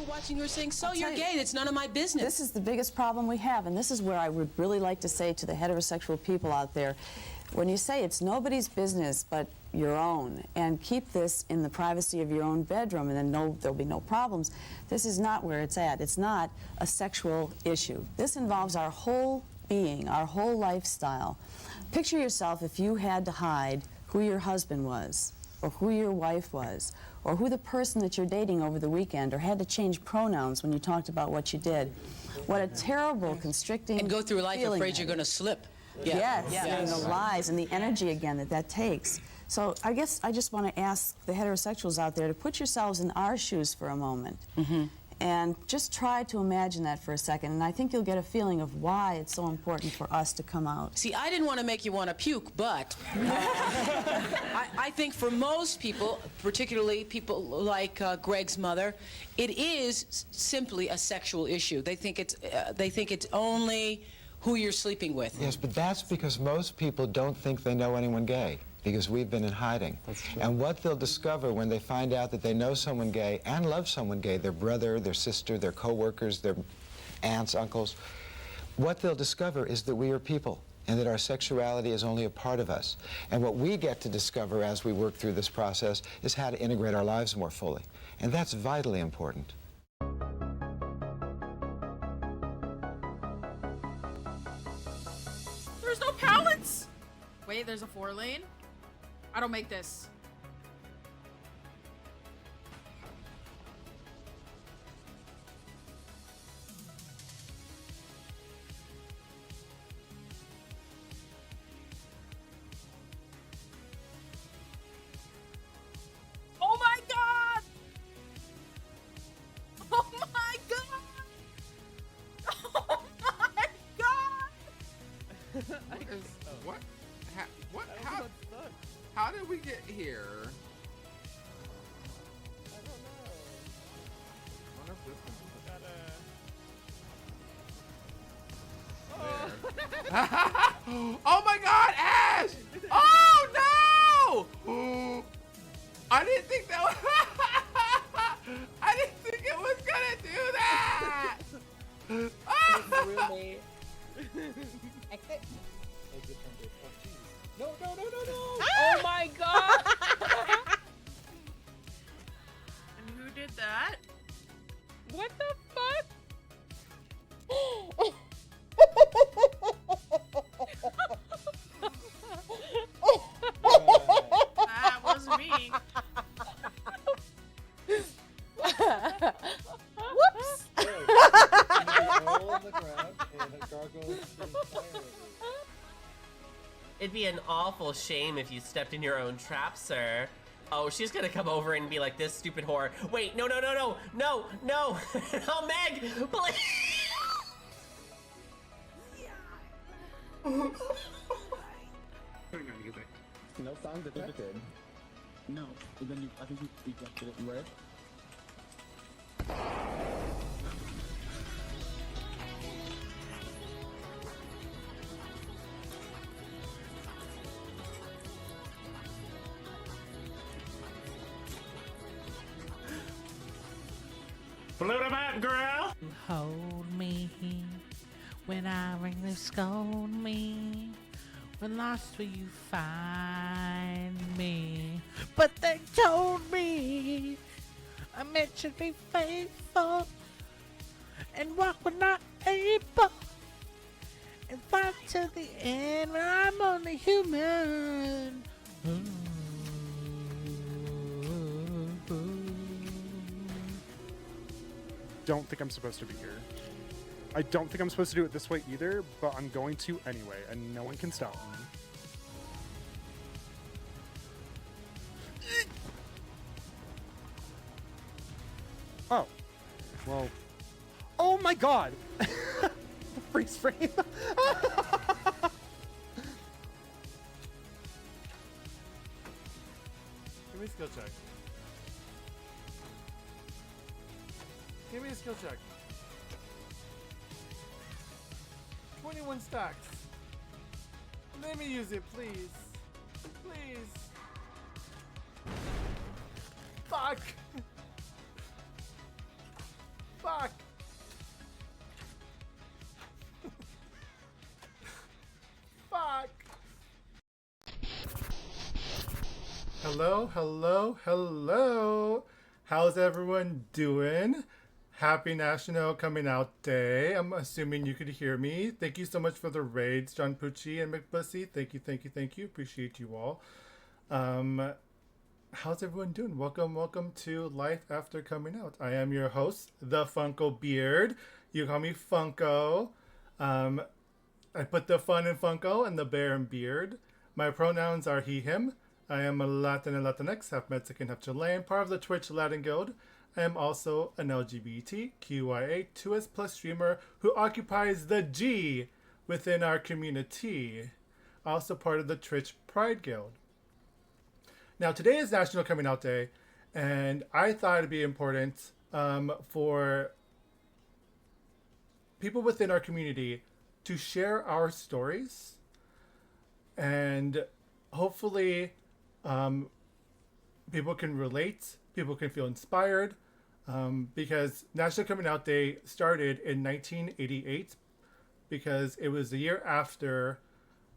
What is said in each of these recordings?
people watching who are saying, so you're gay, it's none of my business. This is the biggest problem we have, and this is where I would really like to say to the heterosexual people out there, when you say it's nobody's business but your own, and keep this in the privacy of your own bedroom, and then there'll be no problems, this is not where it's at. It's not a sexual issue. This involves our whole being, our whole lifestyle. Picture yourself if you had to hide who your husband was, or who your wife was, or who the person that you're dating over the weekend, or had to change pronouns when you talked about what you did. What a terrible, constricting and go through life afraid you're going to slip. Yeah. Yes, and the lies and the energy again that takes. So I guess I just want to ask the heterosexuals out there to put yourselves in our shoes for a moment. And just try to imagine that for a second, and I think you'll get a feeling of why it's so important for us to come out. See, I didn't want to make you want to puke, but I think for most people, particularly people like Greg's mother, it is simply a sexual issue. They think it's only who you're sleeping with. Yes, but that's because most people don't think they know anyone gay, because we've been in hiding. That's true. And what they'll discover when they find out that they know someone gay and love someone gay, their brother, their sister, their co-workers, their aunts, uncles, what they'll discover is that we are people and that our sexuality is only a part of us. And what we get to discover as we work through this process is how to integrate our lives more fully. And that's vitally important. There's no pallets! Wait, there's a 4-lane? I don't make this. Oh my god! Oh my god! Oh my god! What? How did we get here? I don't know. Oh my god, Ash! Oh no! I didn't think that was I didn't think it was gonna do that! Roommate. Exit. Exit from this. Oh jeez. No, no, no, no, no! Oh my god! And who did that? What the fuck? That was me. Whoops! All on the ground and a gargoyle is fire. It'd be an awful shame if you stepped in your own trap, sir. Oh, she's gonna come over and be like, this stupid whore. Wait, no, no, no, no, no, no. Oh, Meg, please. No sound detected. No, then I think you ejected it, right? Blow them up, girl. Hold me when I ring, they scold me. When lost will you find me? But they told me I meant to be faithful and walk when not able and fight till the end when I'm only human. Don't think I'm supposed to be here. I don't think I'm supposed to do it this way either, but I'm going to anyway, and no one can stop me. Oh. Well. Oh my god! Freeze frame. Give me a skill check. Give me a skill check. 21 stacks. Let me use it, please. Please. Fuck. Hello, hello, hello. How's everyone doing? Happy National Coming Out Day. I'm assuming you could hear me. Thank you so much for the raids, John Pucci and Mcbxssy. Thank you, thank you, thank you. Appreciate you all. How's everyone doing? Welcome to Life After Coming Out. I am your host, TheFunkoBeard. You call me Funko. I put the fun in Funko and the bear in beard. My pronouns are he, him. I am a Latin and Latinx, half Mexican, half Chilean, part of the Twitch Latin Guild. I am also an LGBTQIA 2S+ streamer who occupies the G within our community. Also part of the Twitch Pride Guild. Now, today is National Coming Out Day, and I thought it'd be important for people within our community to share our stories, and hopefully people can relate, people can feel inspired, because National Coming Out Day started in 1988 because it was the year after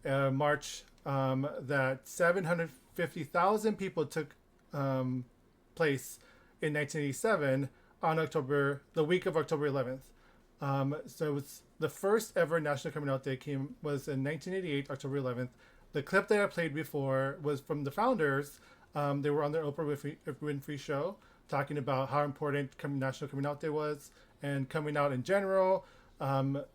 March that 750,000 people took place in 1987 on the week of October 11th. So it's the first ever National Coming Out Day was in 1988, October 11th. The clip that I played before was from the founders. They were on their Oprah Winfrey show talking about how important National Coming Out Day was and coming out in general. And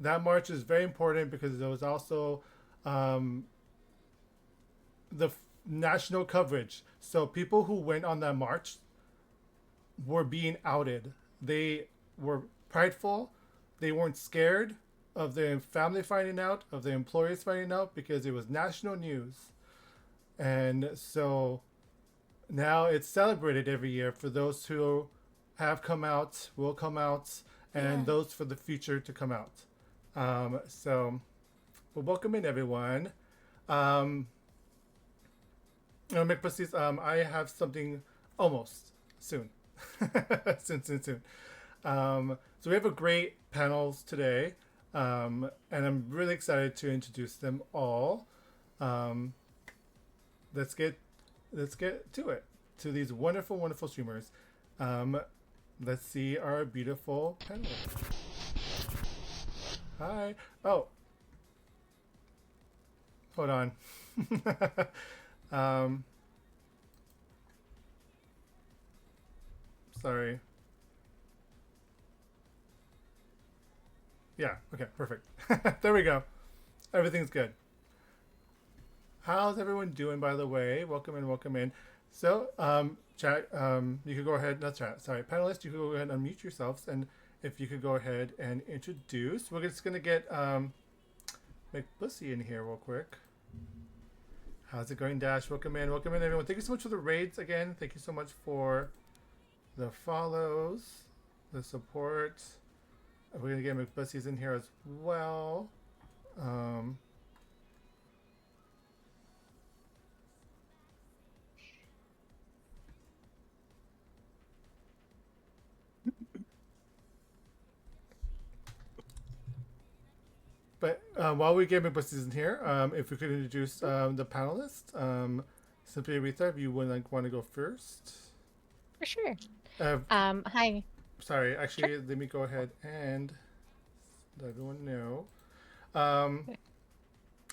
that march is very important because there was also the national coverage. So people who went on that march were being outed. They were prideful. They weren't scared of their family finding out, of their employers finding out, because it was national news. And so now it's celebrated every year for those who have come out, will come out, and those for the future to come out. So well, welcome in, everyone. Mcbxssy, I have something almost soon. soon. So we have a great panels today, and I'm really excited to introduce them all. Let's get to it, to these wonderful streamers. Let's see our beautiful panelists. Hi. Oh, hold on. Sorry. Yeah, okay, perfect. There we go. Everything's good. How's everyone doing, by the way? Welcome in. So, chat, you could go ahead, not chat, sorry, panelists, you could go ahead and unmute yourselves, and if you could go ahead and introduce. We're just going to get Mcbxssy in here real quick. How's it going, Dash? Welcome in, everyone. Thank you so much for the raids again. Thank you so much for the follows, the support. We're going to get Mcbxssy's in here as well. But while we get Mcbxssy's in here, if we could introduce the panelists, SimplyAretha, if you would want to go first. For sure. Hi. Sorry, actually, Sure. Let me go ahead and let everyone know.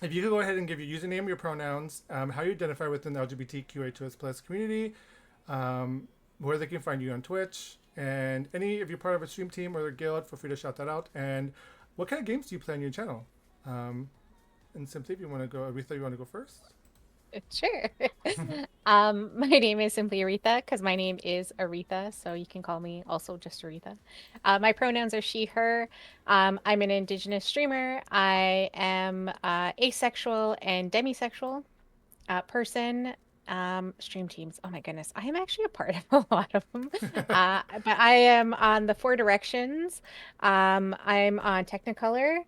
If you could go ahead and give your username, your pronouns, how you identify within the LGBTQIA2S+ community, where they can find you on Twitch, and if you're part of a stream team or a guild, feel free to shout that out. And what kind of games do you play on your channel? And Simply, if you want to go, Aretha, you want to go first? Sure. My name is SimplyAretha because my name is Aretha, so you can call me also just Aretha. My pronouns are she, her. I'm an Indigenous streamer. I am asexual and demisexual person. Stream teams. Oh my goodness. I am actually a part of a lot of them. But I am on the Four Directions. I'm on Technicolor.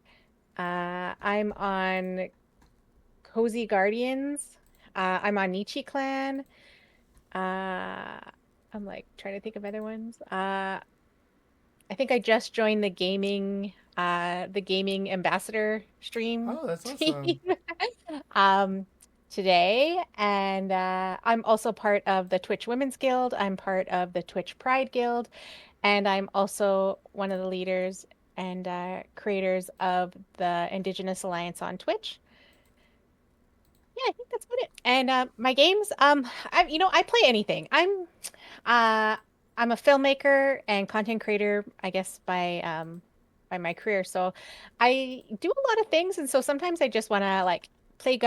I'm on Cozy Guardians. I'm on Nietzsche Clan. I'm like trying to think of other ones. I think I just joined the gaming ambassador stream. Oh, that's team. awesome. today, and I'm also part of the Twitch Women's Guild. I'm part of the Twitch Pride Guild, and I'm also one of the leaders and creators of the Indigenous Alliance on Twitch. Yeah, I think that's about it. And my games, I play anything. I'm a filmmaker and content creator, I guess by my career. So I do a lot of things, and so sometimes I just want to like play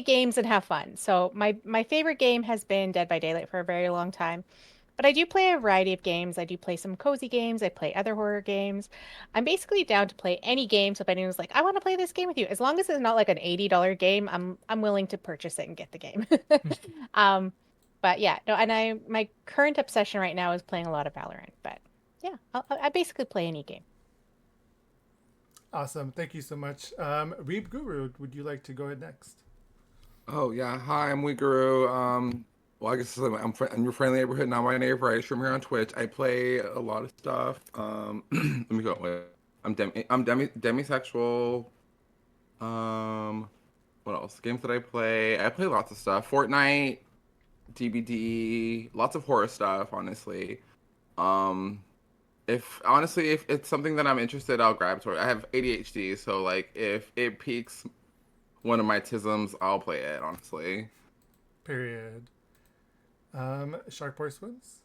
games and have fun. So my favorite game has been Dead by Daylight for a very long time. But I do play a variety of games. I do play some cozy games. I play other horror games. I'm basically down to play any game. So if anyone's like, I want to play this game with you, as long as it's not like an $80 game, I'm willing to purchase it and get the game. But yeah, no, and my current obsession right now is playing a lot of Valorant. But yeah, I basically play any game. Awesome. Thank you so much. WeebGuru, would you like to go ahead next? Oh yeah, hi, I'm WeebGuru. Well, I guess I'm in your friendly neighborhood, not my neighbor. I stream here on Twitch. I play a lot of stuff. Let me go. Wait. I'm demisexual. What else? Games that I play. I play lots of stuff. Fortnite, DBD, lots of horror stuff. Honestly, if it's something that I'm interested, I'll grab toward. I have ADHD, so like if it piques one of my tisms, I'll play it. Honestly. Period. SharkBoySwims?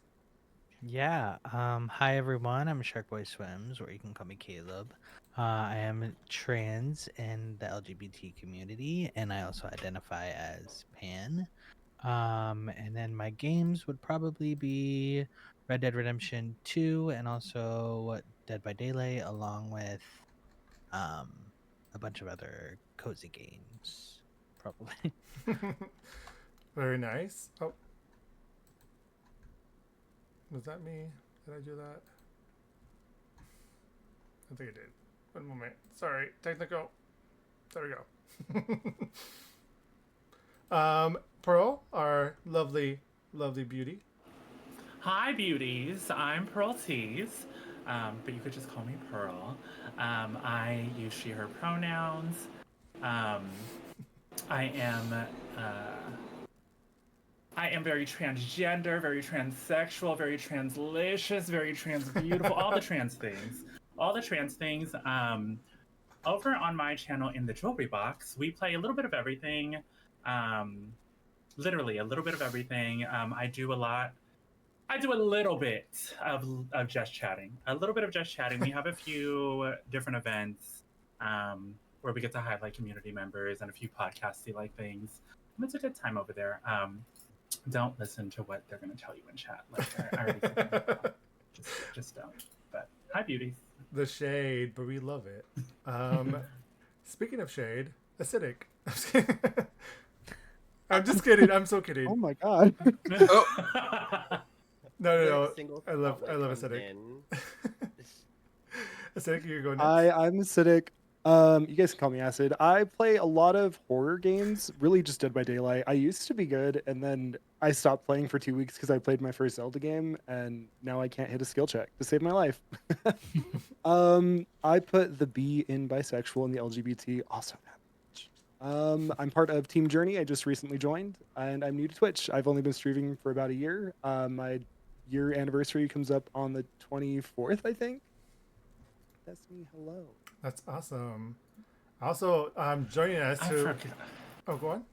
Yeah. Hi everyone. I'm SharkBoySwims, or you can call me Caleb. I am trans in the LGBT community, and I also identify as pan. And then my games would probably be Red Dead Redemption 2 and also Dead by Daylight, along with a bunch of other cozy games, probably. Very nice. Oh. Was that me? Did I do that? I think I did. One moment. Sorry. Technical. There we go. Pearl, our lovely, lovely beauty. Hi, beauties. I'm PearlTeese, but you could just call me Pearl. I use she, her pronouns. I am very transgender, very transsexual, very translicious, very trans beautiful, all the trans things. All the trans things. Over on my channel in the Jewelry Box, we play a little bit of everything. Literally a little bit of everything. I do a little bit of just chatting. A little bit of just chatting. We have a few different events where we get to highlight community members and a few podcasty like things. And it's a good time over there. Don't listen to what they're going to tell you in chat. Like I already said that. Just don't. But hi, beauties. The shade, but we love it. Speaking of shade, acidic. I'm just kidding. I'm so kidding. Oh my god. No. I love acidic. Acidic, you go next. I'm Acidic. You guys can call me Acid. I play a lot of horror games, really just Dead by Daylight. I used to be good, and then I stopped playing for 2 weeks because I played my first Zelda game, and now I can't hit a skill check to save my life. I put the B in bisexual and the LGBT, also not. I'm part of Team Journey. I just recently joined, and I'm new to Twitch. I've only been streaming for about a year. My year anniversary comes up on the 24th, I think. That's me. Hello. That's awesome. Also, joining us to... Oh, go on.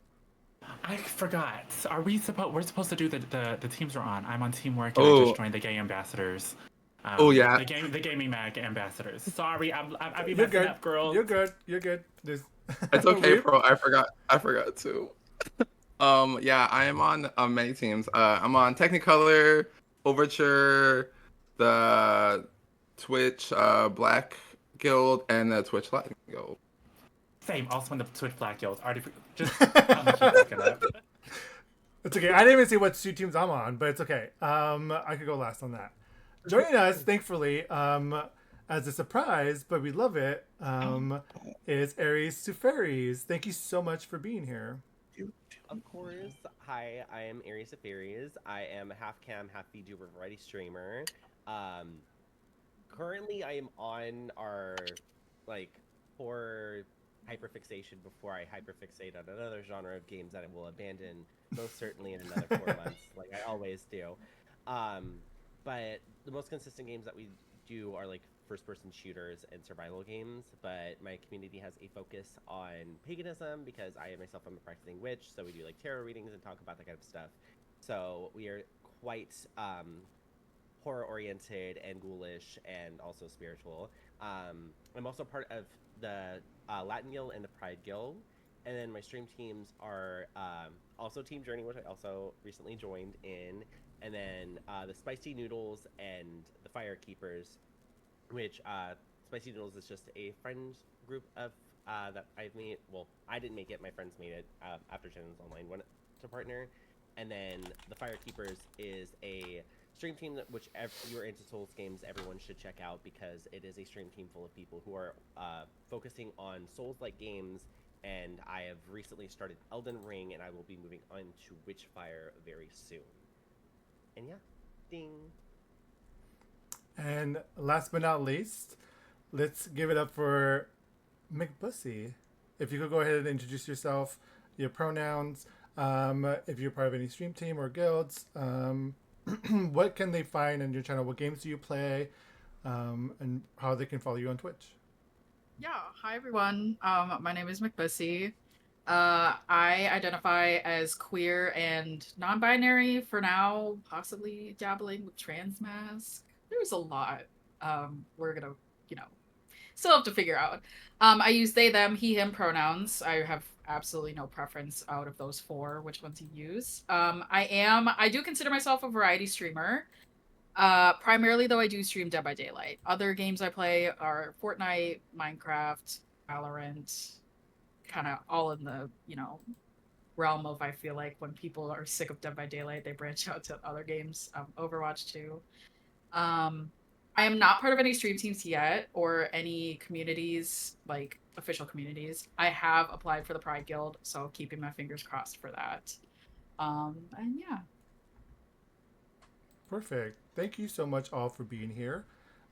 I forgot. We're supposed to do the teams we're on. I'm on teamwork and I just joined the gay ambassadors. Yeah. The gaming mag ambassadors. Sorry, I'm be You're messing good. up, girl. You're good. It's okay, bro. I forgot too. Yeah, I am on many teams. I'm on Technicolor, Overture, the Twitch Black Guild, and the Twitch Latin Guild. Same. Also in the Twitch Black Guild. Already just keep looking up. It's okay. I didn't even see what 2 teams I'm on, but it's okay. I could go last on that. Joining us, thankfully, as a surprise, but we love it, is Aries to Fairies. Thank you so much for being here. Of course. Hi, I am Aries of Fairies. I am half cam, half VTuber variety streamer. Currently, I am on our horror hyperfixation before I hyperfixate on another genre of games that I will abandon most certainly in another 4 months, like I always do. But the most consistent games that we do are like first-person shooters and survival games, but my community has a focus on paganism because I myself am a practicing witch, so we do like tarot readings and talk about that kind of stuff. So we are quite horror-oriented and ghoulish and also spiritual. I'm also part of the Latin Guild and the Pride Guild, and then my stream teams are also Team Journey, which I also recently joined in, and then the Spicy Noodles and the Fire Keepers, which Spicy Noodles is just a friends group of that I've made. Well, I didn't make it; my friends made it after Shannon's Online went to partner. And then the Fire Keepers is a stream team that which if you're into Souls games, everyone should check out because it is a stream team full of people who are focusing on Souls-like games. And I have recently started Elden Ring, and I will be moving on to Witchfire very soon. And yeah, ding. And last but not least, let's give it up for Mcbxssy. If you could go ahead and introduce yourself, your pronouns, if you're part of any stream team or guilds, what can they find on your channel? What games do you play, and how they can follow you on Twitch? Yeah, hi everyone. My name is Mcbxssy. I identify as queer and non-binary for now, possibly dabbling with trans mask. There's a lot we're gonna, still have to figure out. I use they, them, he, him pronouns. I have absolutely no preference out of those 4, which ones you use. I do consider myself a variety streamer. Primarily, though, I do stream Dead by Daylight. Other games I play are Fortnite, Minecraft, Valorant, kind of all in the, realm of, I feel like when people are sick of Dead by Daylight, they branch out to other games, Overwatch too. I am not part of any stream teams yet or any communities, like official communities. I have applied for the Pride Guild, so keeping my fingers crossed for that. And yeah. Perfect. Thank you so much all for being here.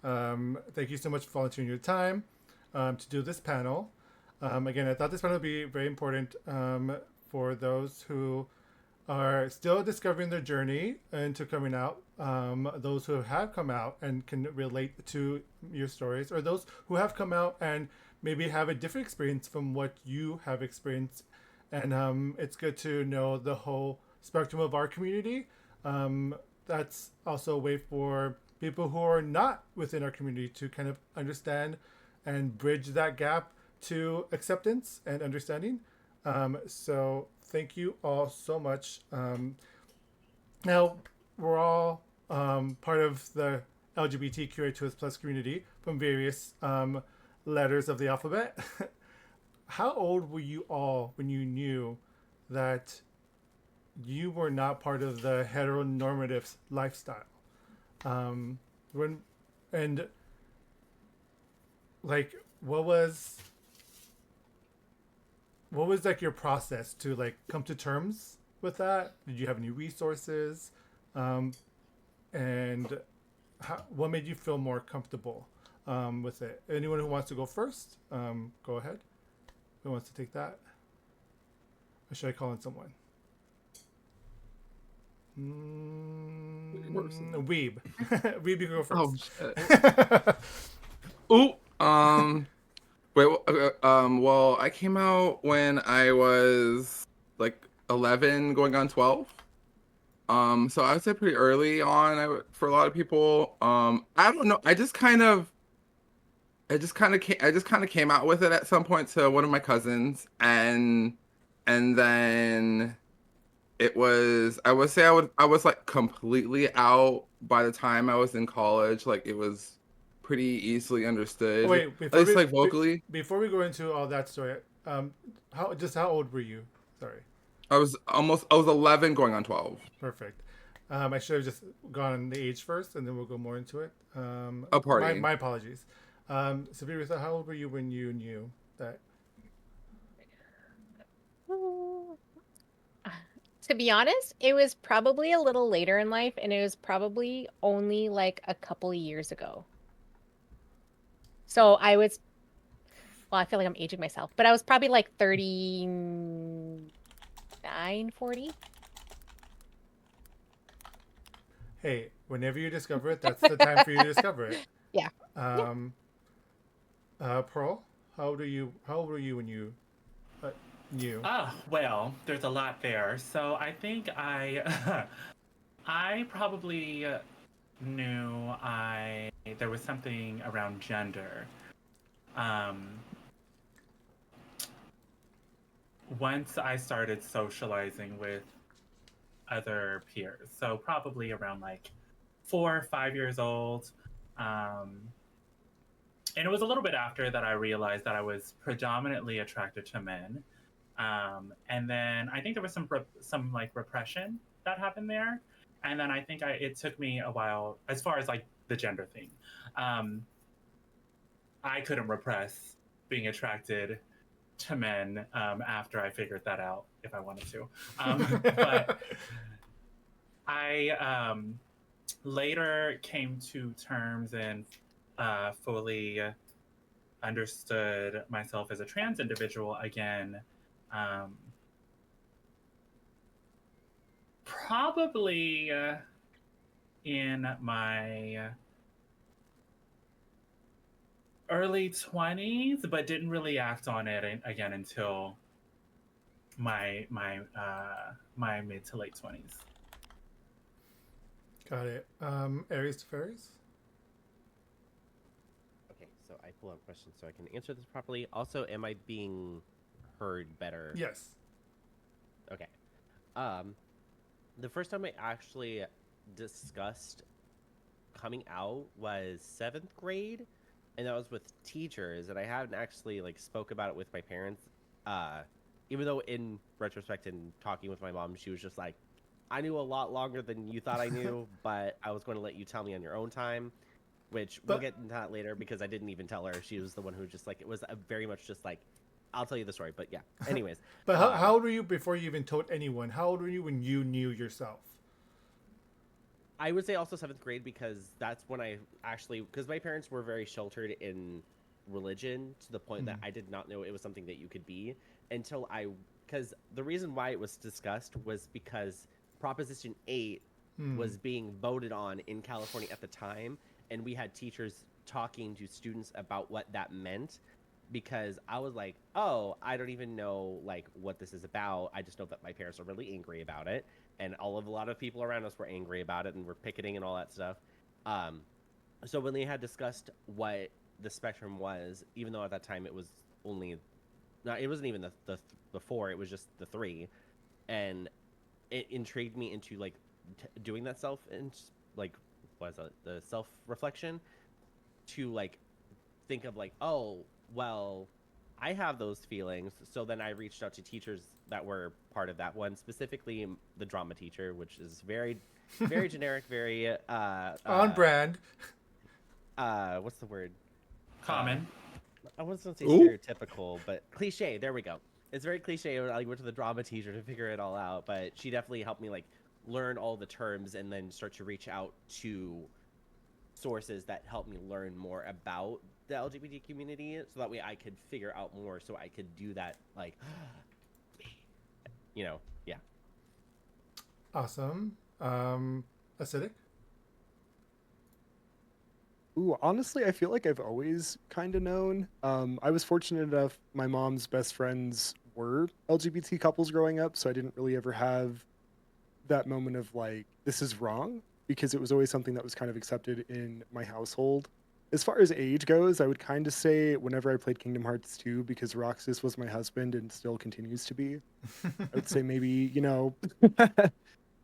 Thank you so much for volunteering your time to do this panel. Again, I thought this panel would be very important for those who are still discovering their journey into coming out, those who have come out and can relate to your stories, or those who have come out and maybe have a different experience from what you have experienced. And it's good to know the whole spectrum of our community. That's also a way for people who are not within our community to kind of understand and bridge that gap to acceptance and understanding. So thank you all so much. Now, we're all part of the LGBTQIA2+ community from various letters of the alphabet. How old were you all when you knew that you were not part of the heteronormative lifestyle? What was like your process to like come to terms with that? Did you have any resources? And what made you feel more comfortable with it? Anyone who wants to go first, go ahead. Who wants to take that? Or should I call in someone? Weeb. Weeb, you go first. Oh, shit. Well, I came out when I was like 11 going on 12. So I would say pretty early on for a lot of people. I don't know. I just kind of came out with it at some point to one of my cousins, and then it was, I would say I was like completely out by the time I was in college. Like it was pretty easily understood. Wait, at least like vocally. Before we go into all that story, how old were you? Sorry. I was 11 going on 12. Perfect. I should have just gone on the age first, and then we'll go more into it. Party. My apologies. SimplyAretha, how old were you when you knew that? To be honest, it was probably a little later in life, and it was probably only like a couple of years ago. So I was well, I feel like I'm aging myself, but I was probably like 39, 40. Hey, whenever you discover it, that's the time for you to discover it. Yeah. Pearl, how old were you when you knew? Oh, well, there's a lot there. So I think I probably knew there was something around gender. Once I started socializing with other peers, so probably around like 4 or 5 years old. And it was a little bit after that I realized that I was predominantly attracted to men. And then I think there was some like repression that happened there. And then I think it took me a while, as far as like the gender thing. I couldn't repress being attracted to men after I figured that out, if I wanted to. But I later came to terms and fully understood myself as a trans individual again. Probably in my early 20s, but didn't really act on it again until my mid to late 20s. Got it. Aries to Fairies? Okay, so I pull out questions so I can answer this properly. Also, am I being heard better? Yes. Okay. The first time I actually discussed coming out was 7th grade, and that was with teachers, and I hadn't actually like spoke about it with my parents. Even though in retrospect and talking with my mom, she was just like, I knew a lot longer than you thought I knew, but I was going to let you tell me on your own time, which we'll get into that later because I didn't even tell her. She was the one who just like, it was very much just like, I'll tell you the story, but yeah. Anyways. But how old were you before you even told anyone? How old were you when you knew yourself? I would say also 7th grade because that's when I actually, because my parents were very sheltered in religion to the point that I did not know it was something that you could be until because the reason why it was discussed was because Proposition 8 was being voted on in California at the time, and we had teachers talking to students about what that meant. Because I was like, oh, I don't even know like what this is about. I just know that my parents are really angry about it, and a lot of people around us were angry about it and were picketing and all that stuff. So when they had discussed what the spectrum was, even though at that time it was only, it wasn't even the 4, it was just the 3, and it intrigued me into like doing that the self reflection to like think of like, oh, well, I have those feelings. So then I reached out to teachers that were part of that one, specifically the drama teacher, which is very, very generic, very on brand. What's the word? Common. I wasn't gonna say stereotypical, but cliche. There we go. It's very cliche. I went to the drama teacher to figure it all out, but she definitely helped me like learn all the terms and then start to reach out to sources that helped me learn more about the LGBT community, so that way I could figure out more, so I could do that, like, yeah. Awesome. Acidic? Ooh, honestly, I feel like I've always kind of known. I was fortunate enough, my mom's best friends were LGBT couples growing up, so I didn't really ever have that moment of like, this is wrong, because it was always something that was kind of accepted in my household. As far as age goes, I would kind of say whenever I played Kingdom Hearts 2, because Roxas was my husband and still continues to be, I would say maybe, 13,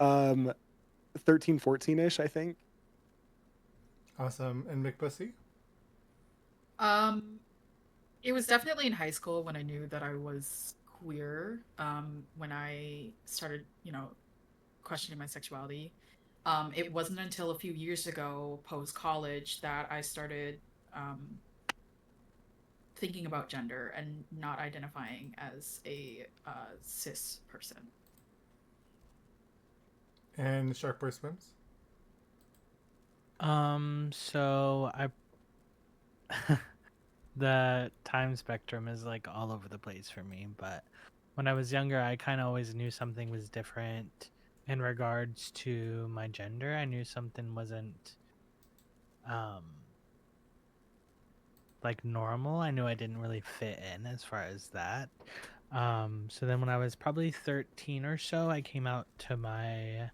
14-ish, I think. Awesome. And Mcbxssy? It was definitely in high school when I knew that I was queer, when I started, questioning my sexuality. It wasn't until a few years ago, post-college, that I started thinking about gender and not identifying as a cis person. And SharkBoySwims? So the time spectrum is like all over the place for me. But when I was younger, I kind of always knew something was different in regards to my gender. I knew something wasn't um like normal. I knew I didn't really fit in as far as that. So then when I was probably 13 or so, I came out to my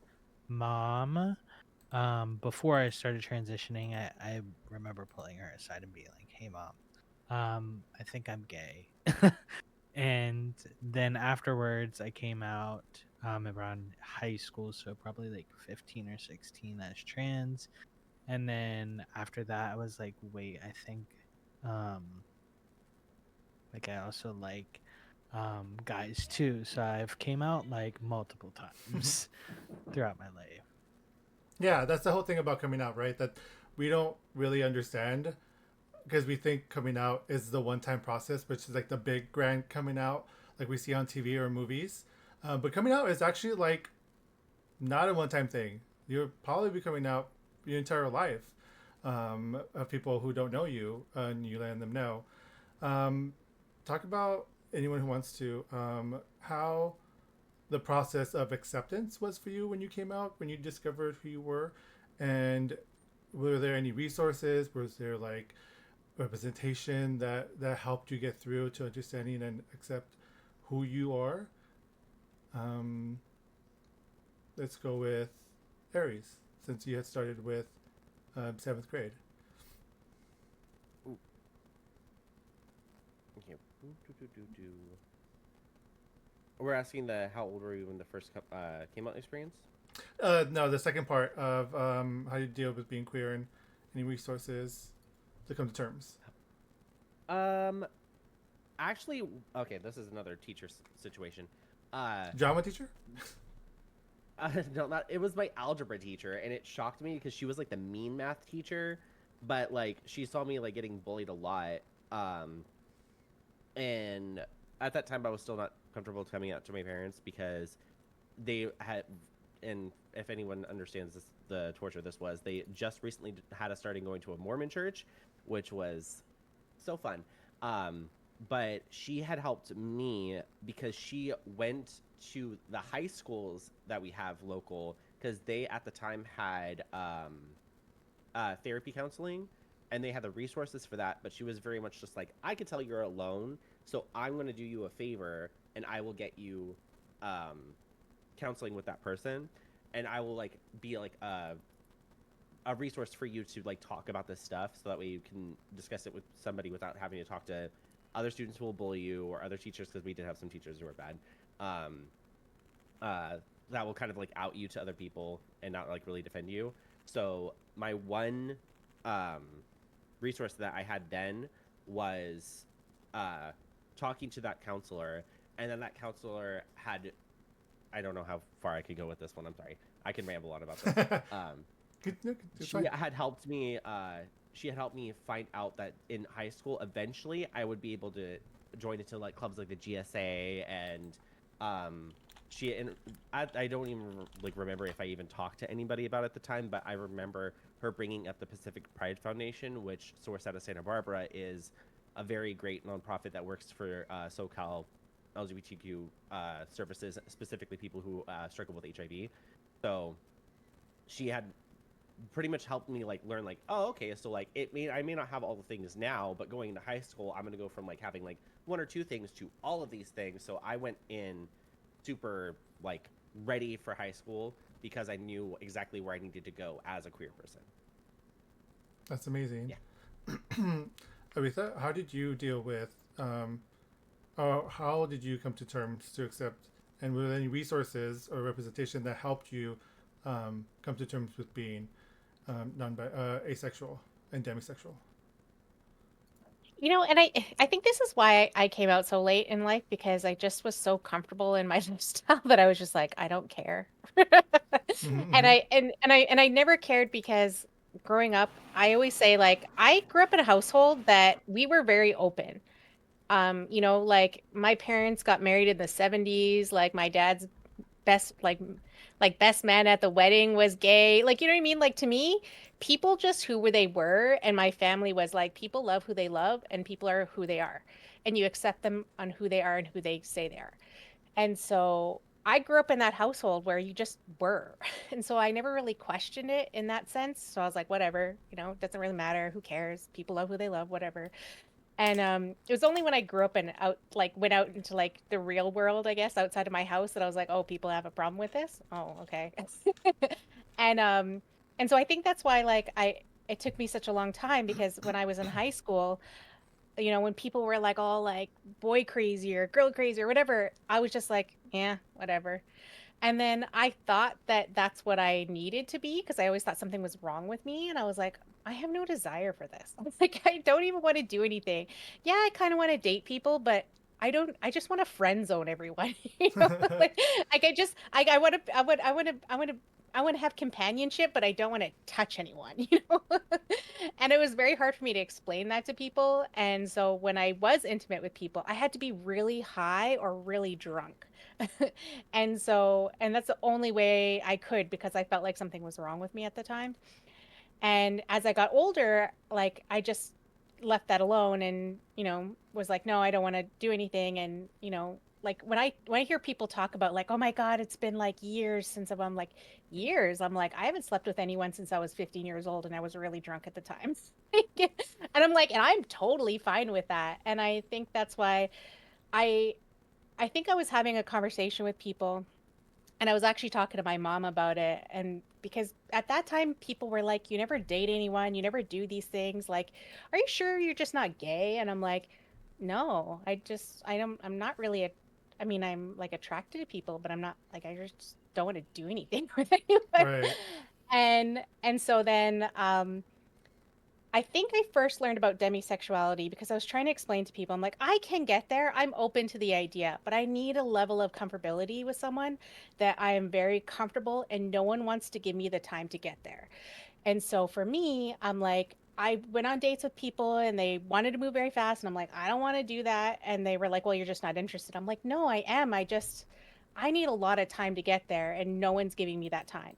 mom. Before I started transitioning, I remember pulling her aside and being like, "Hey, mom, I think I'm gay." And then afterwards, I came out around high school, so probably like 15 or 16 as trans. And then after that, I was like, wait, I think um, like I also like guys too. So I've came out like multiple times throughout my life. Yeah, that's the whole thing about coming out, right? That we don't really understand because we think coming out is the one-time process, which is like the big grand coming out, like we see on TV or movies. But coming out is actually like not a one-time thing. You'll probably be coming out your entire life of people who don't know you, and you letting them know. Talk about anyone who wants to how the process of acceptance was for you when you came out, when you discovered who you were, and were there any resources? Was there like representation that helped you get through to understanding and accept who you are? Let's go with Aries, since you had started with 7th grade. Okay. We're asking how old were you when the first came out experience? No, the second part of how you deal with being queer and any resources to come to terms. Actually, okay, this is another teacher situation. Drama teacher? No, not. It was my algebra teacher, and it shocked me because she was like the mean math teacher, but like she saw me like getting bullied a lot. And at that time, I was still not comfortable coming out to my parents because they had, and if anyone understands this, the torture this was, they just recently had us starting going to a Mormon church, which was so fun. But she had helped me because she went to the high schools that we have local, because they at the time had therapy counseling, and they had the resources for that. But she was very much just like, I could tell you're alone, so I'm going to do you a favor, and I will get you counseling with that person, and I will like be like a resource for you to like talk about this stuff, so that way you can discuss it with somebody without having to talk to other students who will bully you or other teachers, because we did have some teachers who were bad. That will kind of like out you to other people and not like really defend you. So my one resource that I had then was talking to that counselor, and then that counselor had, I don't know how far I could go with this one, I'm sorry, I can ramble on about this. She had helped me find out that in high school eventually I would be able to join into like clubs like the GSA, and I don't even like remember if I even talked to anybody about it at the time, but I remember her bringing up the Pacific Pride Foundation, which sourced out of Santa Barbara is a very great nonprofit that works for SoCal LGBTQ services, specifically people who struggle with HIV. So she had pretty much helped me like learn like, oh, okay, so like I may not have all the things now, but going into high school I'm going to go from like having like one or two things to all of these things. So I went in super like ready for high school because I knew exactly where I needed to go as a queer person. That's amazing. Yeah. Aretha, how did you deal with how did you come to terms to accept, and were there any resources or representation that helped you come to terms with being asexual and demisexual? You know, and I think this is why I came out so late in life, because I just was so comfortable in my lifestyle that I was just like, I don't care. And I never cared, because growing up, I always say like I grew up in a household that we were very open. You know, like my parents got married in the 70s, like my dad's best man at the wedding was gay. Like, you know what I mean? Like, to me, people just who they were, and my family was like, people love who they love and people are who they are. And you accept them on who they are and who they say they are. And so I grew up in that household where you just were. And so I never really questioned it in that sense. So I was like, whatever, it doesn't really matter. Who cares? People love who they love, whatever. And it was only when I grew up and went out into like the real world, I guess, outside of my house that I was like, oh, people have a problem with this. Oh, okay. and and so I think that's why it took me such a long time, because when I was in high school, when people were like all like boy crazy or girl crazy or whatever, I was just like, yeah, whatever. And then I thought that that's what I needed to be, because I always thought something was wrong with me. And I was like, I have no desire for this. I was like, I don't even want to do anything. Yeah, I kind of want to date people, but I just want to friend zone everyone. I want to have companionship, but I don't want to touch anyone. And it was very hard for me to explain that to people. And so when I was intimate with people, I had to be really high or really drunk. And that's the only way I could, because I felt like something was wrong with me at the time. And as I got older, like I just left that alone and, was like, no, I don't want to do anything. And, like when I hear people talk about like, oh my God, it's been like years since I'm like, years. I'm like, I haven't slept with anyone since I was 15 years old and I was really drunk at the time. And I'm like, and I'm totally fine with that. And I think that's why I I think I was having a conversation with people, and I was actually talking to my mom about it. And because at that time, people were like, you never date anyone, you never do these things. Like, are you sure you're just not gay? And I'm like, no, I'm not really I mean, I'm like attracted to people, but I'm not like, I just don't want to do anything with anyone. Right. And so then, I think I first learned about demisexuality because I was trying to explain to people, I'm like, I can get there. I'm open to the idea, but I need a level of comfortability with someone that I am very comfortable and no one wants to give me the time to get there. And so for me, I'm like, I went on dates with people and they wanted to move very fast. And I'm like, I don't want to do that. And they were like, well, you're just not interested. I'm like, no, I am. I need a lot of time to get there and no one's giving me that time.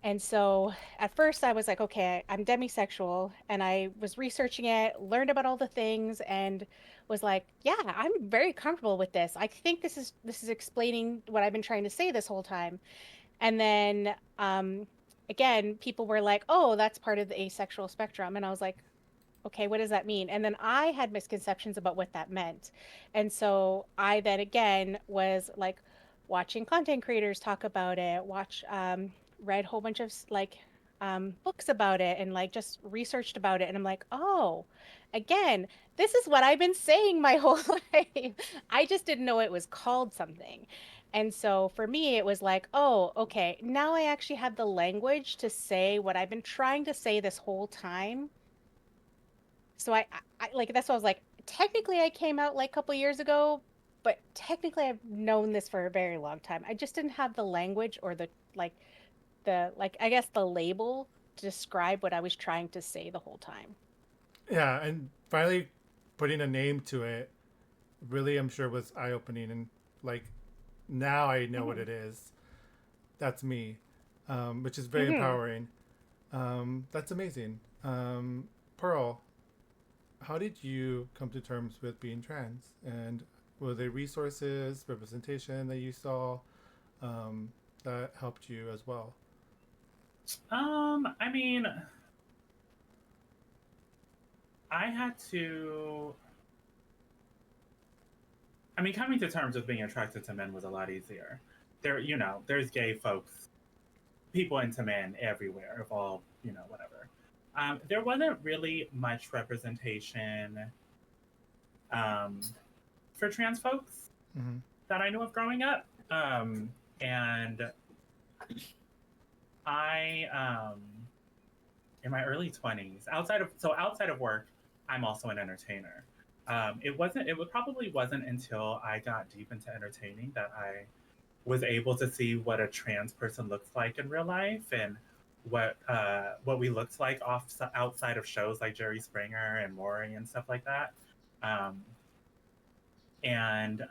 And so at first I was like, okay, I'm demisexual. And I was researching it, learned about all the things, and was like, yeah, I'm very comfortable with this. I think this is explaining what I've been trying to say this whole time. And then again, people were like, oh, that's part of the asexual spectrum. And I was like, okay, what does that mean? And then I had misconceptions about what that meant. And so I then again was like watching content creators talk about it, read a whole bunch of books about it and like just researched about it. And I'm like, oh, again, this is what I've been saying my whole life. I just didn't know it was called something. And so for me, it was like, oh, okay, now I actually have the language to say what I've been trying to say this whole time. So I like, that's what I was like, technically I came out like a couple years ago, but technically I've known this for a very long time. I just didn't have the language or I guess the label to describe what I was trying to say the whole time. Yeah, and finally putting a name to it really, I'm sure, was eye-opening. And like, now I know what it is. That's me, which is very empowering. That's amazing. Pearl, how did you come to terms with being trans? And were there resources, representation that you saw that helped you as well? I mean, I had to. I mean, coming to terms with being attracted to men was a lot easier. There's gay folks, people into men everywhere of all, whatever. There wasn't really much representation for trans folks that I knew of growing up. And I, in my early 20s, outside of work, I'm also an entertainer. It probably wasn't until I got deep into entertaining that I was able to see what a trans person looks like in real life and what we looked like outside of shows like Jerry Springer and Maury and stuff like that. And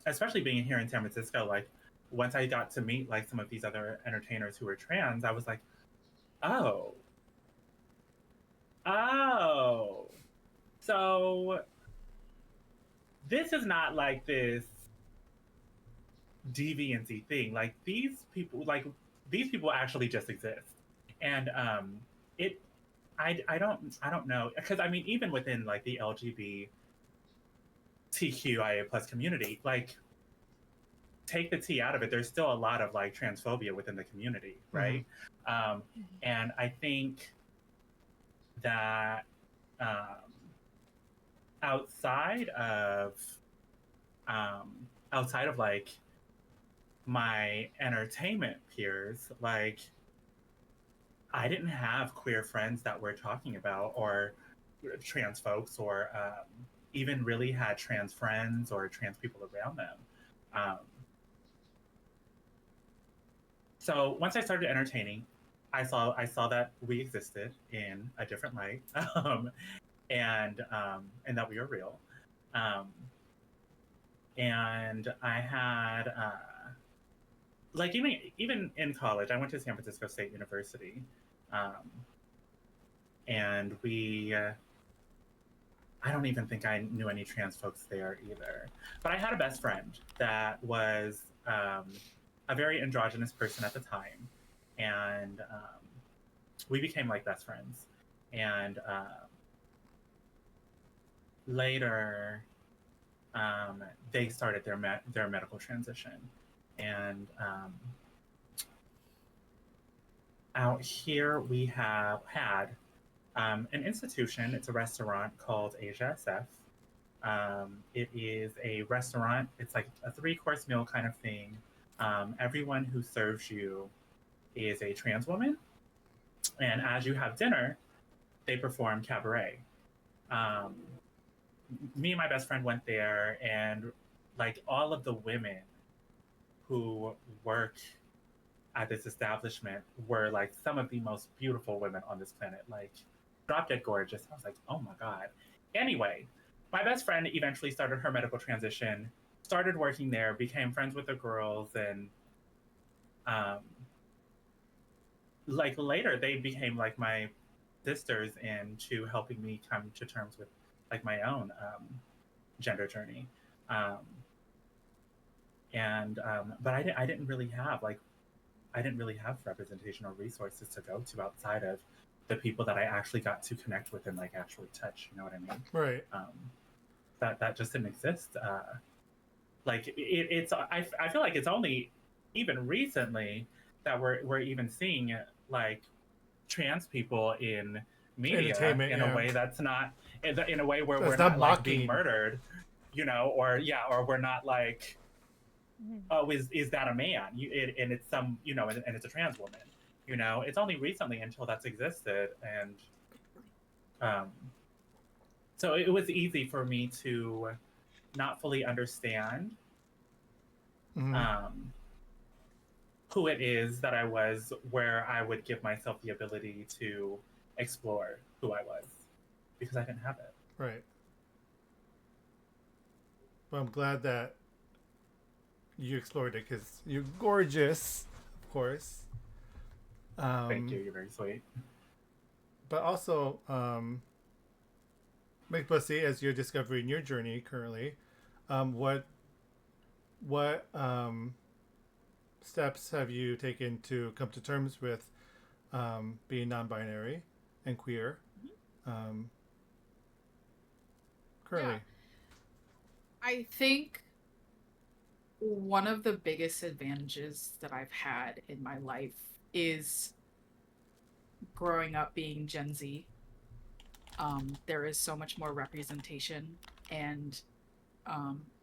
especially being here in San Francisco, like once I got to meet like some of these other entertainers who were trans, I was like, oh, so this is not like this deviancy thing. Like these people actually just exist. And I don't know, because I mean, even within like the LGBTQIA plus community, like take the T out of it, there's still a lot of like transphobia within the community, right? And I think that outside of like my entertainment peers, like I didn't have queer friends that were talking about, or trans folks, or even really had trans friends or trans people around them. So once I started entertaining, I saw that we existed in a different light, and that we were real. And I had like even in college, I went to San Francisco State University, and I don't even think I knew any trans folks there either. But I had a best friend that was a very androgynous person at the time, and we became like best friends. And later, they started their medical transition, and out here we have had an institution. It's a restaurant called Asia SF. It is a restaurant. It's like a 3-course meal kind of thing. Everyone who serves you is a trans woman, and as you have dinner, they perform cabaret. Me and my best friend went there, and like all of the women who work at this establishment were like some of the most beautiful women on this planet, like drop dead gorgeous. I was like, oh my God. Anyway, my best friend eventually started her medical transition, started working there, became friends with the girls, and like later they became like my sisters into helping me come to terms with like my own gender journey. But I didn't really have representation or resources to go to outside of the people that I actually got to connect with and like actually touch. You know what I mean? Right. That just didn't exist. Like I feel like it's only even recently that we're even seeing like trans people in media in a way that's not in a way where we're not like being murdered, you know, or we're not like, oh, is that a man? And it's some, you know, and it's a trans woman. You know, it's only recently until that's existed, and so it was easy for me to not fully understand who it is that I was, where I would give myself the ability to explore who I was, because I didn't have it. Right. Well, I'm glad that you explored it, because you're gorgeous, of course. Thank you. You're very sweet. But also, Mcbxssy, as you're discovering your journey currently, what steps have you taken to come to terms with being non-binary and queer currently? Yeah. I think one of the biggest advantages that I've had in my life is growing up being Gen Z. There is so much more representation and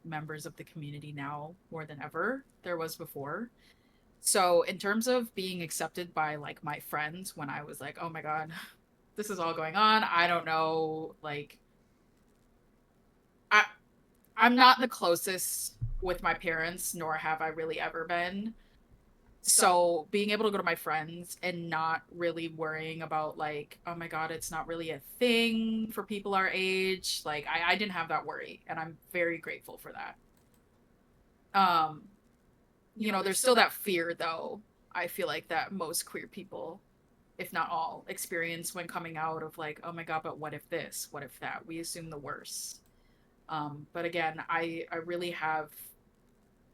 members of the community now more than ever there was before. So in terms of being accepted by like my friends, when I was like, oh my God, this is all going on, I don't know, like I'm not the closest with my parents, nor have I really ever been. So being able to go to my friends and not really worrying about like, oh my God, it's not really a thing for people our age. Like I didn't have that worry, and I'm very grateful for that. you know, there's still that fear, though, I feel like that most queer people, if not all, experience when coming out of like, oh my God, but what if this? What if that? We assume the worst. But again, I really have,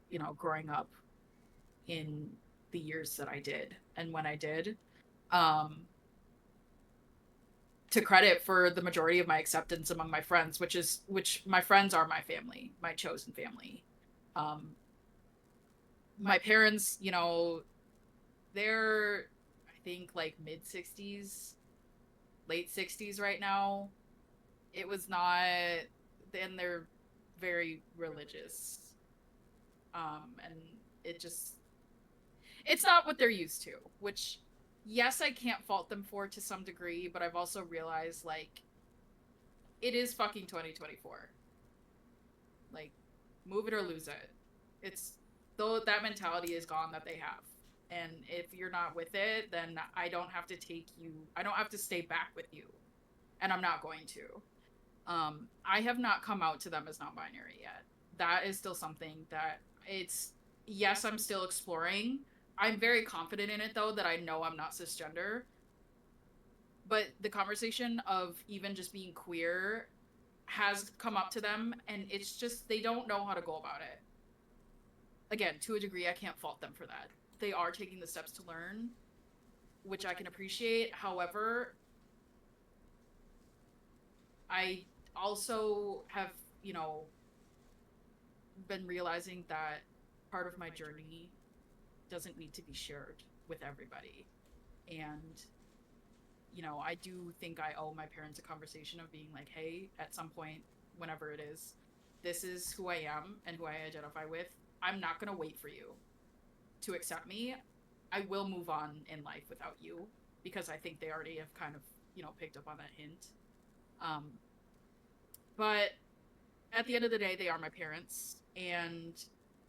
you know, growing up in the years that I did and when I did, to credit for the majority of my acceptance among my friends, which my friends are my family, my chosen family. My parents, you know, they're, I think, like mid 60s, late 60s right now. It was not, and they're very religious. And it's not what they're used to, which, yes, I can't fault them for to some degree, but I've also realized, like, it is fucking 2024. Like, move it or lose it. It's, though that mentality is gone that they have. And if you're not with it, then I don't have to stay back with you. And I'm not going to. I have not come out to them as non-binary yet. That is still something that yes, I'm still exploring. I'm very confident in it, though, that I know I'm not cisgender. But the conversation of even just being queer has come up to them, and it's just, they don't know how to go about it. Again, to a degree, I can't fault them for that. They are taking the steps to learn, which I can appreciate. However, I also have, you know, been realizing that part of my journey doesn't need to be shared with everybody. And, you know, I do think I owe my parents a conversation of being like, hey, at some point, whenever it is, this is who I am and who I identify with. I'm not going to wait for you to accept me. I will move on in life without you, because I think they already have kind of, you know, picked up on that hint. But at the end of the day, they are my parents, and,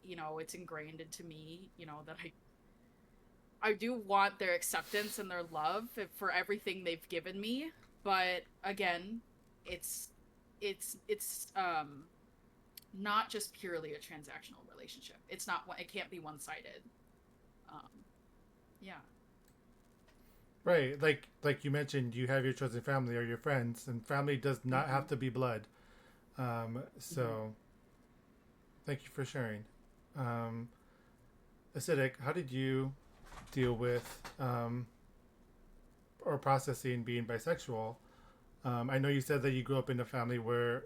you know, it's ingrained into me, you know, that I do want their acceptance and their love for everything they've given me. But again, it's not just purely a transactional relationship. It can't be one-sided. Yeah. Right, like you mentioned, you have your chosen family or your friends, and family does not have to be blood. So thank you for sharing. Acidic, how did you deal with or processing being bisexual? I know you said that you grew up in a family where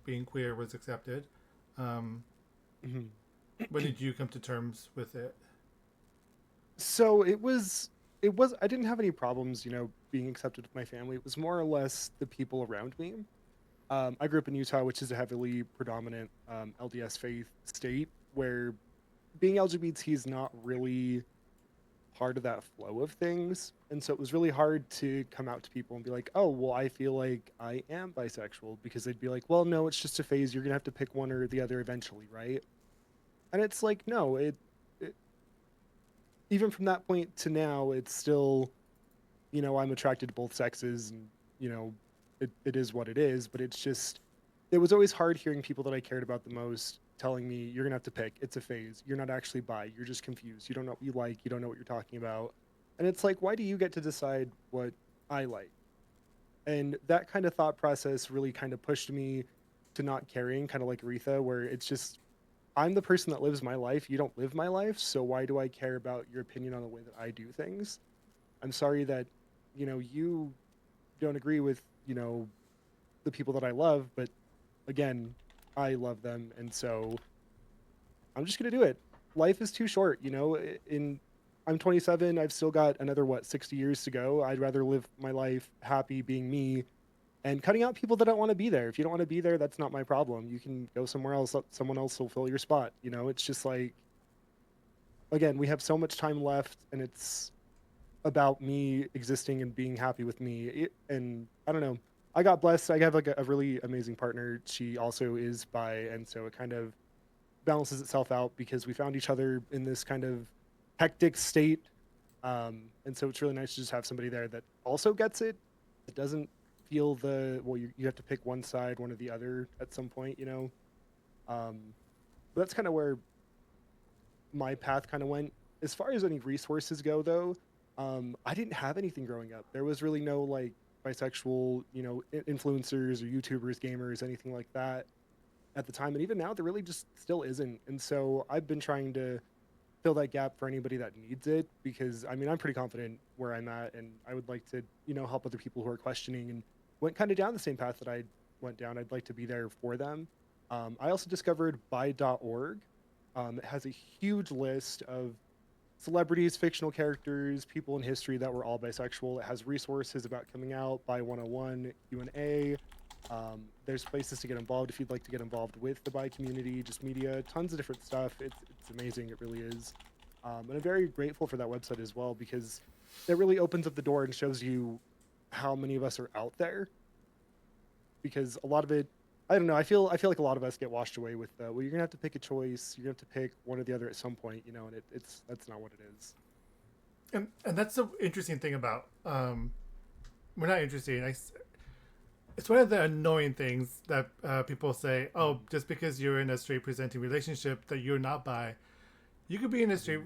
being queer was accepted. When did you come to terms with it? So it was I didn't have any problems, you know, being accepted with my family. It was more or less the people around me. I grew up in Utah, which is a heavily predominant LDS faith state, where being LGBT is not really part of that flow of things. And so it was really hard to come out to people and be like, oh, well, I feel like I am bisexual, because they'd be like, well, no, it's just a phase. You're going to have to pick one or the other eventually, right? And it's like, no, even from that point to now, it's still, you know, I'm attracted to both sexes, and, you know, it is what it is. But it's just, it was always hard hearing people that I cared about the most telling me, you're gonna have to pick, it's a phase, you're not actually bi, you're just confused, you don't know what you like, you don't know what you're talking about. And it's like, why do you get to decide what I like? And that kind of thought process really kind of pushed me to not caring, kind of like Aretha, where it's just, I'm the person that lives my life, you don't live my life, so why do I care about your opinion on the way that I do things? I'm sorry that, you know, you don't agree with, you know, the people that I love, but again, I love them, and so I'm just gonna do it. Life is too short, you know. I'm 27, I've still got another 60 years to go. I'd rather live my life happy being me and cutting out people that don't want to be there. If you don't want to be there, that's not my problem. You can go somewhere else. Someone else will fill your spot. You know, it's just like, again, we have so much time left, and it's about me existing and being happy with me. And I don't know. I got blessed. I have like a really amazing partner. She also is bi, and so it kind of balances itself out because we found each other in this kind of hectic state. And so it's really nice to just have somebody there that also gets it. It doesn't feel you have to pick one side, one or the other at some point, you know. But that's kind of where my path kind of went. As far as any resources go, though, I didn't have anything growing up. There was really no like bisexual, influencers or YouTubers, gamers, anything like that at the time. And even now, there really just still isn't. And so I've been trying to fill that gap for anybody that needs it, because I mean, I'm pretty confident where I'm at, and I would like to, help other people who are questioning and went kind of down the same path that I went down. I'd like to be there for them. I also discovered bi.org. It has a huge list of celebrities, fictional characters, people in history that were all bisexual. It has resources about coming out, Bi 101, Q&A. There's places to get involved if you'd like to get involved with the bi community, just media, tons of different stuff. It's amazing, it really is. And I'm very grateful for that website as well, because it really opens up the door and shows you how many of us are out there. Because a lot of it, I don't know, I feel like a lot of us get washed away with, well, you're gonna have to pick a choice, you're gonna have to pick one or the other at some point, and that's not what it is. And that's the interesting thing about, we're not interesting, it's one of the annoying things that people say, oh, just because you're in a straight presenting relationship that you're not bi. You could be in a straight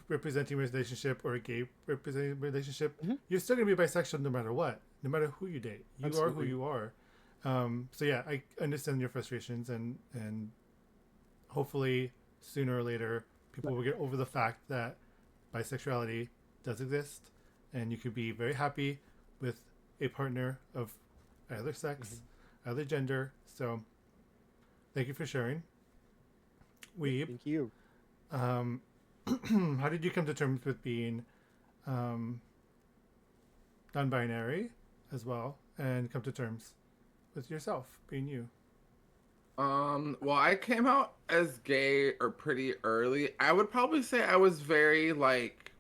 representing relationship or a gay representing relationship. You're still going to be bisexual no matter what, no matter who you date. You Absolutely. are who you are. So yeah, I understand your frustrations, and hopefully sooner or later people will get over the fact that bisexuality does exist, and you could be very happy with a partner of either sex, either gender. So thank you for sharing. Weeb. Thank you. How did you come to terms with being non-binary as well, and come to terms with yourself being you? Well, I came out as gay or pretty early. I would probably say I was very like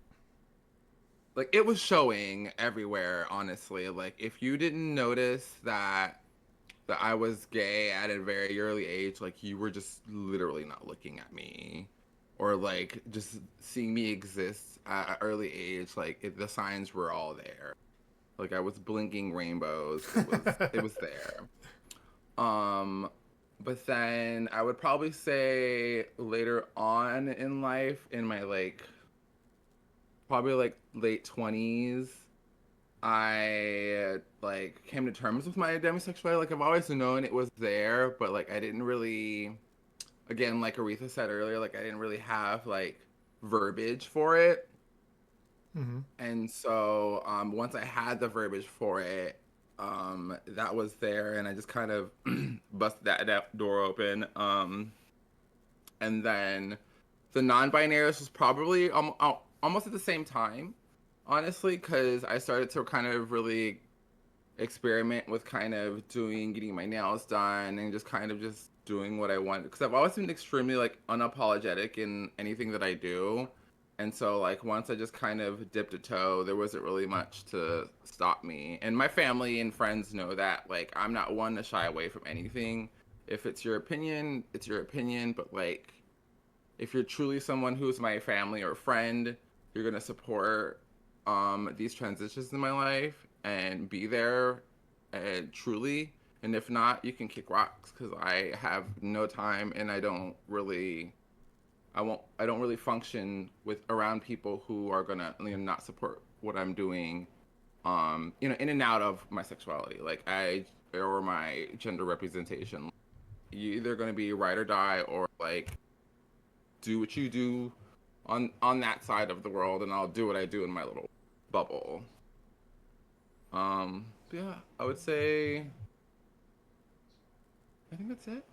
it was showing everywhere, honestly. Like if you didn't notice that I was gay at a very early age, like you were just literally not looking at me, or like just seeing me exist at an early age. Like the signs were all there. Like I was blinking rainbows. It was there. But then I would probably say later on in life, in my probably late 20s, I came to terms with my demisexuality. Like I've always known it was there, but like I didn't really, again, like Aretha said earlier, like I didn't really have verbiage for it. And so once I had the verbiage for it, that was there, and I just kind of busted that door open. And then the non-binaries was probably almost at the same time, honestly, because I started to kind of really experiment with kind of getting my nails done and just kind of just doing what I wanted. Because I've always been extremely unapologetic in anything that I do. And so once I just kind of dipped a toe, there wasn't really much to stop me. And my family and friends know that I'm not one to shy away from anything. If it's your opinion, it's your opinion. But if you're truly someone who's my family or friend, you're gonna support these transitions in my life and be there and truly. And if not, you can kick rocks, because I have no time, and I don't really function around people who are gonna not support what I'm doing, in and out of my sexuality, or my gender representation. You're either gonna be ride or die, or do what you do on that side of the world, and I'll do what I do in my little bubble. Yeah, I would say, I think that's it.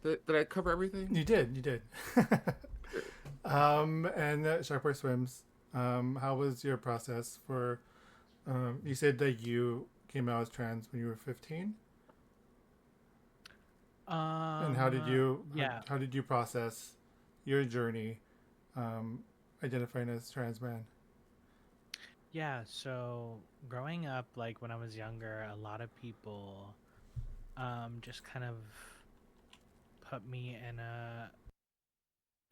Did I cover everything? You did. And SharkBoySwims, how was your process for, you said that you came out as trans when you were 15? And how did you process your journey identifying as trans man? Yeah, so growing up, when I was younger, a lot of people just kind of put me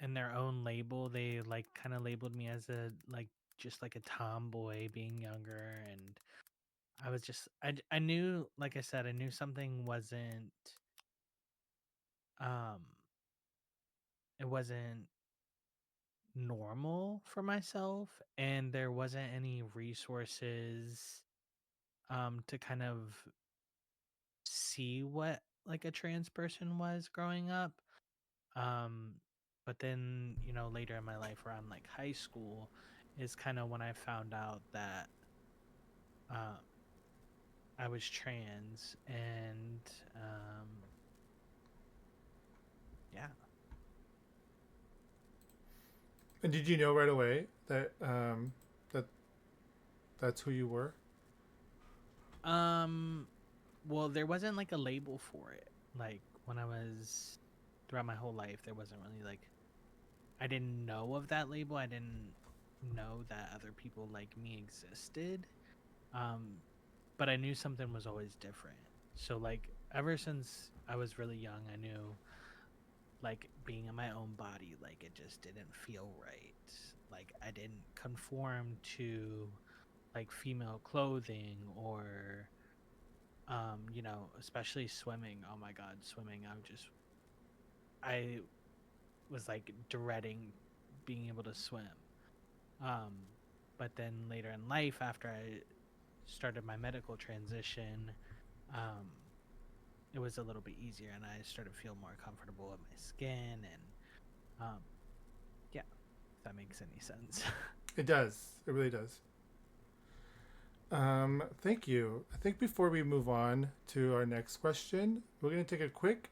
in their own label. They kind of labeled me as just a tomboy being younger, and I was just I knew, like I said, I knew something wasn't it wasn't normal for myself, and there wasn't any resources to kind of see what like a trans person was growing up. Um, but then, later in my life around like high school is kind of when I found out that uh, I was trans, and yeah. And did you know right away that that's who you were? Well, there wasn't like a label for it. Like when I was throughout my whole life, there wasn't really like, I didn't know of that label. I didn't know that other people like me existed. But I knew something was always different. So like ever since I was really young, I knew like being in my own body, like it just didn't feel right. Like I didn't conform to like female clothing or especially swimming. Oh my god, swimming. I was like dreading being able to swim. But then later in life, after I started my medical transition, it was a little bit easier, and I started to feel more comfortable with my skin, and yeah, if that makes any sense. It does. It really does. Thank you. I think before we move on to our next question, we're going to take a quick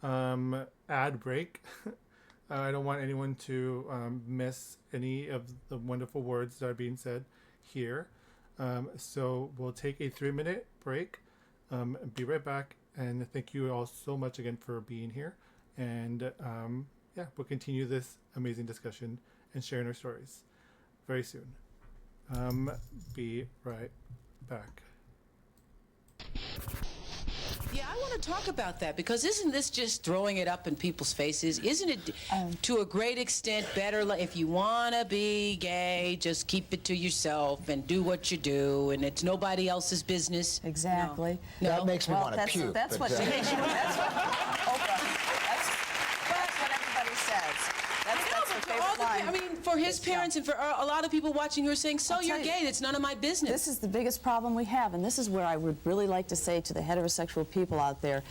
ad break. I don't want anyone to miss any of the wonderful words that are being said here. So we'll take a 3-minute break. Be right back. And thank you all so much again for being here. And we'll continue this amazing discussion and sharing our stories very soon. Be right back. Yeah, I want to talk about that, because isn't this just throwing it up in people's faces? Isn't it, to a great extent, better if you want to be gay, just keep it to yourself and do what you do, and it's nobody else's business? Exactly. No. That makes me want to puke. That's what she makes you. That's what Oprah. That's what everybody says. That's her favorite line. I mean, for his parents and for a lot of people watching who are saying, so you're gay, it's none of my business. This is the biggest problem we have, and this is where I would really like to say to the heterosexual people out there,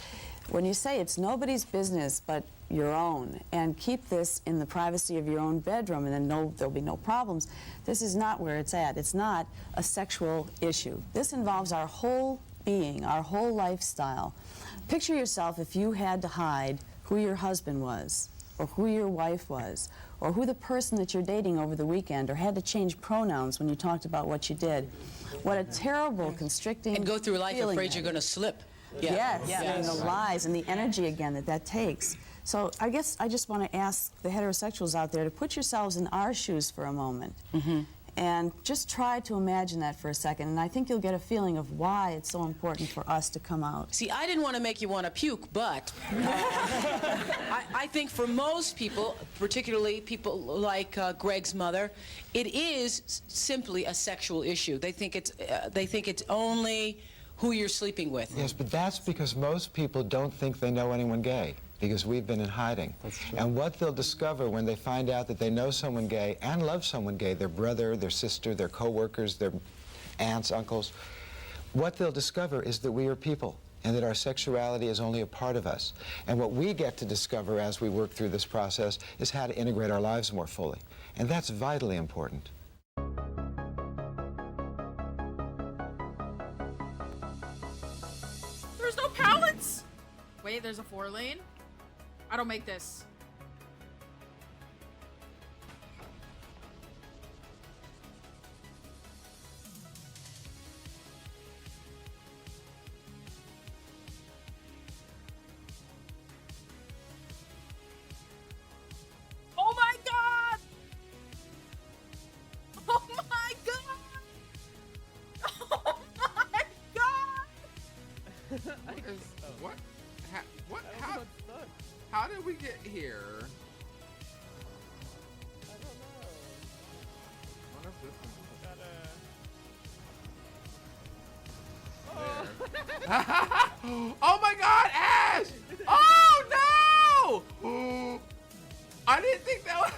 when you say it's nobody's business but your own, and keep this in the privacy of your own bedroom, and then there'll be no problems, this is not where it's at. It's not a sexual issue. This involves our whole being, our whole lifestyle. Picture yourself if you had to hide who your husband was, or who your wife was, or who the person that you're dating over the weekend, or had to change pronouns when you talked about what you did. What a terrible, constricting and go through life feeling afraid you're going to slip. Yeah. Yes, and the lies and the energy again that takes. So I guess I just want to ask the heterosexuals out there to put yourselves in our shoes for a moment. And just try to imagine that for a second, and I think you'll get a feeling of why it's so important for us to come out. See, I didn't want to make you want to puke, but I think for most people, particularly people like Greg's mother, it is simply a sexual issue. They think it's only who you're sleeping with. Yes, but that's because most people don't think they know anyone gay, because we've been in hiding. That's true. And what they'll discover when they find out that they know someone gay and love someone gay, their brother, their sister, their co-workers, their aunts, uncles, what they'll discover is that we are people, and that our sexuality is only a part of us. And what we get to discover as we work through this process is how to integrate our lives more fully. And that's vitally important. There's no pallets! Wait, there's a 4-lane? I don't make this. Oh my god! Oh my god! Oh my god! What? How did we get here? I don't know. What if this is Oh my god, Ash! Oh no! I didn't think that was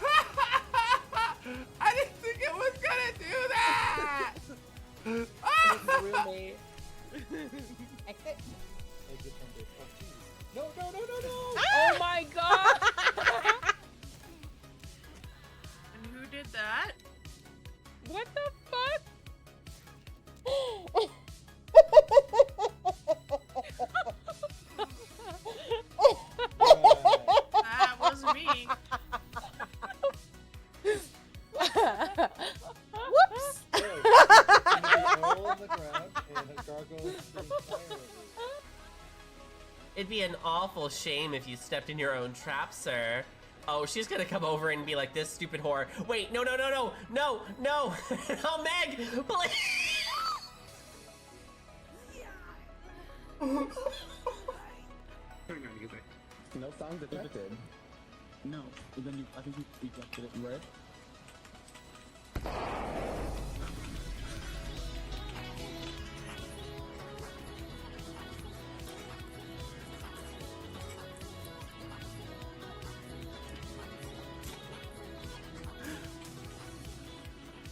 Roommate. Exit. No, no, no, no, no! Oh my god! And who did that? What the fuck? That was me. Whoops! It'd be an awful shame if you stepped in your own trap, sir. Oh, she's gonna come over and be like, this stupid whore. Wait, no, no, no, no, no, no. Oh, Meg, please. No sound detected. No, but then I think you ejected it, right?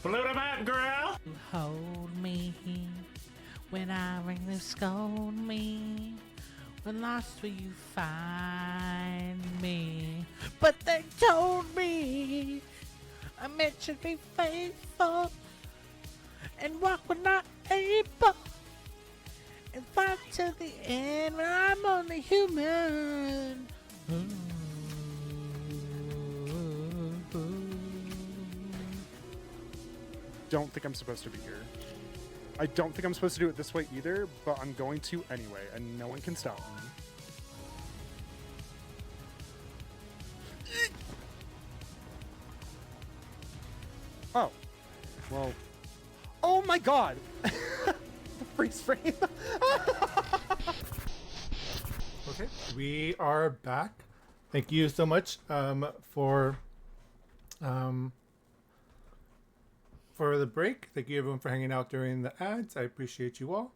Float 'em up, girl! Hold me when I ring, they scold me. When lost will you find me? But they told me I meant to be faithful and walk when not able and fight till the end when I'm only human. Don't think I'm supposed to be here. I don't think I'm supposed to do it this way either, but I'm going to anyway, and no one can stop me. Oh. Well. Oh my god! The freeze frame! Okay, we are back. Thank you so much for the break. Thank you everyone for hanging out during the ads. I appreciate you all.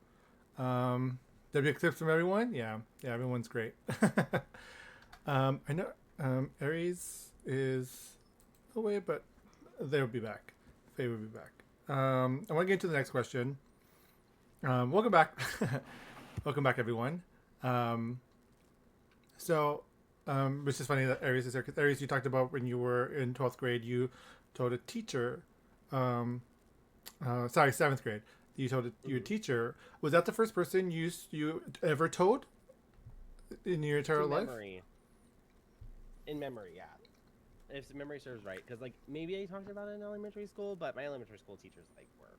W tips from everyone. Yeah, everyone's great. I know Aries is away, but they'll be back. Faye will be back. I want to get into the next question. Welcome back. Welcome back, everyone. Which is funny that Aries is there, because Aries, you talked about when you were in 12th grade, you told a teacher, 7th grade, you told your teacher, was that the first person you ever told in your entire life? In memory, yeah. If memory serves right, because like maybe I talked about it in elementary school, but my elementary school teachers like were,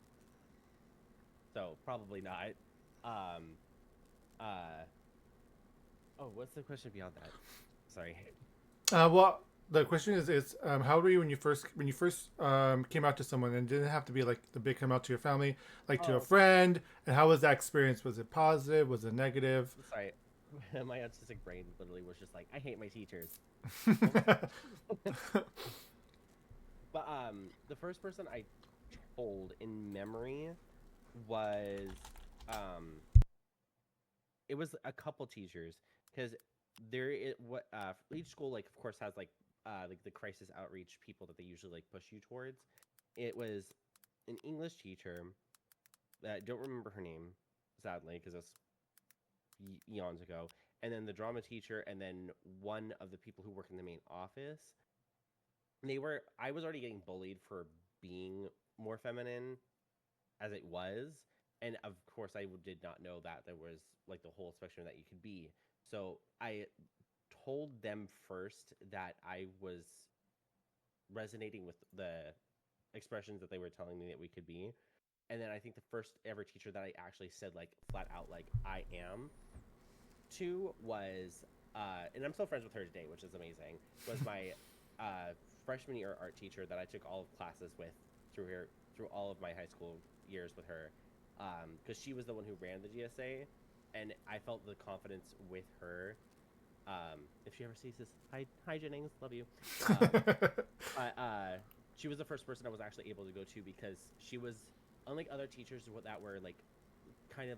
so probably not. Oh, what's the question beyond that? Sorry. Well, the question is how were you when you first came out to someone, and it didn't have to be like the big come out to your family, like to a friend, and how was that experience? Was it positive? Was it negative? Sorry, my autistic brain literally was just like, I hate my teachers. But the first person I told in memory was it was a couple teachers, because each school like of course has like the crisis outreach people that they usually like push you towards. It was an English teacher that I don't remember her name, sadly, because that's eons ago, and then the drama teacher, and then one of the people who work in the main office. I was already getting bullied for being more feminine as it was, and of course I did not know that there was like the whole spectrum that you could be. So I told them first that I was resonating with the expressions that they were telling me that we could be. And then I think the first ever teacher that I actually said like flat out like I am to was and I'm still friends with her today, which is amazing, was my freshman year art teacher that I took all of classes with through all of my high school years with her, because she was the one who ran the GSA, and I felt the confidence with her. If she ever sees this, hi Jennings, love you. She was the first person I was actually able to go to, because she was, unlike other teachers that were like kind of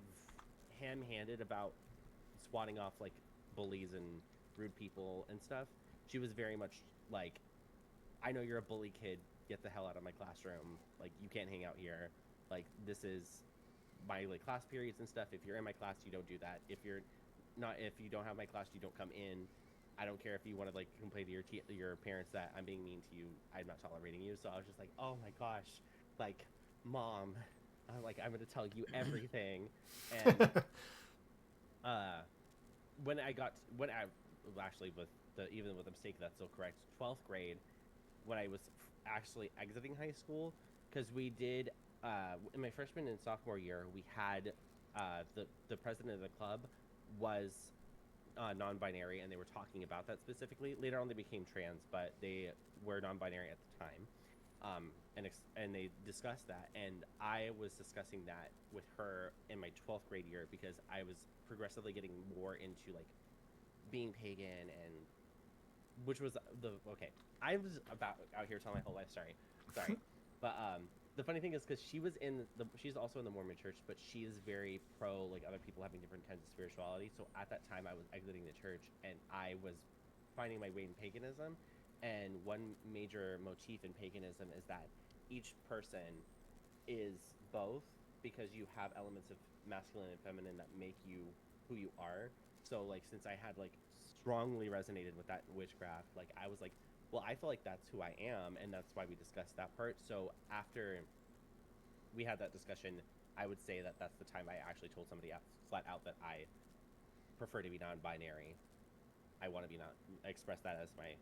ham-handed about swatting off like bullies and rude people and stuff, she was very much like, I know you're a bully kid, get the hell out of my classroom, like you can't hang out here. like this is my like class periods and stuff. If you're in my class, you don't do that. If you don't have my class, you don't come in. I don't care if you want to like complain to your parents that I'm being mean to you. I'm not tolerating you. So I was just like, oh my gosh, like mom, I'm gonna tell you everything. And when I actually even with a mistake that's so correct, 12th grade, when I was actually exiting high school, because we did in my freshman and sophomore year, we had the president of the club was non-binary, and they were talking about that specifically. Later on, they became trans, but they were non-binary at the time, and they discussed that. And I was discussing that with her in my 12th grade year because I was progressively getting more into like being pagan, and which was I was about out here telling my whole life. Sorry, but the funny thing is because she's also in the Mormon church, but she is very pro like other people having different kinds of spirituality. So at that time, I was exiting the church, and I was finding my way in paganism. And one major motif in paganism is that each person is both, because you have elements of masculine and feminine that make you who you are. So like since I had like strongly resonated with that witchcraft, like I was like, well, I feel like that's who I am, and that's why we discussed that part. So after we had that discussion, I would say that that's the time I actually told somebody flat out that I prefer to be non-binary. I want to be express that as my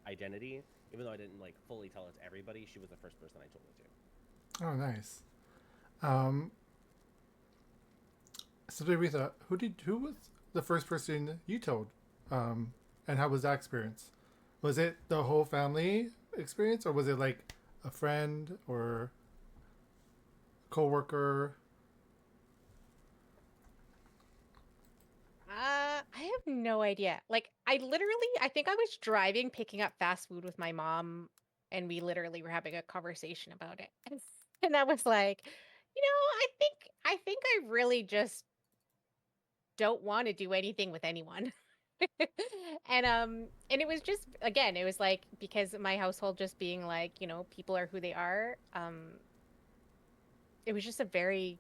identity, even though I didn't like fully tell it to everybody. She was the first person I told it to. Oh, nice. So Aretha, who was the first person you told, and how was that experience? Was it the whole family experience, or was it like a friend or coworker? I have no idea. Like, I think I was driving, picking up fast food with my mom, and we literally were having a conversation about it. And I was like, I think I really just don't want to do anything with anyone. And it was just, again, it was like, because my household just being like, people are who they are. It was just a very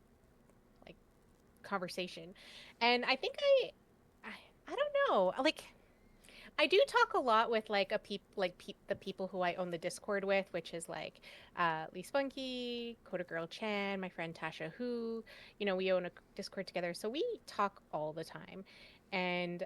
like conversation. And I think I don't know, like I do talk a lot with like the people who I own the Discord with, which is like Lee Spunky, Coda Girl Chan, my friend Tasha Who. We own a Discord together, so we talk all the time. And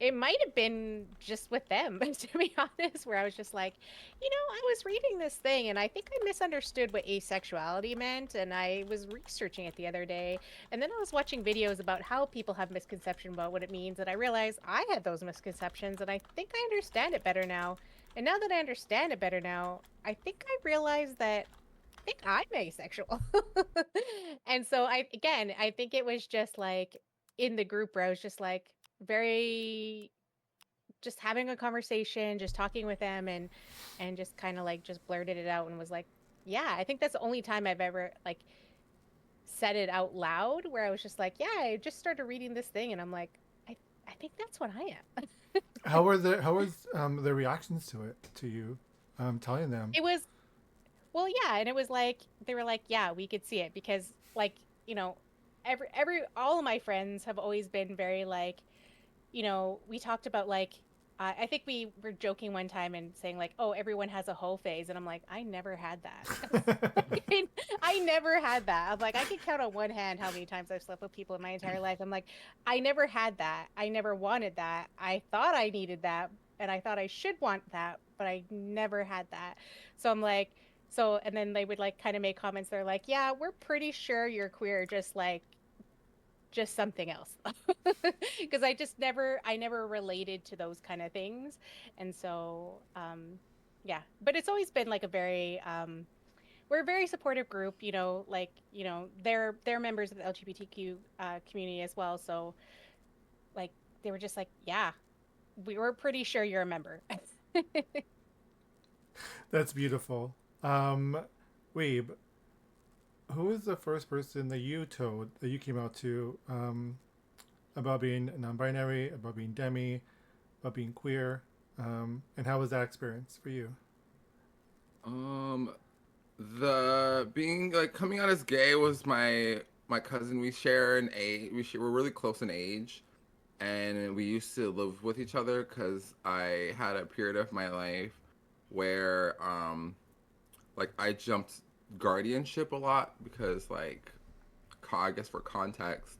it might have been just with them, to be honest, where I was just like, I was reading this thing and I think I misunderstood what asexuality meant, and I was researching it the other day, and then I was watching videos about how people have misconception about what it means, and I realized I had those misconceptions, and I think I understand it better now. And now that I understand it better now, I think I realized that I think I'm asexual. And so I think it was just like in the group where I was just like very just having a conversation, just talking with them, and just kind of like just blurted it out and was like, yeah, I think that's the only time I've ever like said it out loud, where I was just like, yeah, I just started reading this thing and I'm like, I think that's what I am. How was the reactions to you telling them? It was, well, yeah, and it was like they were like, yeah, we could see it, because like, all of my friends have always been very like, we talked about like, I think we were joking one time and saying like, oh, everyone has a hoe phase. And I'm like, I never had that. I never had that. I'm like, I can count on one hand how many times I've slept with people in my entire life. I'm like, I never had that. I never wanted that. I thought I needed that, and I thought I should want that, but I never had that. So I'm like, and then they would like kind of make comments. They're like, yeah, we're pretty sure you're queer, just something else. Because I never related to those kind of things. And so yeah, but it's always been like a very we're a very supportive group, they're members of the LGBTQ community as well, so like they were just like, yeah, we were pretty sure you're a member. That's beautiful. Weeb, who was the first person that you came out to about being non-binary, about being demi, about being queer, and how was that experience for you? the being like coming out as gay was my cousin. We share an age. We're really close in age, and we used to live with each other because I had a period of my life where like I jumped guardianship a lot because like I guess for context,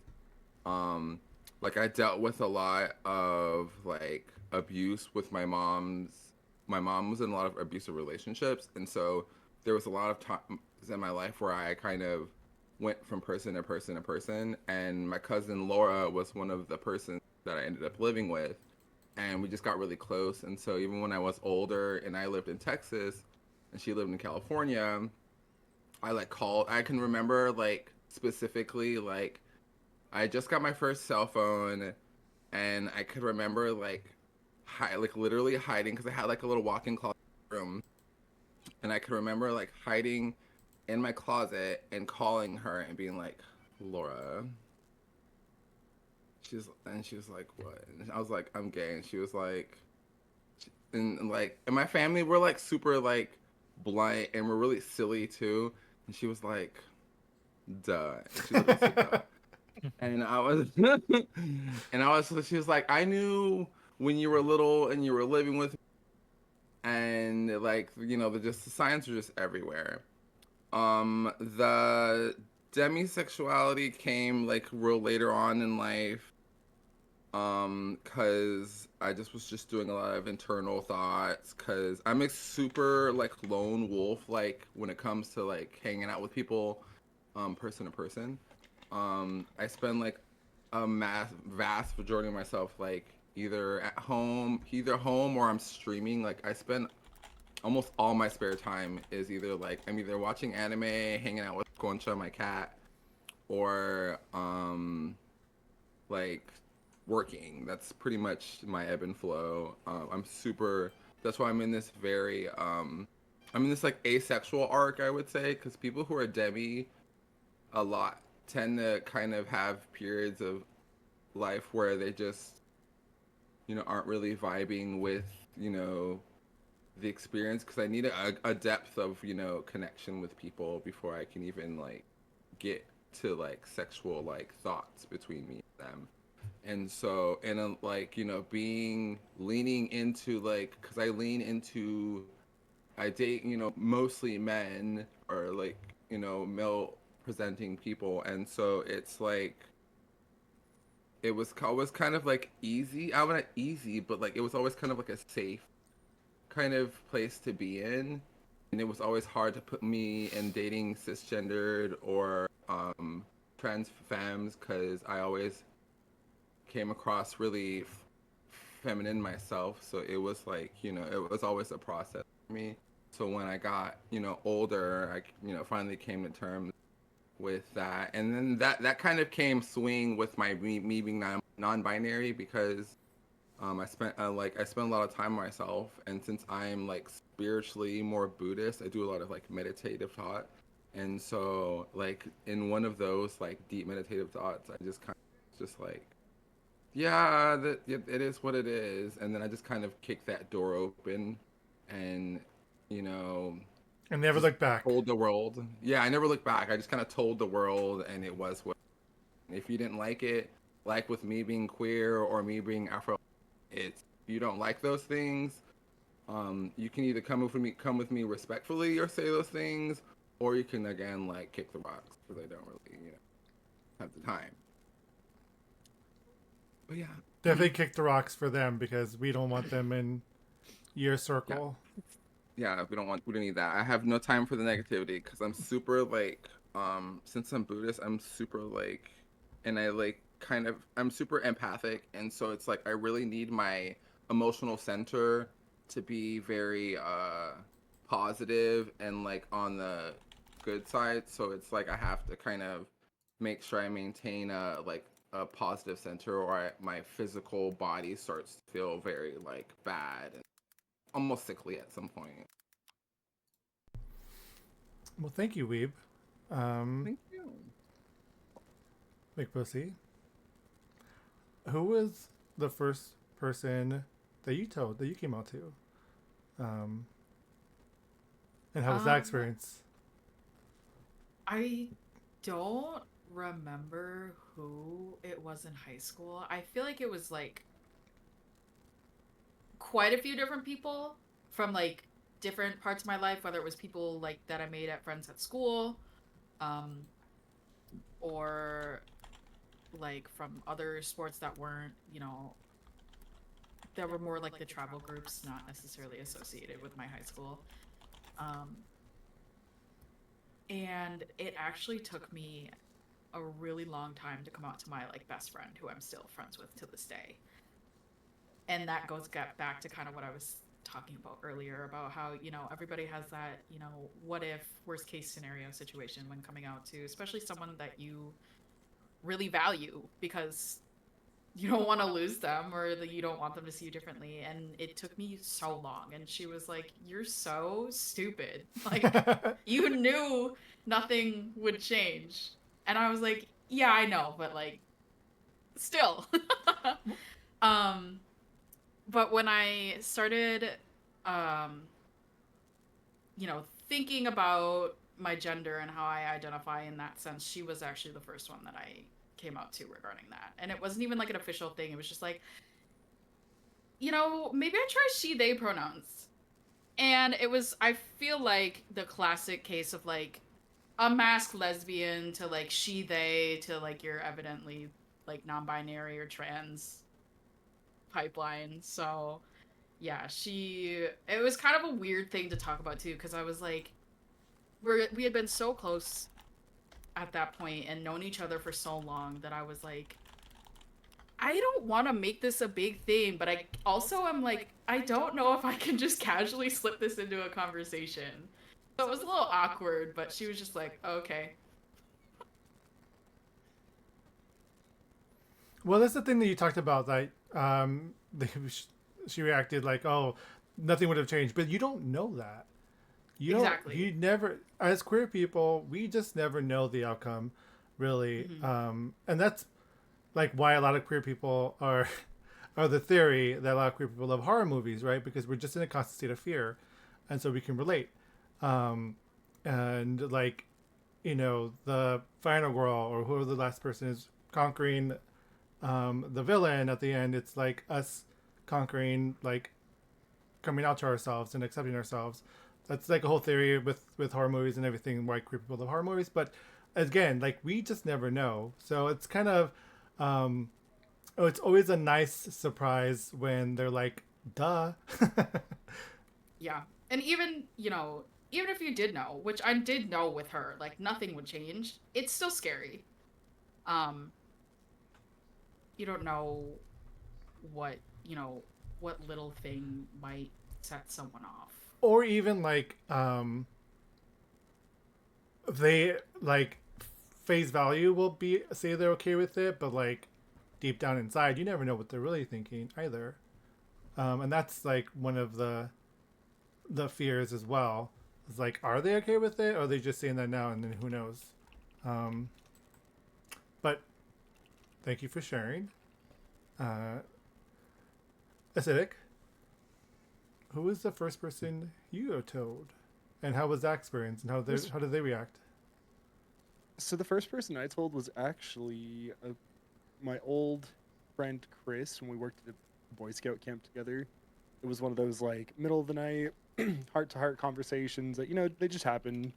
like I dealt with a lot of like abuse with my mom's. My mom was in a lot of abusive relationships, and so there was a lot of times in my life where I kind of went from person to person to person, and my cousin Laura was one of the persons that I ended up living with, and we just got really close. And so even when I was older and I lived in Texas and she lived in California, I like called. I can remember like specifically like I just got my first cell phone, and I could remember like like literally hiding because I had like a little walk-in closet room, and I could remember like hiding in my closet and calling her and being like, Laura. She was like, what? And I was like, I'm gay, and she was like, and like, and my family were like super like blunt, and we're really silly too, and she was like, duh. And she literally said, duh. And I was, she was like, I knew when you were little and you were living with me, and like, you know, the signs are just everywhere. The demisexuality came like real later on in life, cause I was just doing a lot of internal thoughts, cause I'm a super like lone wolf, like when it comes to like hanging out with people, person to person. I spend like a vast majority of myself like either home or I'm streaming. Like I spend almost all my spare time is either like I'm either watching anime, hanging out with Concha, my cat, or like working. That's pretty much my ebb and flow. That's why I'm in this very I'm in this like asexual arc, I would say, because people who are demi a lot tend to kind of have periods of life where they just, you know, aren't really vibing with, you know, the experience, because I need a depth of, you know, connection with people before I can even like get to like sexual like thoughts between me and them. And so, and like, you know, leaning into like, because I date, you know, mostly men or like, you know, male presenting people, and so it's like it was always kind of like easy. I wouldn't easy, but like it was always kind of like a safe kind of place to be in, and it was always hard to put me in dating cisgendered or trans femmes, because I always came across really feminine myself. So it was like, you know, it was always a process for me. So when I got, you know, older, I, you know, finally came to terms with that, and then that kind of came swing with me being non-binary, because I spent a lot of time myself, and since I'm like spiritually more Buddhist, I do a lot of like meditative thought, and so like in one of those like deep meditative thoughts, I just kind of just like, yeah, it is what it is, and then I just kind of kicked that door open, and you know. And never look back. Told the world. Yeah, I never looked back. I just kind of told the world, and it was what. If you didn't like it, like with me being queer or me being Afro, you don't like those things. You can either come with me respectfully or say those things, or you can again like kick the rocks because I don't really, you know, have the time. But yeah, definitely kick the rocks for them, because we don't want them in your circle. Yeah, we don't need that. I have no time for the negativity, because I'm super like, since I'm Buddhist, I'm super like, and I like I'm super empathic, and so it's like I really need my emotional center to be very positive and like on the good side. So it's like I have to kind of make sure I maintain a positive center, or my physical body starts to feel very like bad and almost sickly at some point. Well, thank you, Weeb. Thank you. Mcbxssy. Who was the first person that you came out to? And how was that experience? I don't remember who it was in high school. I feel like it was like quite a few different people from like different parts of my life, whether it was people like that I made at friends at school, or like from other sports that weren't, you know, that were more like the travel groups, not necessarily associated with my high school. And it actually took me a really long time to come out to my like best friend, who I'm still friends with to this day. And that goes back to kind of what I was talking about earlier about how, you know, everybody has that, you know, what if worst case scenario situation when coming out to especially someone that you really value, because you don't want to lose them or that you don't want them to see you differently. And it took me so long. And she was like, "You're so stupid. Like, you knew nothing would change." And I was like, "Yeah, I know, but like, still." But when I started, you know, thinking about my gender and how I identify in that sense, she was actually the first one that I came out to regarding that. And it wasn't even like an official thing. It was just like, you know, maybe I try she, they pronouns. And it was, I feel like the classic case of like a masked lesbian to like she, they to like you're evidently like non-binary or trans pipeline. So yeah, it was kind of a weird thing to talk about too, because I was like, we had been so close at that point and known each other for so long that I was like, I don't want to make this a big thing, but I also am like, I don't know if I can just casually slip this into a conversation. So it was a little awkward, but she was just like, okay. Well, that's the thing that you talked about, like, she reacted like, oh, nothing would have changed, but you don't know that. Exactly. You never, as queer people, we just never know the outcome, really. Mm-hmm. And that's like why a lot of queer people are the theory that a lot of queer people love horror movies, right? Because we're just in a constant state of fear, and so we can relate. And like, you know, the final girl or whoever the last person is conquering the villain at the end, it's like us conquering, like coming out to ourselves and accepting ourselves. That's like a whole theory with horror movies and everything, why queer people love horror movies. But again, like we just never know. So it's kind of, it's always a nice surprise when they're like, duh. Yeah. And even, you know, even if you did know, which I did know with her, like nothing would change, it's still scary. You don't know what, you know, what little thing might set someone off. Or even like, they like face value will be say they're okay with it, but like deep down inside, you never know what they're really thinking either. And that's like one of the fears as well. It's like, are they okay with it, or are they just saying that now and then who knows? But thank you for sharing. Acidic, who was the first person you told, and how was that experience, and how did they react? So the first person I told was actually my old friend Chris, when we worked at a Boy Scout camp together. It was one of those like middle of the night, heart-to-heart conversations that, you know, they just happen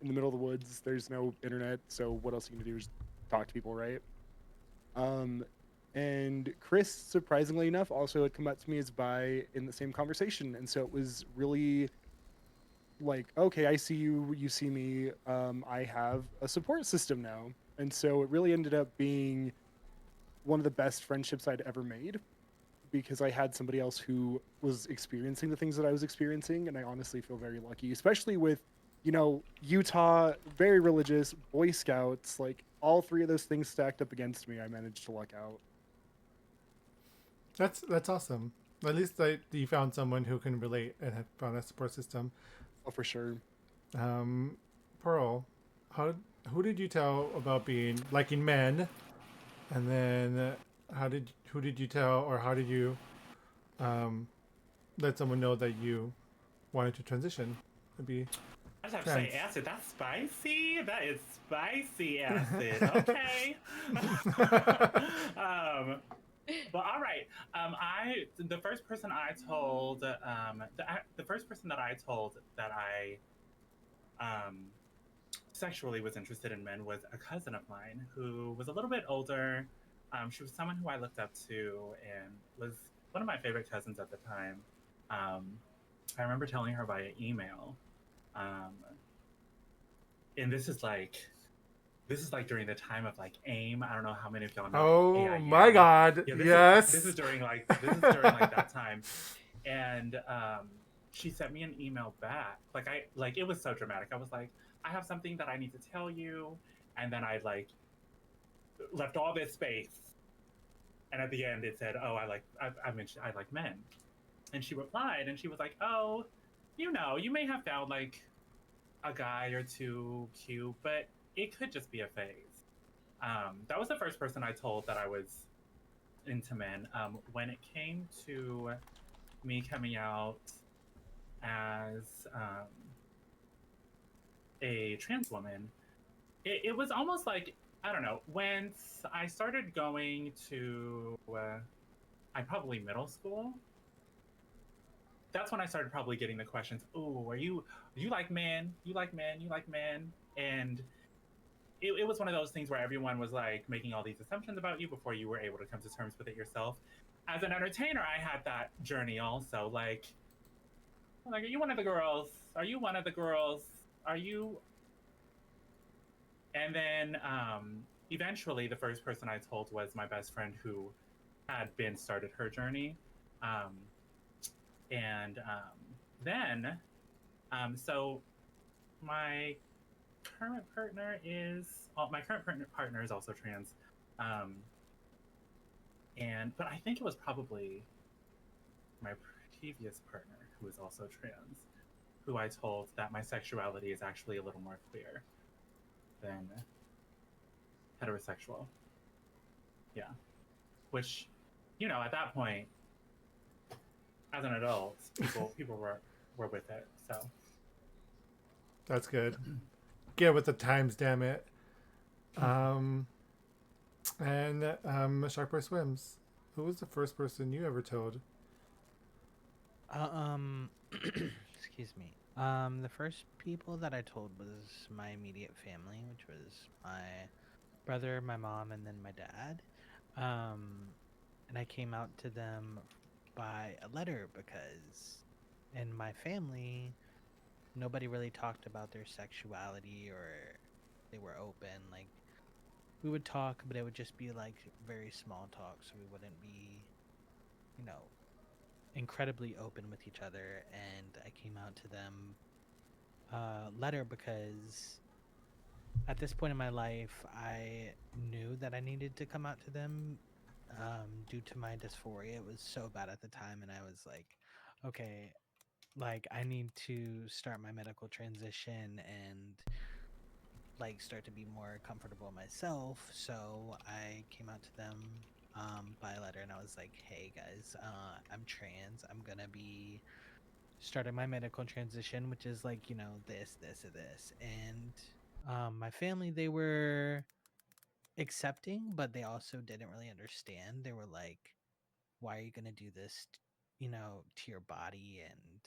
in the middle of the woods. There's no internet, so what else are you gonna do is talk to people, right? And Chris, surprisingly enough, also had come up to me as bi in the same conversation, and so it was really like, okay, I see you, you see me, I have a support system now. And so it really ended up being one of the best friendships I'd ever made, because I had somebody else who was experiencing the things that I was experiencing, and I honestly feel very lucky, especially with, you know, Utah, very religious, Boy Scouts, like all three of those things stacked up against me, I managed to luck out. That's awesome. At least you found someone who can relate and have found a support system. Oh, for sure. Pearl, who did you tell about liking men, and then who did you tell, or how did you let someone know that you wanted to transition? I I just have to say, Trans. acid, that's spicy. That is spicy acid. Okay. But all right. The first person I told, the first person that I told that I sexually was interested in men was a cousin of mine who was a little bit older. She was someone who I looked up to and was one of my favorite cousins at the time. I remember telling her via email. And this is like during the time of like AIM. I don't know how many of y'all know. Oh AIM. my God! Yeah, Yes. This is during like that time, and she sent me an email back. Like it was so dramatic. I was like, I have something that I need to tell you, and then I like left all this space, and at the end it said, "Oh, I mentioned I like men," and she replied, and she was like, "Oh, you may have found like a guy or two cute, but it could just be a phase." That was the first person I told that I was into men. When it came to me coming out as a trans woman, it was almost like, I don't know, when I started going to, probably middle school, that's when I started probably getting the questions, oh, you like men? You like men? You like men? And it was one of those things where everyone was like making all these assumptions about you before you were able to come to terms with it yourself. As an entertainer, I had that journey also. Like, are you one of the girls? Are you one of the girls? Are you? And then eventually the first person I told was my best friend who had started her journey. So my current partner is also trans, but I think it was probably my previous partner who was also trans, who I told that my sexuality is actually a little more queer than heterosexual. Yeah, which, at that point, as an adult, people were with it. So That's good. Get with the times, damn it. And SharkBoySwims. Who was the first person you ever told? Excuse me. The first people that I told was my immediate family, which was my brother, my mom, and then my dad. And I came out to them by a letter because in my family, nobody really talked about their sexuality or they were open. Like, we would talk, but it would just be like very small talk, so we wouldn't be, incredibly open with each other. And I came out to them letter because at this point in my life, I knew that I needed to come out to them due to my dysphoria. It was so bad at the time, and I was like, okay, like I need to start my medical transition and like start to be more comfortable myself. So I came out to them by letter, and I was like, hey guys, I'm trans. I'm gonna be starting my medical transition, which is like, this or this. And my family, they were accepting, but they also didn't really understand. They were like, why are you gonna do this to your body, and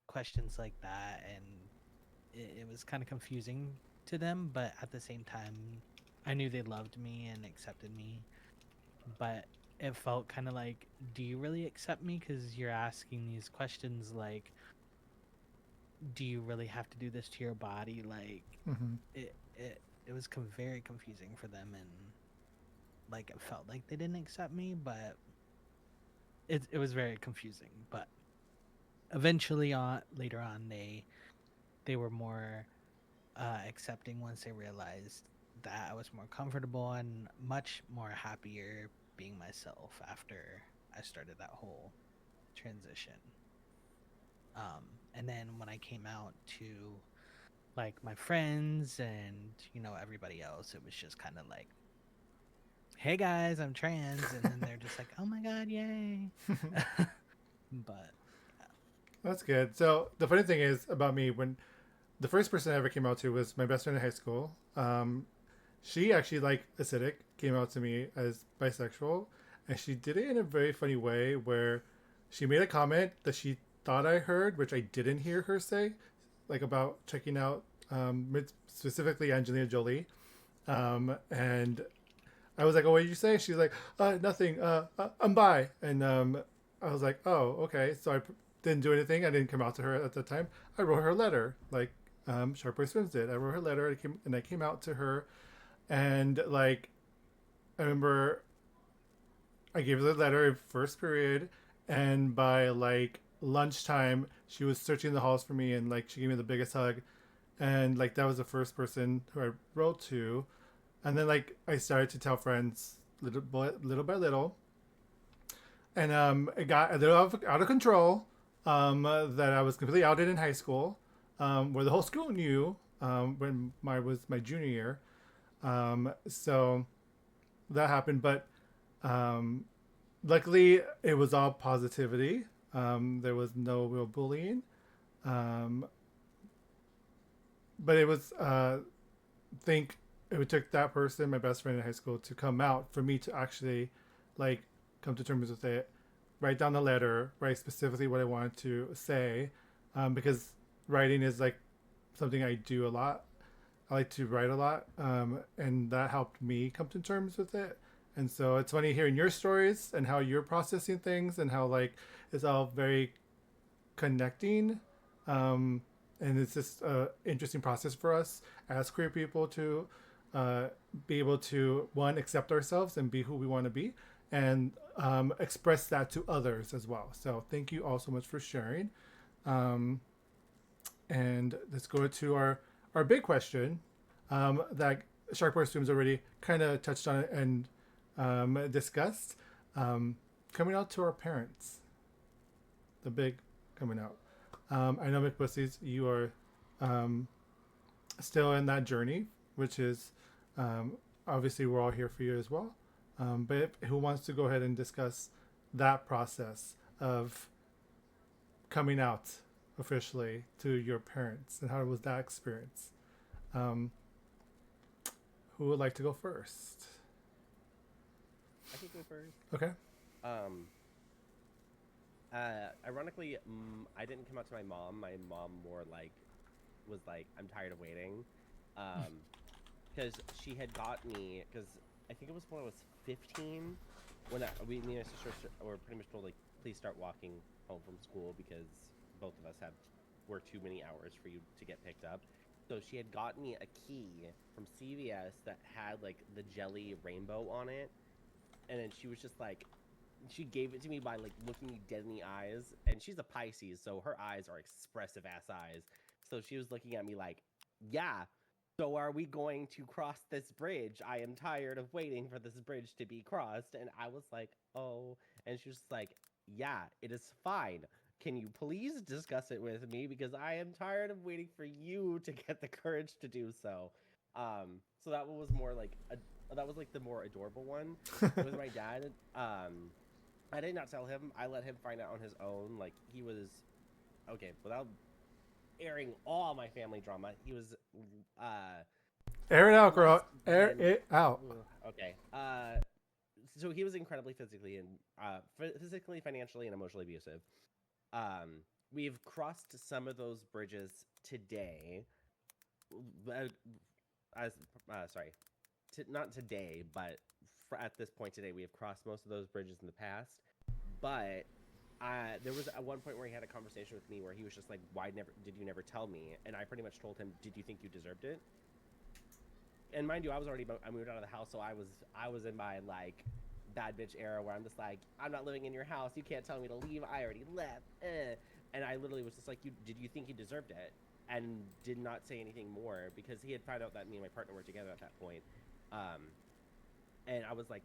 questions like that. And it was kind of confusing to them, but at the same time I knew they loved me and accepted me. But it felt kind of like, do you really accept me? Because you're asking these questions like, do you really have to do this to your body? Like, it was very confusing for them, and like it felt like they didn't accept me, but it was very confusing. But eventually later on they were more accepting once they realized that I was more comfortable and much more happier being myself after I started that whole transition. And then when I came out to like my friends and everybody else, it was just kind of like, hey guys, I'm trans, and then they're just like, oh my god, yay. But That's good. So the funny thing is about me, when the first person I ever came out to was my best friend in high school. She actually, like Acidic, came out to me as bisexual, and she did it in a very funny way where she made a comment that she thought I heard, which I didn't hear her say, like about checking out specifically Angelina Jolie. And I was like, oh, what did you say? She's like, nothing, I'm bi. And I was like, oh, okay. So I didn't do anything. I didn't come out to her at the time. I wrote her a letter, like SharkBoySwims did. I wrote her a letter, and I came out to her. And like, I remember I gave her the letter in first period, and by like lunchtime, she was searching the halls for me, and like she gave me the biggest hug, and like that was the first person who I wrote to, and then like I started to tell friends little by little, and it got a little out of control, that I was completely outed in high school, where the whole school knew, when was my junior year. So that happened, but luckily it was all positivity. There was no real bullying. But it was, think it took that person, my best friend in high school, to come out for me to actually like come to terms with it, write down the letter, write specifically what I wanted to say, because writing is like something I do a lot. I like to write a lot, and that helped me come to terms with it. And so it's funny hearing your stories and how you're processing things, and how like it's all very connecting. And it's just an interesting process for us as queer people to be able to, one, accept ourselves and be who we want to be, and express that to others as well. So thank you all so much for sharing. And let's go to our big question, that SharkBoySwims already kind of touched on it and discussed, coming out to our parents. The big coming out. I know, Mcbxssy, you are still in that journey, which is obviously we're all here for you as well. But who wants to go ahead and discuss that process of coming out officially to your parents, and how was that experience? Who would like to go first? I can go first. Okay. Ironically, I didn't come out to my mom. My mom more like was like, I'm tired of waiting, because she had got me, because I think it was when I was 15 when me and my sister were pretty much told like, please start walking home from school because both of us were too many hours for you to get picked up. So she had got me a key from CVS that had like the jelly rainbow on it, and then she was just like, she gave it to me by like looking me dead in the eyes, and she's a Pisces, so her eyes are expressive ass eyes. So she was looking at me like, yeah, so are we going to cross this bridge? I am tired of waiting for this bridge to be crossed. And I was like, oh, and she was like, yeah, it is fine. Can you please discuss it with me? Because I am tired of waiting for you to get the courage to do so. So that one was more like, that was like the more adorable one. With my dad, I did not tell him. I let him find out on his own. Like, he was, okay, without airing all my family drama, he was, air it out, girl. Air it out. Okay. So he was incredibly physically and physically, financially, and emotionally abusive. We've crossed some of those bridges today. Not today, but at this point today, we have crossed most of those bridges in the past. But there was at one point where he had a conversation with me where he was just like, "Why did you never tell me?" And I pretty much told him, "Did you think you deserved it?" And mind you, I moved out of the house, so I was in my like bad bitch era where I'm just like, I'm not living in your house. You can't tell me to leave. I already left. And I literally was just like, did you think you deserved it? And did not say anything more because he had found out that me and my partner were together at that point. And I was like,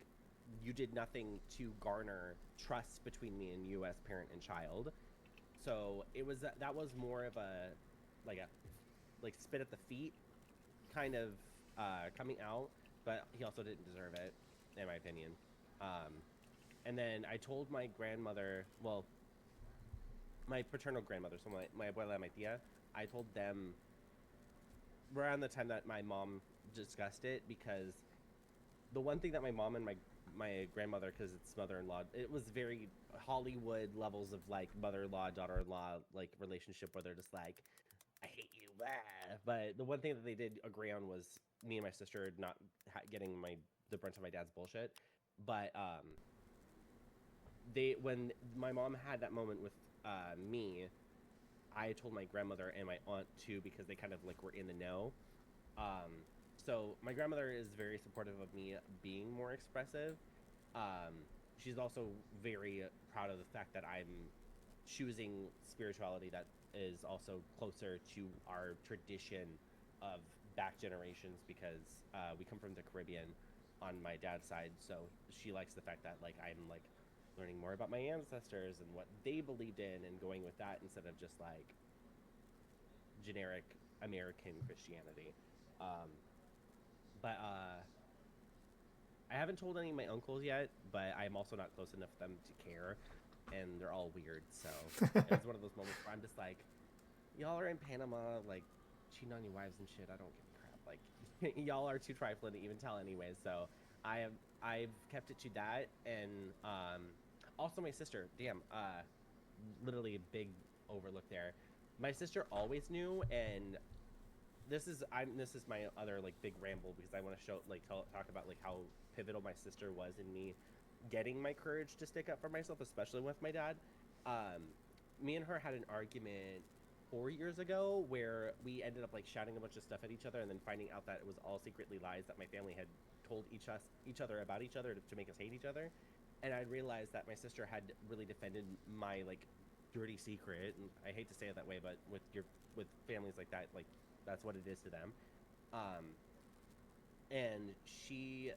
you did nothing to garner trust between me and you as parent and child. So it was that was more of a spit at the feet kind of coming out, but he also didn't deserve it, in my opinion. And then I told my grandmother, well, my paternal grandmother, so my abuela and my tia, I told them around the time that my mom discussed it, because the one thing that my mom and my grandmother, because it's mother-in-law, it was very Hollywood levels of like mother-in-law, daughter-in-law like relationship where they're just like, I hate you, blah. But the one thing that they did agree on was me and my sister not getting the brunt of my dad's bullshit. But when my mom had that moment with me, I told my grandmother and my aunt too, because they kind of like were in the know. So my grandmother is very supportive of me being more expressive. She's also very proud of the fact that I'm choosing spirituality that is also closer to our tradition of back generations, because we come from the Caribbean on my dad's side. So she likes the fact that like I'm like learning more about my ancestors and what they believed in and going with that instead of just like generic American Christianity. But I haven't told any of my uncles yet, but I'm also not close enough for them to care, and they're all weird. So it's one of those moments where I'm just like, y'all are in Panama, like cheating on your wives and shit. I don't give a crap. Like y'all are too trifling to even tell anyway. So I've kept it to that, and also my sister. Damn, literally a big overlook there. My sister always knew, and this is my other like big ramble, because I want to show like talk about like how pivotal my sister was in me getting my courage to stick up for myself, especially with my dad. Me and her had an argument 4 years ago where we ended up like shouting a bunch of stuff at each other and then finding out that it was all secretly lies that my family had told each other about each other to make us hate each other. And I realized that my sister had really defended my like dirty secret, and I hate to say it that way, but with families like that, like that's what it is to them. And she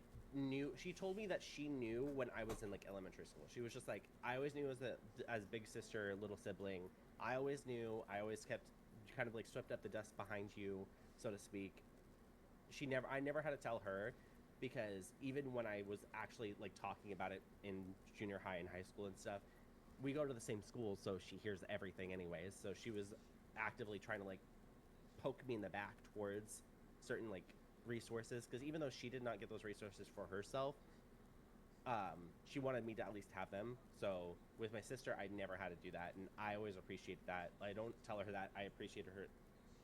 told me that she knew when I was in like elementary school. She was just like, I always knew as big sister, little sibling. I always knew. I always kept kind of like swept up the dust behind you, so to speak. I never had to tell her, because even when I was actually like talking about it in junior high and high school and stuff, we go to the same school, so she hears everything anyways. So she was actively trying to like poke me in the back towards certain like resources, because even though she did not get those resources for herself, she wanted me to at least have them. So with my sister, I never had to do that, and I always appreciate that. I don't tell her that I appreciated her.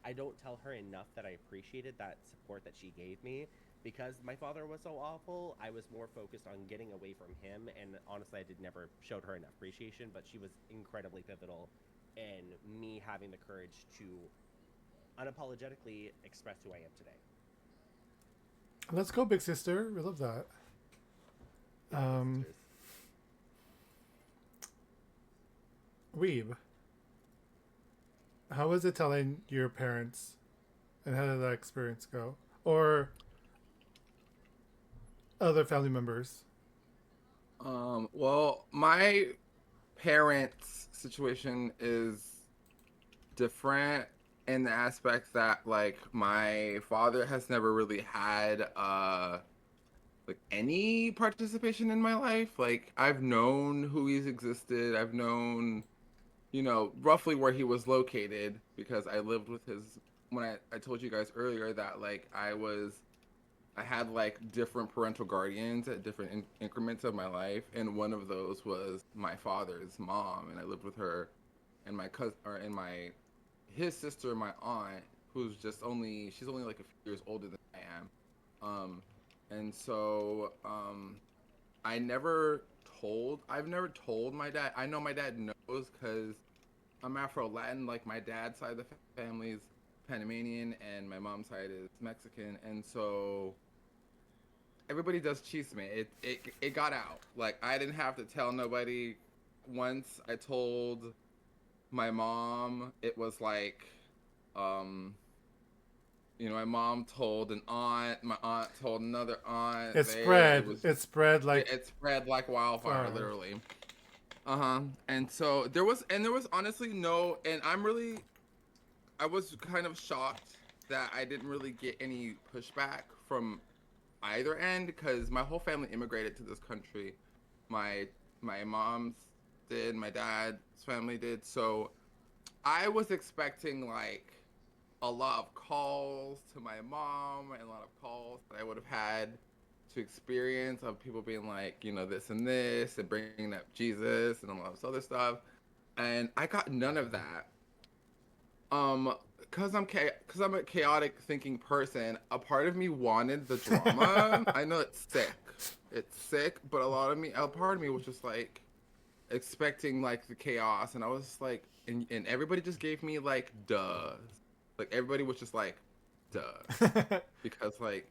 I don't tell her enough that I appreciated that support that she gave me, because my father was so awful. I was more focused on getting away from him, and honestly, I never showed her enough appreciation, but she was incredibly pivotal in me having the courage to unapologetically express who I am today. Let's go, big sister. We love that. Weeb, how was it telling your parents, and how did that experience go? Or other family members? Well, my parents' situation is different in the aspect that like my father has never really had like any participation in my life. Like I've known who he's existed. I've known, you know, roughly where he was located, because I lived with his, when I told you guys earlier that like I had like different parental guardians at different increments of my life, and one of those was my father's mom, and I lived with her and my cousin, his sister, my aunt, who's she's only like a few years older than I am. And so I've never told my dad. I know my dad knows, because I'm Afro-Latin. Like my dad's side of the family is Panamanian and my mom's side is Mexican, and so everybody does chisme. It got out. Like I didn't have to tell nobody. Once I told my mom, it was like, you know, my mom told an aunt, my aunt told another aunt. It spread like wildfire, literally. And so there was honestly no, and I was kind of shocked that I didn't really get any pushback from either end, because my whole family immigrated to this country. My mom's did, my dad's family did, so I was expecting like a lot of calls to my mom and a lot of calls that I would have had to experience of people being like, you know, this and this and bringing up Jesus and a lot of this other stuff. And I got none of that. Cause I'm a chaotic thinking person. A part of me wanted the drama. I know it's sick, but a part of me was just like expecting like the chaos, and I was just like, and everybody just gave me like duh, like everybody was just like duh, because like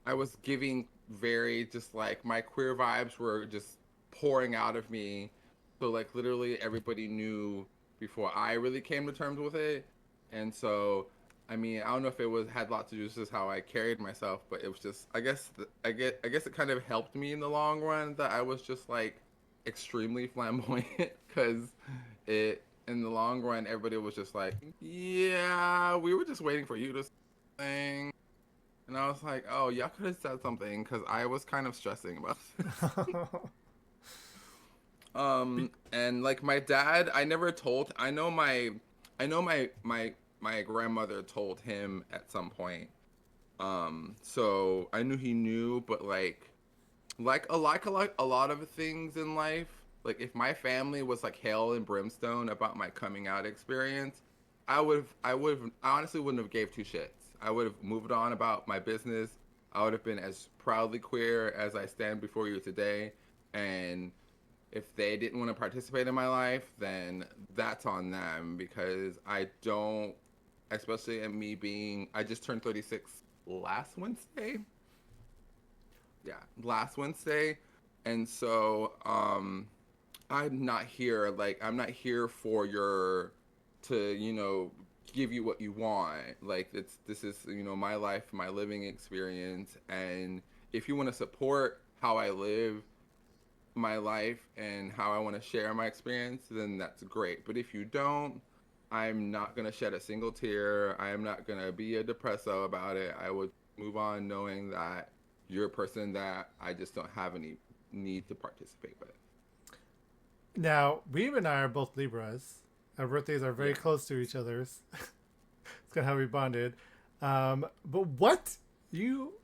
I was giving very just like my queer vibes were just pouring out of me, so like literally everybody knew before I really came to terms with it. And so, I mean, I don't know if it had a lot to do with just how I carried myself, but it was just, I guess it kind of helped me in the long run that I was just like extremely flamboyant, because in the long run, everybody was just like, yeah, we were just waiting for you to say something. And I was like, oh, y'all could have said something, because I was kind of stressing about this. And like my dad, I know my grandmother told him at some point. So I knew he knew, but like a lot of things in life, like if my family was like hell and brimstone about my coming out experience, I honestly wouldn't have gave two shits. I would have moved on about my business. I would have been as proudly queer as I stand before you today. And if they didn't want to participate in my life, then that's on them, because I don't, especially in me being, I just turned 36 last Wednesday. Yeah, last Wednesday. And so I'm not here for to give you what you want. Like this is my life, my living experience, and if you want to support how I live my life and how I want to share my experience, then that's great. But if you don't, I'm not going to shed a single tear. I am not going to be a depresso about it. I would move on knowing that you're a person that I just don't have any need to participate with. Now, Weeb and I are both Libras. Our birthdays are very close to each other's. It's kind of how we bonded. But what? You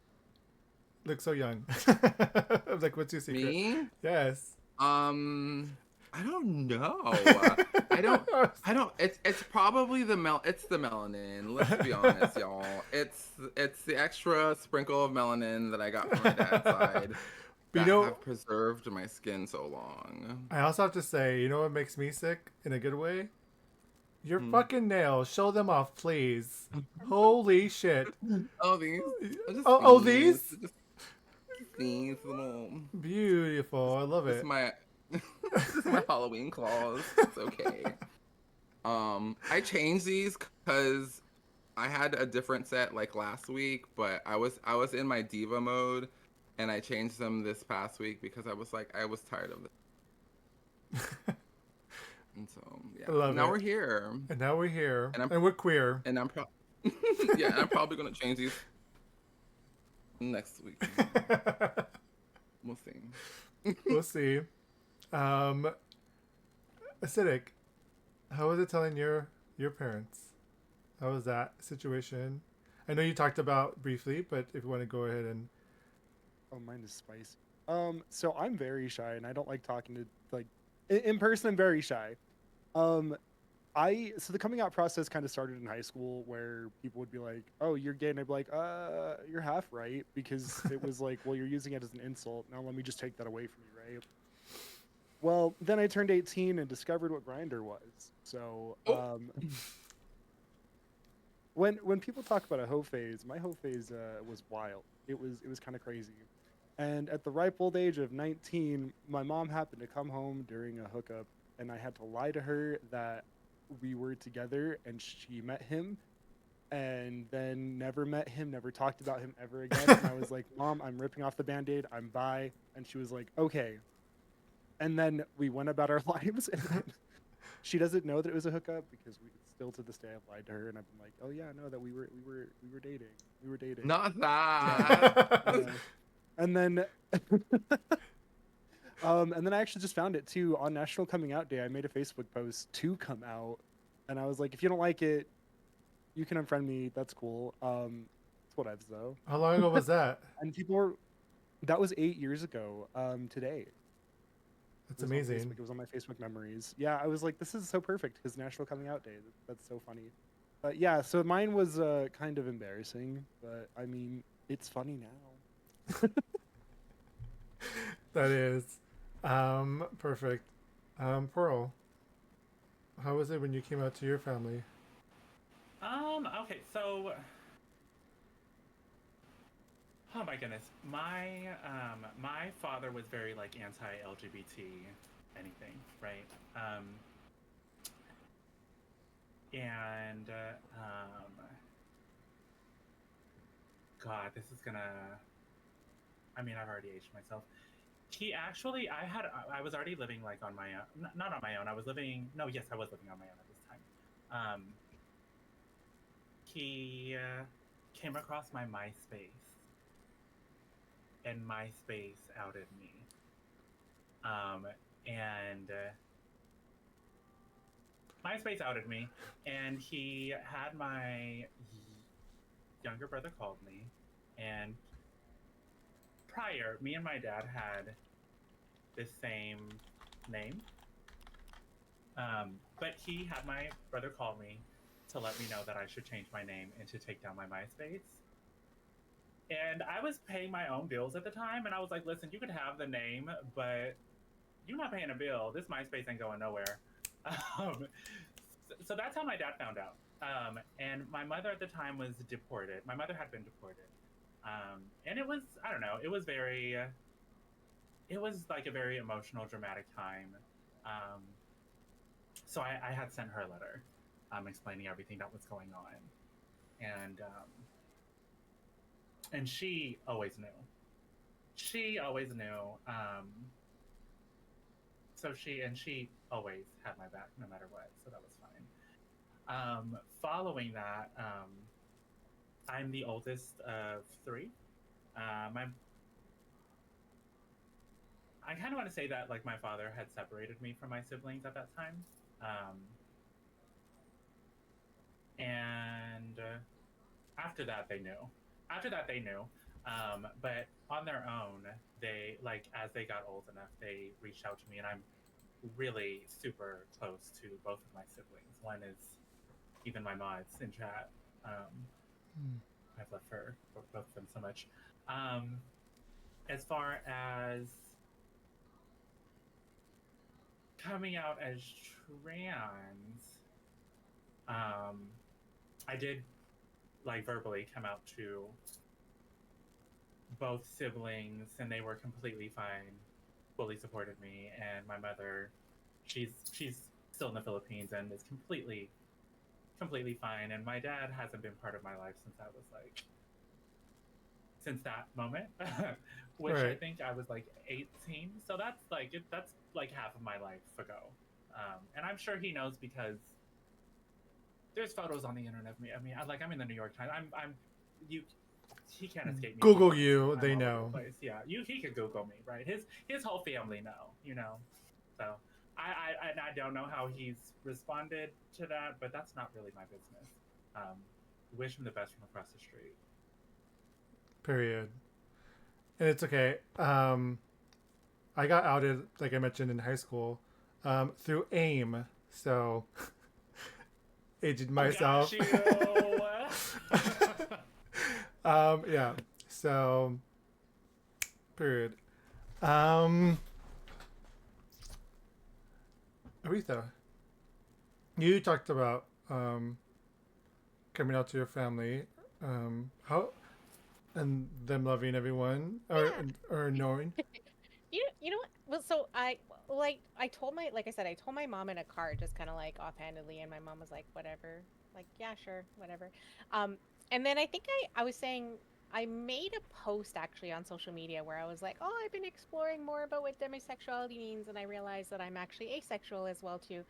look so young. Like, what's your secret? Me? Yes. I don't know. I don't. It's probably the melanin. Let's be honest, y'all. It's the extra sprinkle of melanin that I got from my dad's side that have preserved my skin so long. I also have to say, you know what makes me sick in a good way? Your fucking nails. Show them off, please. Holy shit. Oh, these? These? These little... Beautiful. I love it. This is my Halloween claws. It's okay. I changed these because I had a different set like last week, but I was in my diva mode, and I changed them this past week because I was tired of it. And so now we're here. And now we're here. And we're queer. And I'm I'm probably gonna change these next week. We'll see. We'll see. Acidic, how was it telling your parents? How was that situation? I know you talked about briefly, but if you want to go ahead and... Oh, mine is spicy. So I'm very shy, and I don't like talking to, like, in person. I'm very shy. So the coming out process kind of started in high school, where people would be like, "Oh, you're gay," and I'd be like, "You're half right," because it was like, "Well, you're using it as an insult. Now let me just take that away from you, right?" Well, then I turned 18 and discovered what Grindr was. So, when people talk about a hoe phase, my hoe phase was wild. It was kind of crazy. And at the ripe old age of 19, my mom happened to come home during a hookup, and I had to lie to her that we were together and she met him, and then never met him, never talked about him ever again. And I was like, "Mom, I'm ripping off the Band-Aid. I'm bi." And she was like, "Okay." And then we went about our lives, and she doesn't know that it was a hookup, because we still to this day I've lied to her, and I've been like, "Oh yeah, no, that we were dating. We were dating." Not that. And then and then I actually just found it too on National Coming Out Day. I made a Facebook post to come out, and I was like, "If you don't like it, You can unfriend me. That's cool. It's whatevs though. How long ago was that? And people were. That was 8 years ago. Today. That's It was on amazing. Facebook. It was on my Facebook memories. Yeah, I was like, this is so perfect. His National Coming Out Day. That's so funny. But yeah, so mine was kind of embarrassing, but I mean, it's funny now. That is. Perfect. Pearl, how was it when you came out to your family? Okay, so oh my goodness. My father was very like anti-LGBT anything, right? And God, this is gonna I mean, I've already aged myself. He actually, I was already living like on my own, not on my own. I was living, no, yes, I was living on my own at this time. He came across my MySpace, and MySpace outed me. And MySpace outed me, and he had my younger brother called me, and prior, me and my dad had the same name. But he had my brother call me to let me know that I should change my name and to take down my MySpace. And I was paying my own bills at the time, and I was like, listen, you could have the name, but you're not paying a bill. This MySpace ain't going nowhere. So that's how my dad found out. And my mother at the time was deported. My mother had been deported. And it was, I don't know, it was like a very emotional, dramatic time. So I had sent her a letter explaining everything that was going on. And she always knew. She always knew. So she always had my back no matter what, so that was fine. Following that, I'm the oldest of three. I kind of want to say that like my father had separated me from my siblings at that time. And after that they knew. But on their own, they like as they got old enough, they reached out to me, and I'm really super close to both of my siblings. One is even my mods in chat. I've loved her, both of them so much. As far as coming out as trans, I did like verbally come out to both siblings, and they were completely fine, fully supported me. And my mother, she's still in the Philippines and is completely fine. And my dad hasn't been part of my life since that moment, which I think I was like 18. So that's like half of my life ago. And I'm sure he knows because there's photos on the internet of me. I mean, I'm in the New York Times. He can't escape me. Google you, they know. Yeah, he could Google me, right? His whole family know, you know. So I don't know how he's responded to that, but that's not really my business. Wish him the best from across the street. Period. And it's okay. I got outed, like I mentioned, in high school through AIM. So, aged myself. Yeah. So, period. Aretha, you talked about coming out to your family. How and them loving everyone or knowing. You know what? Well, so I told my mom in a car just kind of like offhandedly, and my mom was like, whatever, like yeah, sure, whatever. And then I think I was saying I made a post actually on social media where I was like, oh, I've been exploring more about what demisexuality means, and I realized that I'm actually asexual as well too.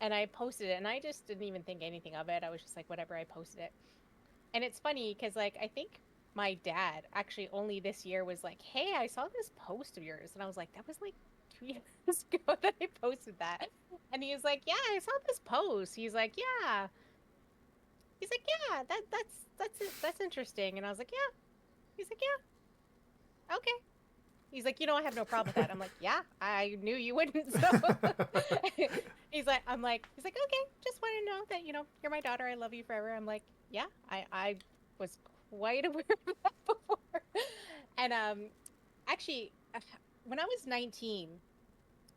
And I posted it, and I just didn't even think anything of it. I was just like, whatever, I posted it. And it's funny because like I think my dad actually only this year was like, hey, I saw this post of yours. And I was like, that was like 2 years ago that I posted that. And he was like, yeah, I saw this post. He's like, yeah, He's like, yeah, that's interesting. And I was like, yeah. He's like, yeah, okay. He's like, I have no problem with that. I'm like, yeah, I knew you wouldn't. So he's like, okay, just want to know that, you're my daughter. I love you forever. I'm like, yeah, I was quite aware of that before. And actually, when I was 19,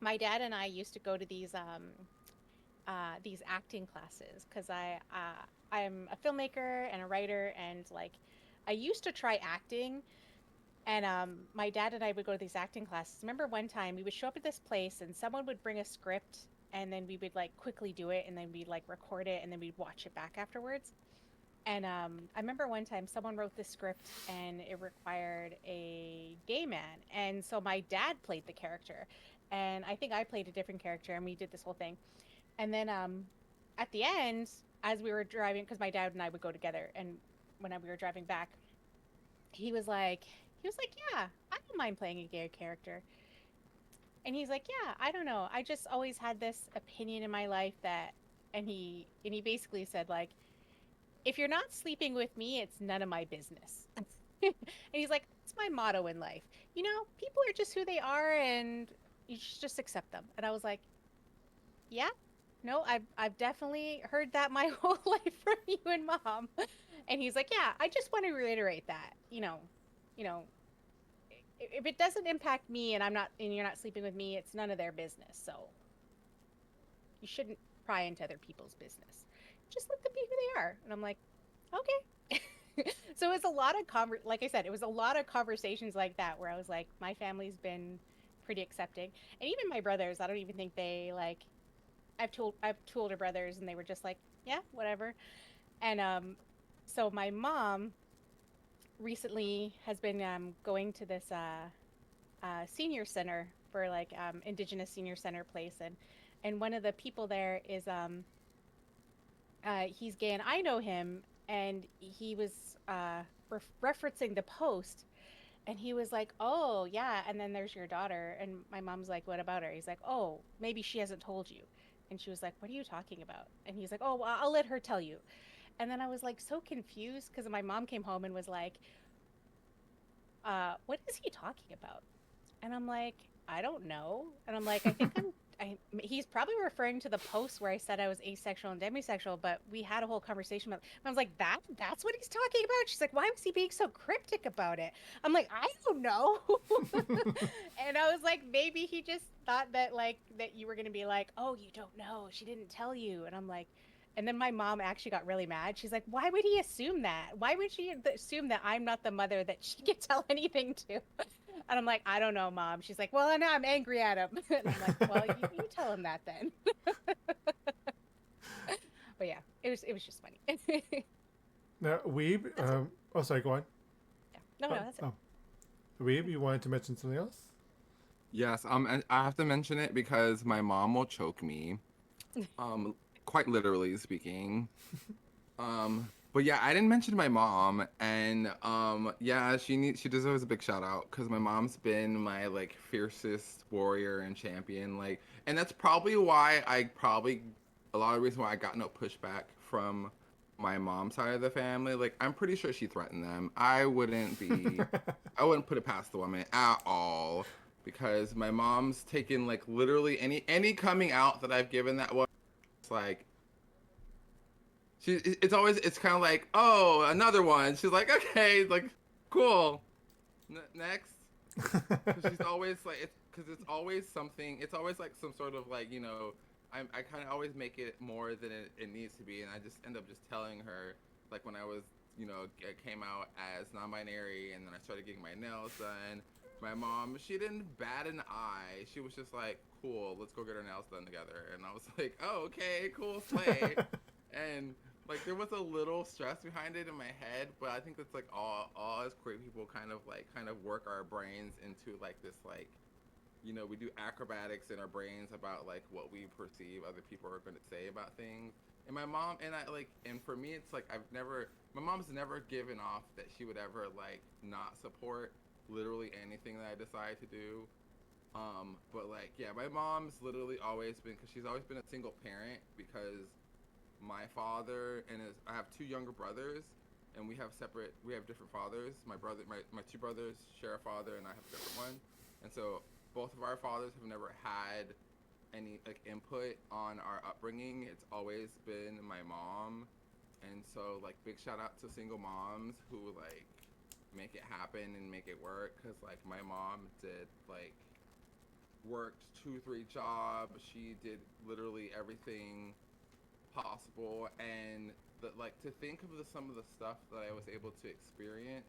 my dad and I used to go to these acting classes because I'm a filmmaker and a writer, and like I used to try acting. And my dad and I would go to these acting classes. Remember one time we would show up at this place and someone would bring a script, and then we would like quickly do it, and then we'd like record it, and then we'd watch it back afterwards. And I remember one time someone wrote this script and it required a gay man. And so my dad played the character, and I think I played a different character, and we did this whole thing. And then at the end, as we were driving, because my dad and I would go together, and when we were driving back, he was like, yeah, I don't mind playing a gay character. And he's like, yeah, I don't know. I just always had this opinion in my life that, and he basically said, like, if you're not sleeping with me, it's none of my business. And he's like, it's my motto in life. People are just who they are, and you should just accept them. And I was like, yeah, no, I've definitely heard that my whole life from you and Mom. And he's like, yeah, I just want to reiterate that, if it doesn't impact me and you're not sleeping with me, it's none of their business. So you shouldn't pry into other people's business. Just let them be who they are. And I'm like, okay. So it's a lot of like I said, it was a lot of conversations like that where I was like, my family's been pretty accepting. And even my brothers, I don't even think they like, I have two older brothers, and they were just like, yeah, whatever. And so my mom recently has been going to this senior center for like Indigenous senior center place, and one of the people there is he's gay, and I know him, and he was referencing the post, and he was like, oh yeah, and then there's your daughter, and my mom's like, what about her? He's like, oh, maybe she hasn't told you. And she was like, what are you talking about? And he's like, oh, well, I'll let her tell you. And then I was like so confused because my mom came home and was like, what is he talking about? And I'm like, I don't know. And I'm like, I think he's probably referring to the post where I said I was asexual and demisexual, but we had a whole conversation about it. I was like, that's what he's talking about? She's like, why was he being so cryptic about it? I'm like, I don't know. And I was like, maybe he just thought that that you were going to be like, oh, you don't know. She didn't tell you. And I'm like, and then my mom actually got really mad. She's like, why would he assume that? Why would she assume that I'm not the mother that she can tell anything to? And I'm like, I don't know, Mom. She's like, well, now I'm angry at him. And I'm like, well, you tell him that then. But yeah, it was just funny. Now, Weeb, oh, sorry, go on. Yeah. No, that's it. Oh. Weeb, you wanted to mention something else? Yes, and I have to mention it because my mom will choke me, quite literally speaking. But yeah, I didn't mention my mom, and yeah, she deserves a big shout out because my mom's been my like fiercest warrior and champion, like, and that's probably why a lot of the reason why I got no pushback from my mom's side of the family. Like, I'm pretty sure she threatened them. I wouldn't put it past the woman at all, because my mom's taken like literally any coming out that I've given that was like. It's kind of like, oh, another one. She's like, okay, like, cool. Next. She's always like, it's always something. It's always like some sort of like, I kind of always make it more than it needs to be, and I just end up just telling her, like when I was, I came out as non-binary, and then I started getting my nails done. My mom, she didn't bat an eye. She was just like, cool, let's go get our nails done together. And I was like, oh, okay, cool, slay. And like there was a little stress behind it in my head, but I think that's like all as queer people kind of work our brains into like this like, we do acrobatics in our brains about like what we perceive other people are going to say about things. And my mom and I like, and for me it's like my mom's never given off that she would ever like not support literally anything that I decide to do. But like, yeah, my mom's literally always been, because she's always been a single parent, because my father and I have two younger brothers, and we have different fathers. My two brothers share a father, and I have a different one. And so both of our fathers have never had any like input on our upbringing. It's always been my mom. And so like big shout out to single moms who like make it happen and make it work, because like my mom did like worked 2-3 jobs. She did literally everything possible, and like to think of some of the stuff that I was able to experience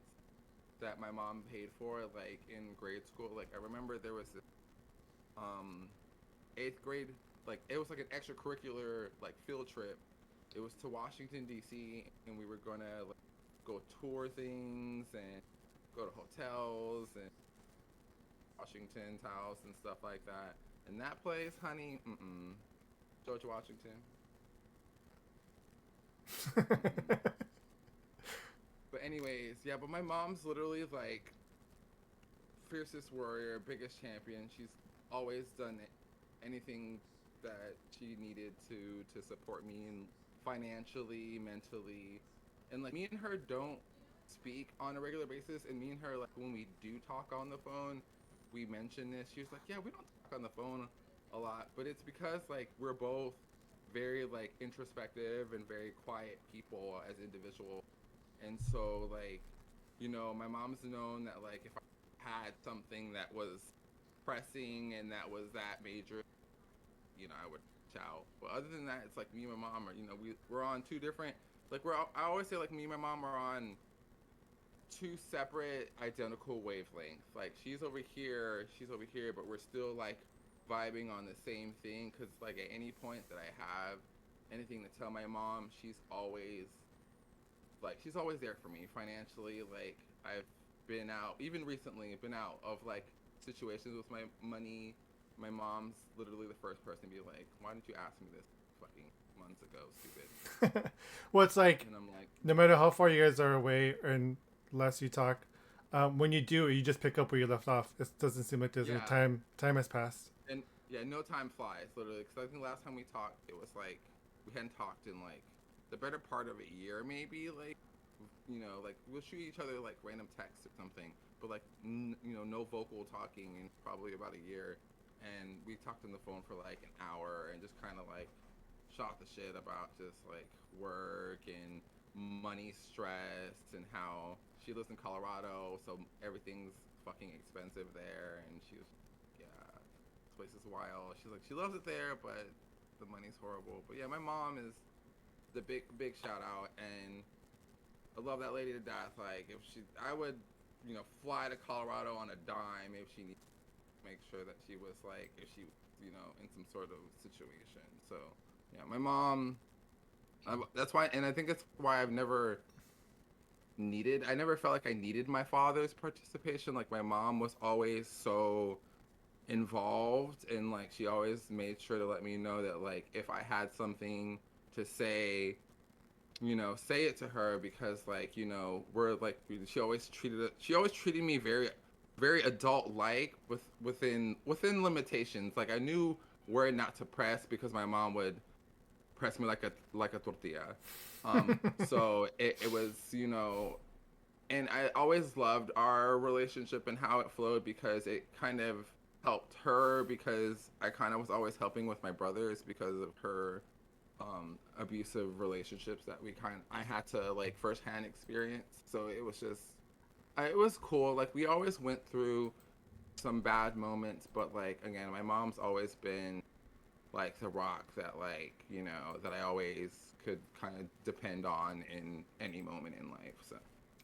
that my mom paid for, like in grade school. Like I remember there was this 8th grade, like it was like an extracurricular like field trip. It was to Washington DC, and we were gonna like go tour things and go to hotels and Washington's house and stuff like that. And that place, honey, George Washington. But anyways, yeah, but my mom's literally like fiercest warrior, biggest champion. She's always done anything that she needed to support me, and financially, mentally. And like me and her don't speak on a regular basis, and me and her, like when we do talk on the phone, we mention this. She was like, yeah, we don't talk on the phone a lot, but it's because like we're both very like introspective and very quiet people as individuals. And so like, you know, my mom's known that like if I had something that was pressing and that was that major, you know, I would reach out. But other than that, it's like me and my mom are, you know, we're on two different, like I always say like me and my mom are on two separate identical wavelengths. Like she's over here, but we're still like vibing on the same thing, because like at any point that I have anything to tell my mom, she's always there for me financially. Like I've been out, even recently been out of like situations with my money. My mom's literally the first person to be like, why didn't you ask me this fucking months ago, stupid? Well, it's like, and I'm like, no matter how far you guys are away and less you talk, when you do, you just pick up where you left off. It doesn't seem like there's any time has passed. And yeah, no time flies, literally. Because I think last time we talked, it was like we hadn't talked in like the better part of a year, maybe. Like, you know, like we'll shoot each other like random texts or something, but like you know, no vocal talking in probably about a year. And we talked on the phone for like an hour and just kind of like shot the shit about just like work and money stress, and how she lives in Colorado, so everything's fucking expensive there. And she was, yeah, this place is wild. She's like, she loves it there, but the money's horrible. But yeah, my mom is the big shout out, and I love that lady to death. Like I would, you know, fly to Colorado on a dime if she needed. Make sure that she was like, if she, you know, in some sort of situation. So yeah, my mom, that's why, and I think that's why I never felt like I needed my father's participation. Like my mom was always so involved, and like she always made sure to let me know that like if I had something to say, you know, say it to her, because like, you know, we're like, she always treated me very adult-like, within limitations. Like I knew where not to press, because my mom would press me like a tortilla. So it was, you know, and I always loved our relationship and how it flowed, because it kind of helped her, because I kind of was always helping with my brothers because of her abusive relationships that I had to like firsthand experience. So it was just, it was cool. Like we always went through some bad moments, but like again, my mom's always been like the rock that, like, you know, that I always could kind of depend on in any moment in life. So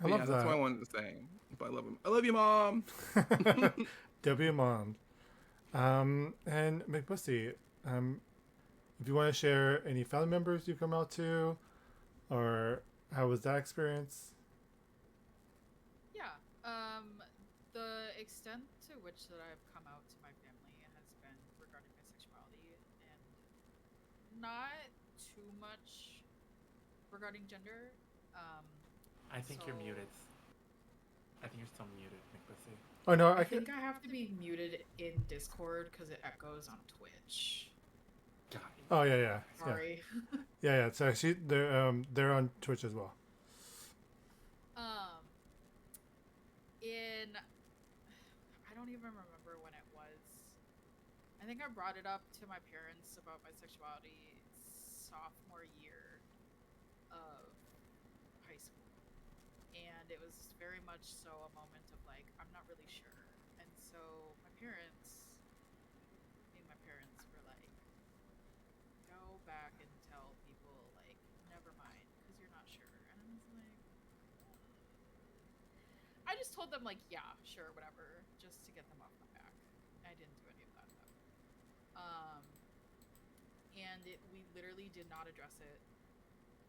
I love yeah, that. that's what I wanted to say. But I love him. I love you, Mom. W Mom. And Mcbxssy, if you want to share any family members you come out to, or how was that experience? Yeah. The extent to which that I've come out to my family has been regarding my sexuality, and not too much regarding gender. I think you're muted. I think you're still muted, Mcbxssy. Oh no, I think I have to be muted in Discord because it echoes on Twitch. Oh yeah. Sorry. Yeah. So they're on Twitch as well. I don't even remember when it was. I think I brought it up to my parents about my sexuality sophomore year of high school. And it was very much so a moment of like, I'm not really sure. And so my parents were like, go back and tell people, like, never mind, because you're not sure. And I was like, I just told them, like, yeah, sure, whatever, just to get them off my back. I didn't do any of that, though. And we literally did not address it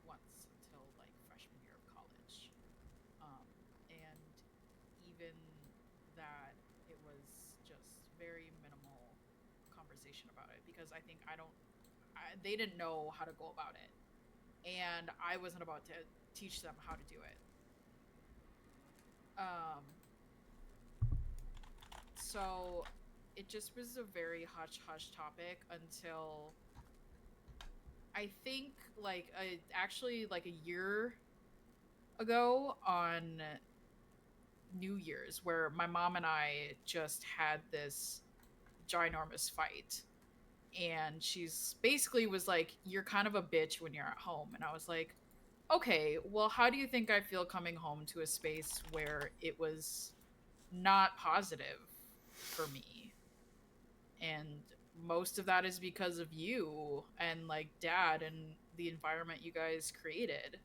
once until, like, freshman year of college. And even that, it was just very minimal conversation about it, because I think they didn't know how to go about it. And I wasn't about to teach them how to do it. So it just was a very hush-hush topic until I think actually like a year ago on New Year's, where my mom and I just had this ginormous fight. And she's basically was like, you're kind of a bitch when you're at home. And I was like, okay, well, how do you think I feel coming home to a space where it was not positive for me? And most of that is because of you and like dad and the environment you guys created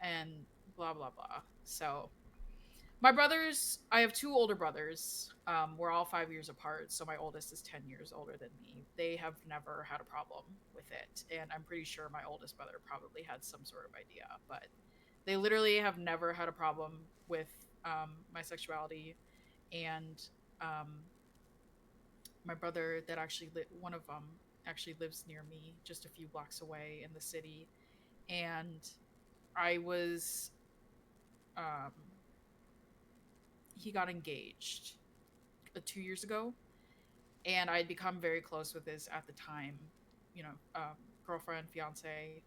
and blah, blah, blah. So my brothers, I have two older brothers. We're all 5 years apart, so my oldest is 10 years older than me. They have never had a problem with it, and I'm pretty sure my oldest brother probably had some sort of idea, but they literally have never had a problem with my sexuality. And my brother that one of them actually lives near me, just a few blocks away in the city, and I was he got engaged 2 years ago, and I had become very close with his, at the time, girlfriend, fiance,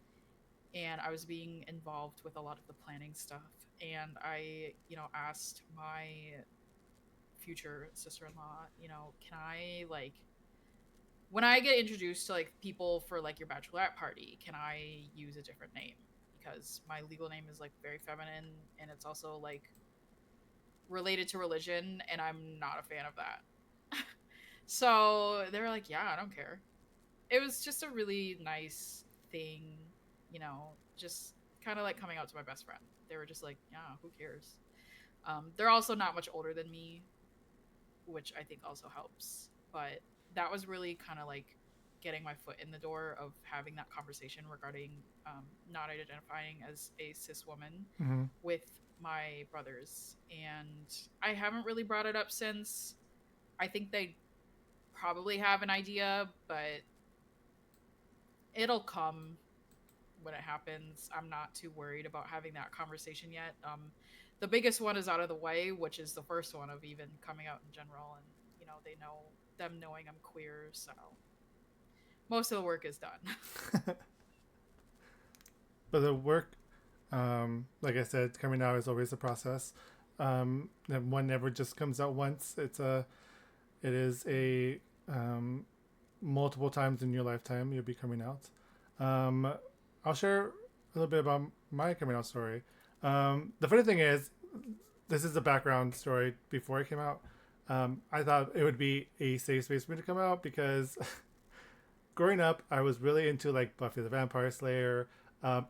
and I was being involved with a lot of the planning stuff. And I, asked my future sister-in-law, can I, like, when I get introduced to like people for like your bachelorette party, can I use a different name? Because my legal name is like very feminine, and it's also like related to religion, and I'm not a fan of that. So they were like, yeah, I don't care. It was just a really nice thing, just kind of like coming out to my best friend. They were just like, yeah, who cares? They're also not much older than me, which I think also helps. But that was really kind of like getting my foot in the door of having that conversation regarding not identifying as a cis woman with my brothers. And I haven't really brought it up since. I think they probably have an idea, but it'll come when it happens. I'm not too worried about having that conversation yet. The biggest one is out of the way, which is the first one of even coming out in general, and they know them knowing I'm queer, so most of the work is done. But the work, like I said, coming out is always a process. One never just comes out once. It is a multiple times in your lifetime you'll be coming out. I'll share a little bit about my coming out story. The funny thing is, this is the background story before I came out. I thought it would be a safe space for me to come out because growing up, I was really into like Buffy the Vampire Slayer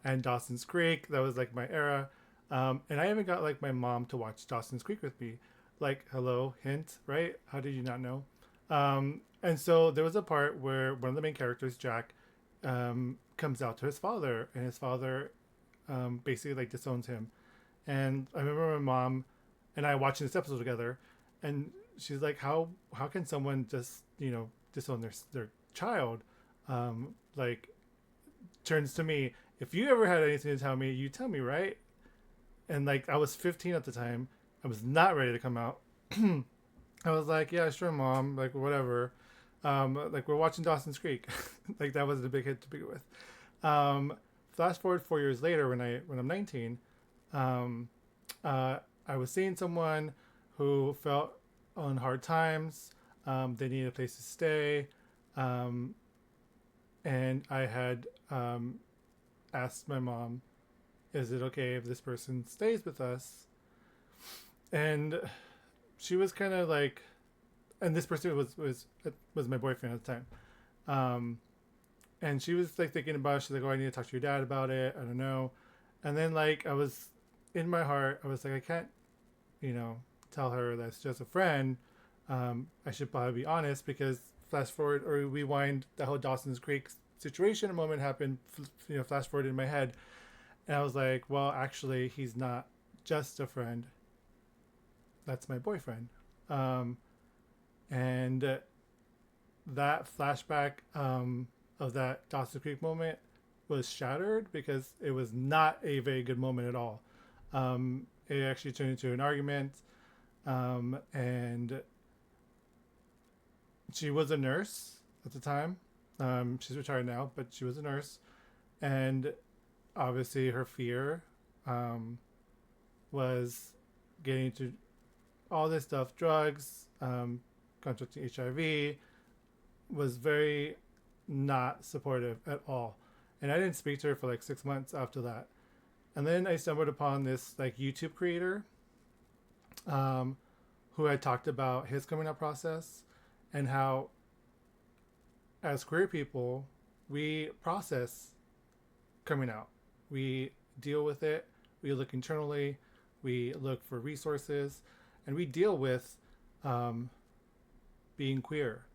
and Dawson's Creek. That was like my era. And I even got like my mom to watch Dawson's Creek with me. Like, hello, hint, right? How did you not know? And so there was a part where one of the main characters, Jack, comes out to his father, and his father basically like disowns him. And I remember my mom and I watching this episode together, and she's like, how can someone just disown their child? Like, turns to me, if you ever had anything to tell me, you tell me, right? And like, I was 15 at the time. I was not ready to come out. I was like, yeah, sure, mom, like whatever. Like we're watching Dawson's Creek. Like that was a big hit to begin with. Flash forward 4 years later, when I'm 19, I was seeing someone who felt on hard times. They needed a place to stay, and I had asked my mom, "Is it okay if this person stays with us?" And she was kind of like, and this person was my boyfriend at the time. And she was like thinking about it. She's like, "Oh, I need to talk to your dad about it. I don't know." And then like I was in my heart, I was like, I can't, tell her that's just a friend. I should probably be honest, because flash forward or rewind, the whole Dawson's Creek situation, a moment happened, flash forward in my head. And I was like, well, actually, he's not just a friend. That's my boyfriend. And that flashback of that Dawson's Creek moment was shattered, because it was not a very good moment at all. It actually turned into an argument. And she was a nurse at the time. She's retired now, but she was a nurse. And obviously her fear was getting into all this stuff, drugs, contracting HIV, was very not supportive at all. And I didn't speak to her for like 6 months after that. And then I stumbled upon this like YouTube creator who had talked about his coming out process, and how as queer people, we process coming out. We deal with it. We look internally. We look for resources, and we deal with being queer.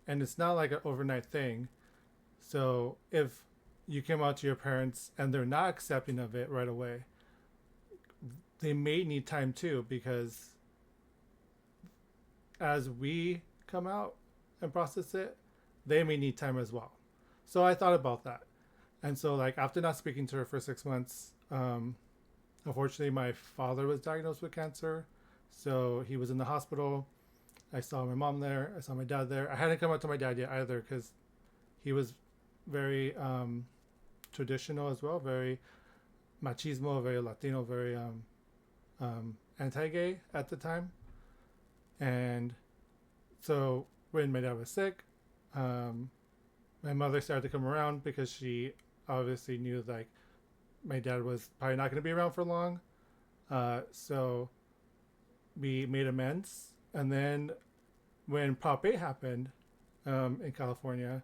And it's not like an overnight thing. So if you come out to your parents and they're not accepting of it right away, they may need time too, because as we come out and process it, they may need time as well. So I thought about that. And so like after not speaking to her for 6 months, unfortunately my father was diagnosed with cancer. So he was in the hospital. I saw my mom there. I saw my dad there. I hadn't come out to my dad yet either, because he was very traditional as well, very machismo, very Latino, very anti-gay at the time. And so when my dad was sick, my mother started to come around, because she obviously knew like my dad was probably not going to be around for long. So we made amends. And then when Prop 8 happened in California,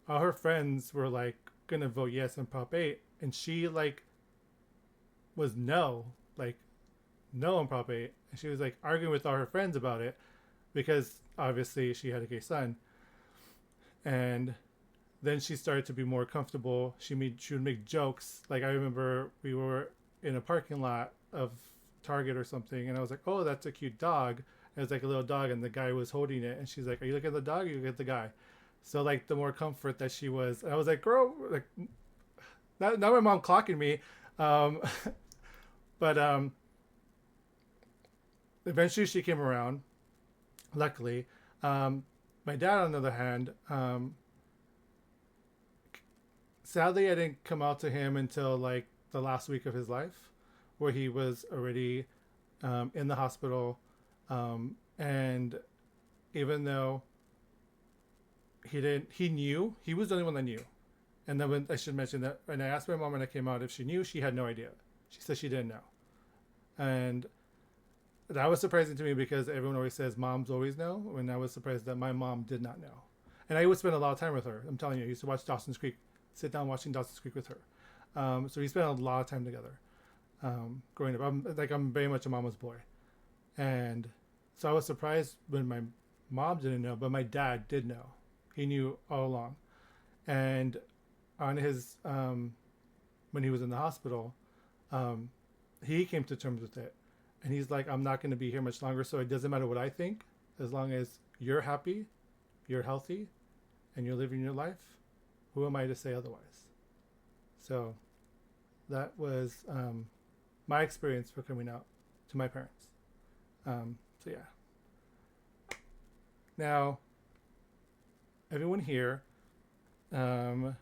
all her friends were like going to vote yes on Prop 8. And she like was no on Prop 8. And she was like arguing with all her friends about it, because obviously she had a gay son. And then she started to be more comfortable. She would make jokes. Like I remember we were in a parking lot of Target or something, and I was like, "Oh, that's a cute dog." And it was like a little dog, and the guy was holding it, and she's like, "Are you looking at the dog or you looking at the guy?" So like the more comfort that she was, and I was like, "Girl, like not my mom clocking me." But eventually she came around, luckily. My dad, on the other hand, sadly I didn't come out to him until like the last week of his life, where he was already in the hospital. And even though he knew, he was the only one that knew. And then when I should mention that when I asked my mom when I came out if she knew, she had no idea. She said she didn't know. And that was surprising to me, because everyone always says moms always know, and I was surprised that my mom did not know. And I would spend a lot of time with her. I'm telling you, I used to watch Dawson's Creek, sit down watching Dawson's Creek with her. So we spent a lot of time together growing up. I'm very much a mama's boy. And so I was surprised when my mom didn't know, but my dad did know. He knew all along. And on his, when he was in the hospital, he came to terms with it. And he's like, "I'm not going to be here much longer, so it doesn't matter what I think. As long as you're happy, you're healthy, and you're living your life, who am I to say otherwise?" So that was my experience for coming out to my parents. So yeah. Now, everyone here, knowing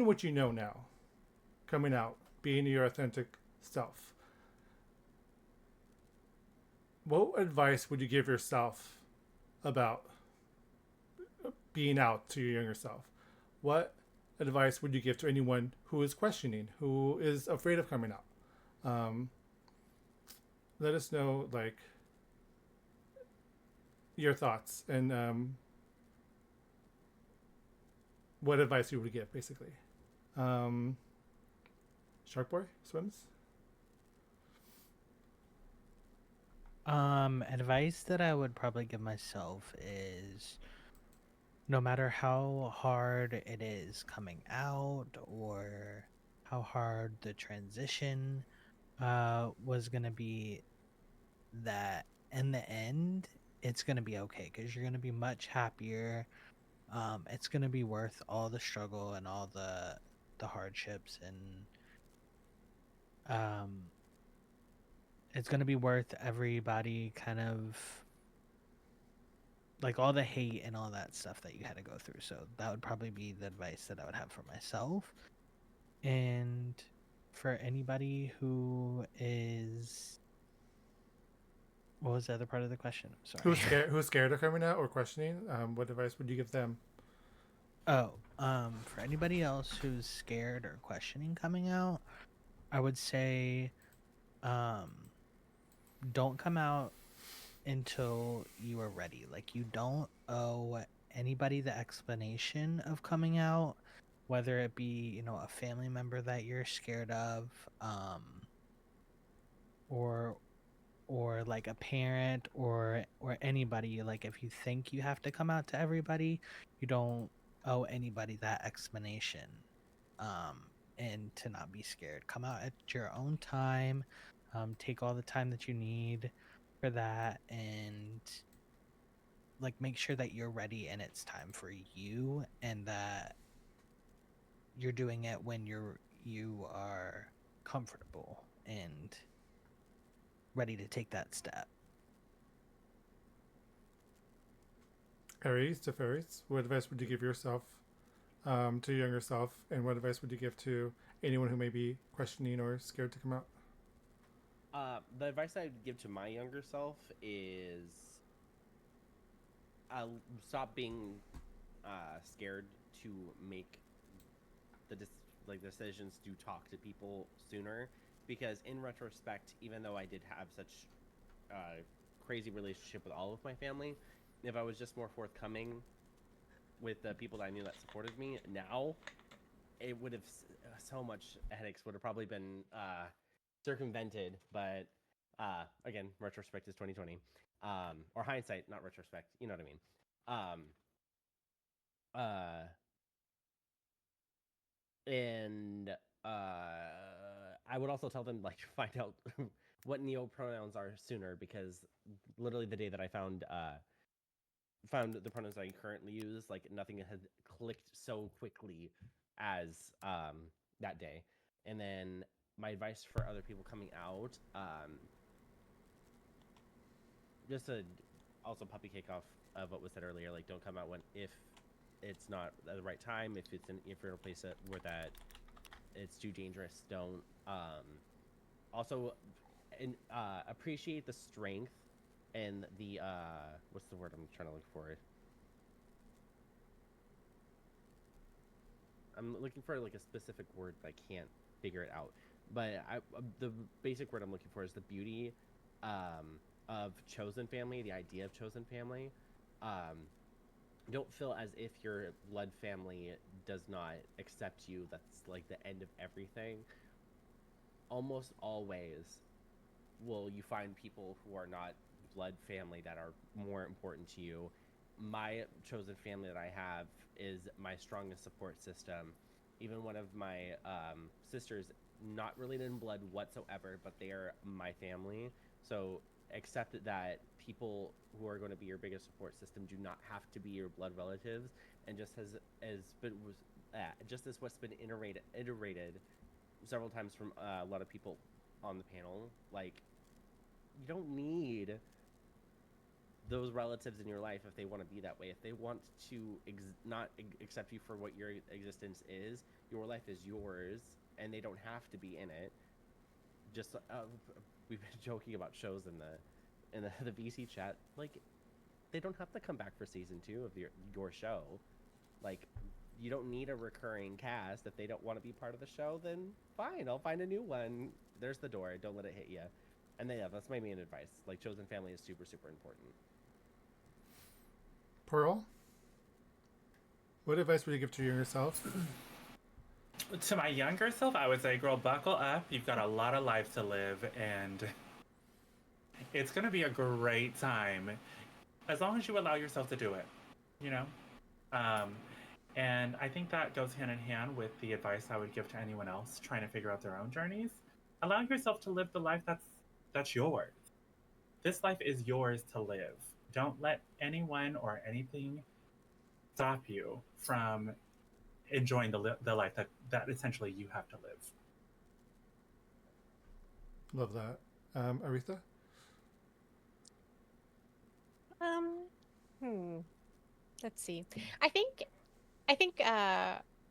what you know now, coming out, being your authentic self, what advice would you give yourself about being out to your younger self? What advice would you give to anyone who is questioning, who is afraid of coming out? Let us know, like, your thoughts and what advice you would give, basically. SharkBoySwims? Advice that I would probably give myself is no matter how hard it is coming out or how hard the transition was going to be, that in the end, it's going to be okay because you're going to be much happier. It's going to be worth all the struggle and all the hardships, and it's going to be worth everybody kind of like all the hate and all that stuff that you had to go through. So that would probably be the advice that I would have for myself. And for anybody who is, what was the other part of the question? I'm sorry. Who's scared of coming out or questioning? What advice would you give them? Oh, for anybody else who's scared or questioning coming out, I would say, don't come out until you are ready. Like, you don't owe anybody the explanation of coming out, whether it be, you know, a family member that you're scared of, or like a parent or anybody. Like, if you think you have to come out to everybody, you don't owe anybody that explanation. And to not be scared, come out at your own time. Take all the time that you need for that, and like make sure that you're ready and it's time for you, and that you're doing it when you are comfortable and ready to take that step. Aries to Fairies, what advice would you give yourself, to your younger self, and what advice would you give to anyone who may be questioning or scared to come out? The advice I'd give to my younger self is stop being scared to make the decisions to talk to people sooner, because in retrospect, even though I did have such a crazy relationship with all of my family, if I was just more forthcoming with the people that I knew that supported me, now it would have so much headaches would have probably been circumvented. But again, retrospect is 2020, or hindsight, not retrospect. You know what I mean? And I would also tell them, like, to find out what neo pronouns are sooner, because literally the day that I found the pronouns I currently use, like, nothing had clicked so quickly as that day. And then my advice for other people coming out, just to also puppy kick off of what was said earlier, like, don't come out if it's not at the right time, if you're in a place where that it's too dangerous, don't. Also, appreciate the strength and the what's the word I'm trying to look for? I'm looking for like a specific word, but I can't figure it out. But the basic word I'm looking for is the beauty of chosen family, the idea of chosen family. Don't feel as if your blood family does not accept you. That's like the end of everything. Almost always will you find people who are not blood family that are more important to you. My chosen family that I have is my strongest support system. Even one of my sisters, not related in blood whatsoever, but they are my family. So accept that people who are going to be your biggest support system do not have to be your blood relatives. And just as what's been iterated several times from a lot of people on the panel, like, you don't need those relatives in your life, if they want to be that way, if they want to not accept you for what your existence is, your life is yours, and they don't have to be in it. Just we've been joking about shows in the VC chat. Like, they don't have to come back for season 2 of your show. Like, you don't need a recurring cast. If they don't want to be part of the show, then fine, I'll find a new one. There's the door. Don't let it hit you. And then, yeah, that's my main advice. Like, chosen family is super, super important. Pearl, what advice would you give to yourself? To my younger self, I would say, girl, buckle up. You've got a lot of life to live, and it's going to be a great time as long as you allow yourself to do it, you know? And I think that goes hand in hand with the advice I would give to anyone else trying to figure out their own journeys. Allow yourself to live the life that's yours. This life is yours to live. Don't let anyone or anything stop you from enjoying the life that essentially you have to live. Love that. Aretha? Let's see. I think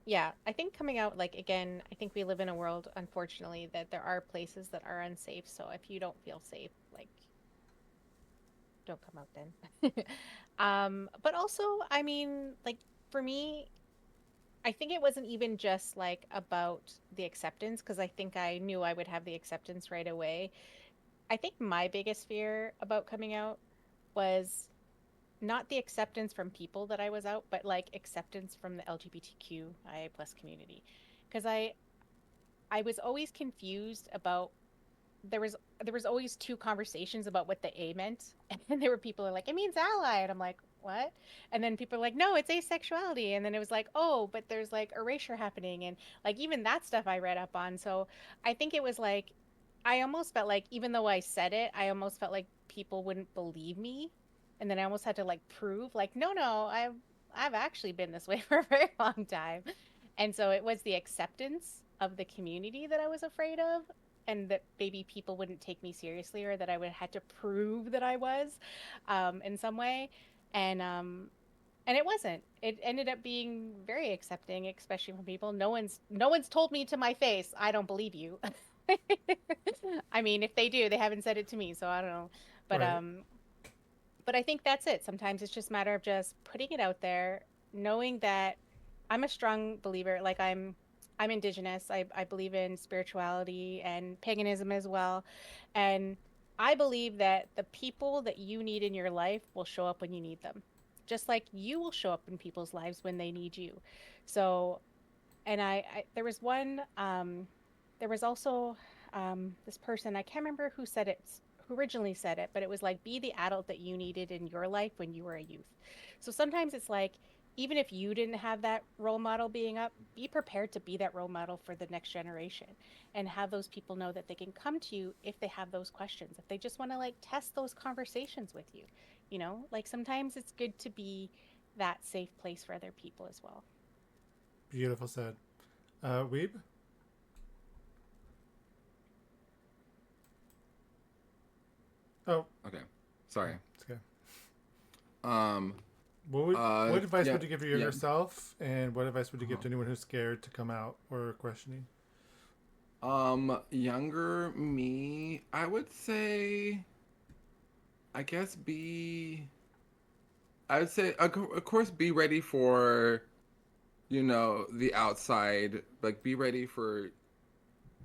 yeah, I think coming out, like, again, I think we live in a world, unfortunately, that there are places that are unsafe. So if you don't feel safe, like, don't come out then. But also, I mean, like, for me, I think it wasn't even just like about the acceptance, because I think I knew I would have the acceptance right away. I think my biggest fear about coming out was not the acceptance from people that I was out, but like acceptance from the LGBTQIA+ community. Because I was always confused about, there was always two conversations about what the A meant, and there were people who are like, it means ally, and I'm like, what? And then people are like, no, it's asexuality, and then it was like, oh, but there's like erasure happening, and like even that stuff I read up on. So I think it was like, I almost felt like, even though I said it, I almost felt like people wouldn't believe me, and then I almost had to like prove, like, no, I've actually been this way for a very long time. And so it was the acceptance of the community that I was afraid of, and that maybe people wouldn't take me seriously, or that I would have had to prove that I was in some way. And it wasn't. It ended up being very accepting, especially from people. No one's told me to my face, I don't believe you. I mean, if they do, they haven't said it to me, so I don't know. But Right. but I think that's it. Sometimes it's just a matter of just putting it out there, knowing that I'm a strong believer. Like, I'm indigenous. I believe in spirituality and paganism as well. And I believe that the people that you need in your life will show up when you need them. Just like you will show up in people's lives when they need you. So, and there was one, there was also this person, I can't remember who said it, who originally said it, but it was like, be the adult that you needed in your life when you were a youth. So sometimes it's like, even if you didn't have that role model being up, be prepared to be that role model for the next generation, and have those people know that they can come to you if they have those questions, if they just want to like test those conversations with you. You know, like, sometimes it's good to be that safe place for other people as well. Beautiful said. Weeb? Oh. Okay. Sorry. It's okay. What advice would you give to yourself, and what advice would you give to anyone who's scared to come out or questioning? Younger me, I would say, I guess I would say, of course, be ready for, you know, the outside. Like, be ready for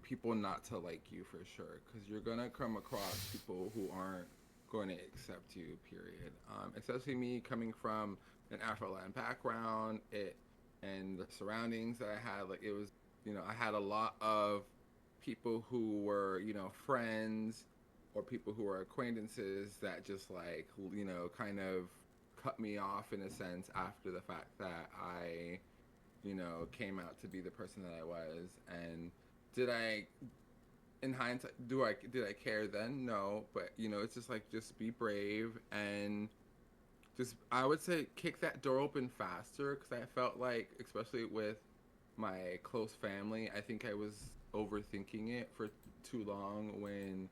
people not to like you, for sure, because you're gonna come across people who aren't going to accept you, period. Especially me coming from an Afro-Latin background, and the surroundings that I had, like, it was, you know, I had a lot of people who were, you know, friends or people who were acquaintances that just, like, you know, kind of cut me off in a sense after the fact that I, you know, came out to be the person that I was. And did I, in hindsight, did I care then? No, but, you know, it's just like, just be brave, and just, I would say, kick that door open faster, because I felt like, especially with my close family, I think I was overthinking it for too long, when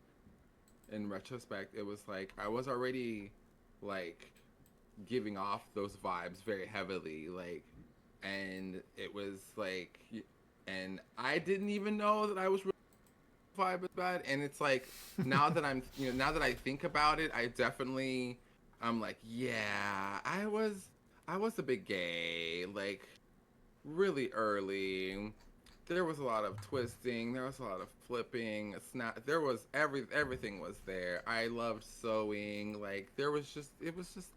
in retrospect it was like I was already like giving off those vibes very heavily, like, and it was like, and I didn't even know that I was really vibe was bad, and it's like now that I'm, now that I think about it, I'm like, yeah, I was a bit gay, like really early. There was a lot of twisting, there was a lot of flipping, there was everything was there. I loved sewing, like it was just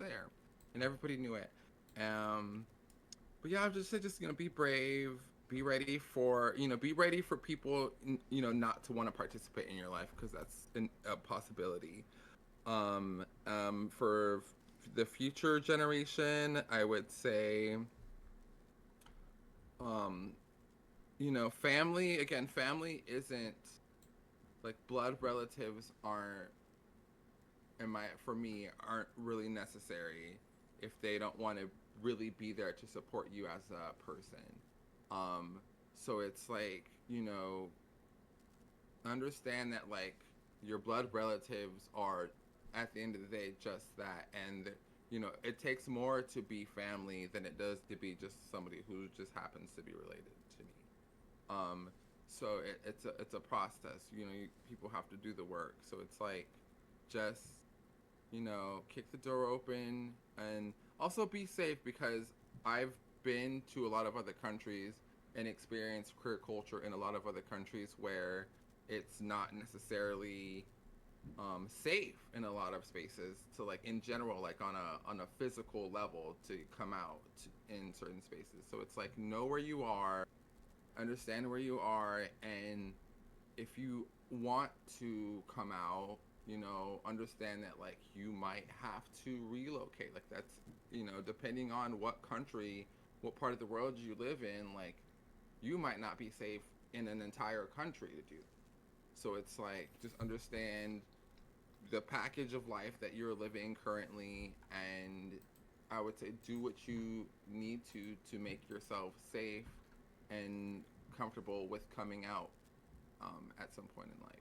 there, and everybody knew it. But yeah, I'll just say, be brave, be ready for, people, not to want to participate in your life, because that's a possibility. For the future generation, I would say, family isn't, like, blood relatives aren't, for me, aren't really necessary if they don't want to really be there to support you as a person. So it's like, understand that, like, your blood relatives are, at the end of the day, just that, and it takes more to be family than it does to be just somebody who just happens to be related to me. So it's a process. People have to do the work. So it's like, just kick the door open, and also be safe, because I've been to a lot of other countries and experienced queer culture in a lot of other countries where it's not necessarily safe in a lot of spaces to, like, in general, like on a physical level, to come out in certain spaces. So it's like, know where you are, understand where you are, and if you want to come out, understand that, like, you might have to relocate. Like, that's, depending on what country, what part of the world you live in, like, you might not be safe in an entire country to do. So it's like, just understand the package of life that you're living currently, and I would say do what you need to make yourself safe and comfortable with coming out at some point in life.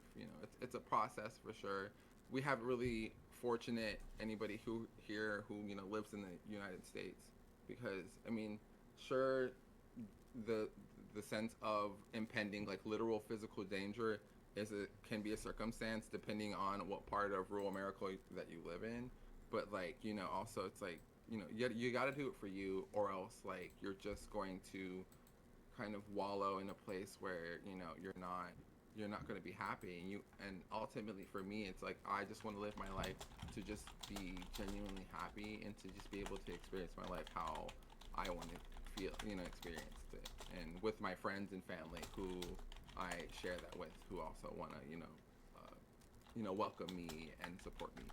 It's a process for sure. We have really fortunate anybody who lives in the United States, because sure, the sense of impending, like, literal physical danger can be a circumstance depending on what part of rural America that you live in, but, like, also it's like, you got to do it for you, or else, like, you're just going to kind of wallow in a place where you're not going to be happy, and ultimately for me, it's like, I just want to live my life to just be genuinely happy, and to just be able to experience my life how I want to feel, experience it, and with my friends and family who I share that with, who also want to welcome me and support me.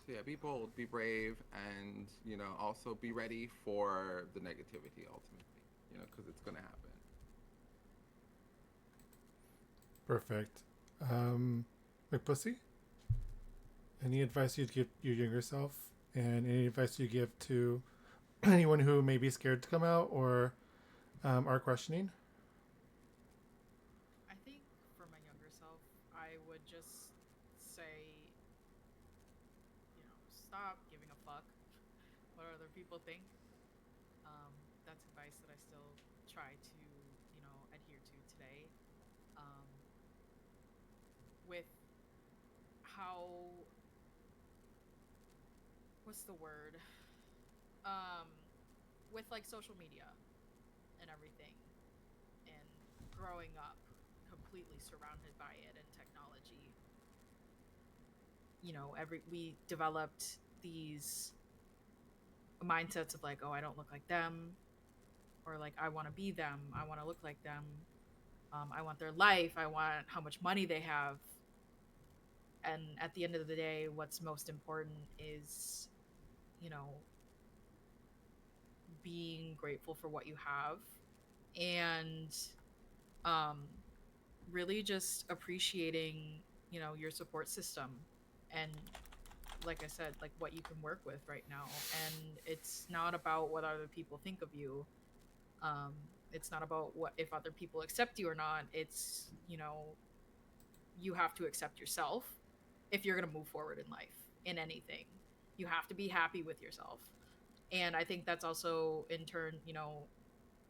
So yeah, be bold, be brave, and also be ready for the negativity ultimately, because it's gonna happen. Perfect. Mcbxssy, any advice you'd give your younger self, and any advice you give to anyone who may be scared to come out or are questioning? I think for my younger self, I would just say, stop giving a fuck what other people think. That's advice that I still try to, adhere to today. With how, what's the word? With, like, social media and everything, and growing up completely surrounded by it and technology, we developed these mindsets of, like, oh, I don't look like them, or, like, I want to be them, I want to look like them, I want their life, I want how much money they have. And at the end of the day, what's most important is, being grateful for what you have, and really just appreciating, your support system, and, like I said, like, what you can work with right now. And it's not about what other people think of you. It's not about what if other people accept you or not. It's, you have to accept yourself, if you're going to move forward in life, in anything. You have to be happy with yourself. And I think that's also, in turn, you know,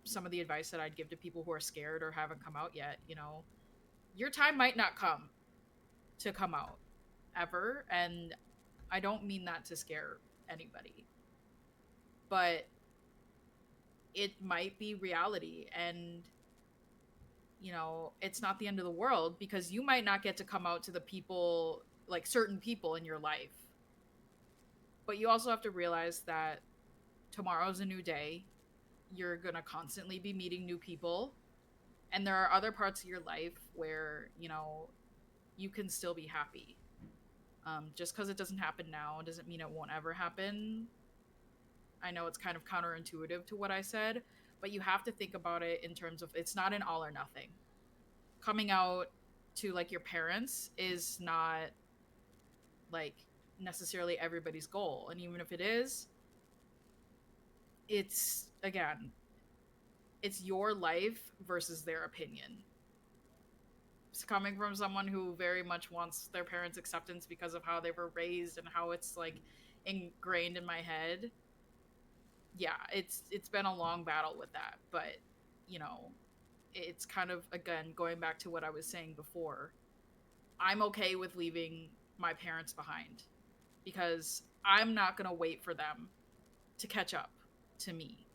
some of the advice that I'd give to people who are scared or haven't come out yet. You know, your time might not come out ever. And I don't mean that to scare anybody, but it might be reality. And, you know, it's not the end of the world, because you might not get to come out to the people, like certain people in your life. But you also have to realize that tomorrow's a new day. You're going to constantly be meeting new people. And there are other parts of your life where, you know, you can still be happy. Just because it doesn't happen now doesn't mean it won't ever happen. I know it's kind of counterintuitive to what I said, but you have to think about it in terms of, it's not an all or nothing. Coming out to like your parents is not like necessarily everybody's goal. And even if it is, it's, again, it's your life versus their opinion. It's coming from someone who very much wants their parents' acceptance because of how they were raised and how it's like ingrained in my head. Yeah, it's been a long battle with that, but you know, it's kind of, again, going back to what I was saying before. I'm okay with leaving my parents behind because I'm not going to wait for them to catch up to me.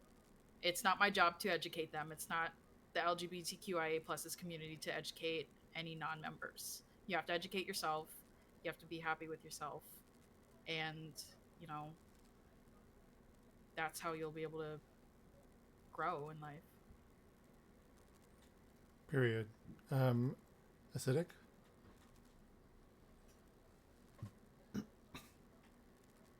It's not my job to educate them. It's not the LGBTQIA+ community to educate any non-members. You have to educate yourself. You have to be happy with yourself. And, you know, that's how you'll be able to grow in life. Period. Acidic?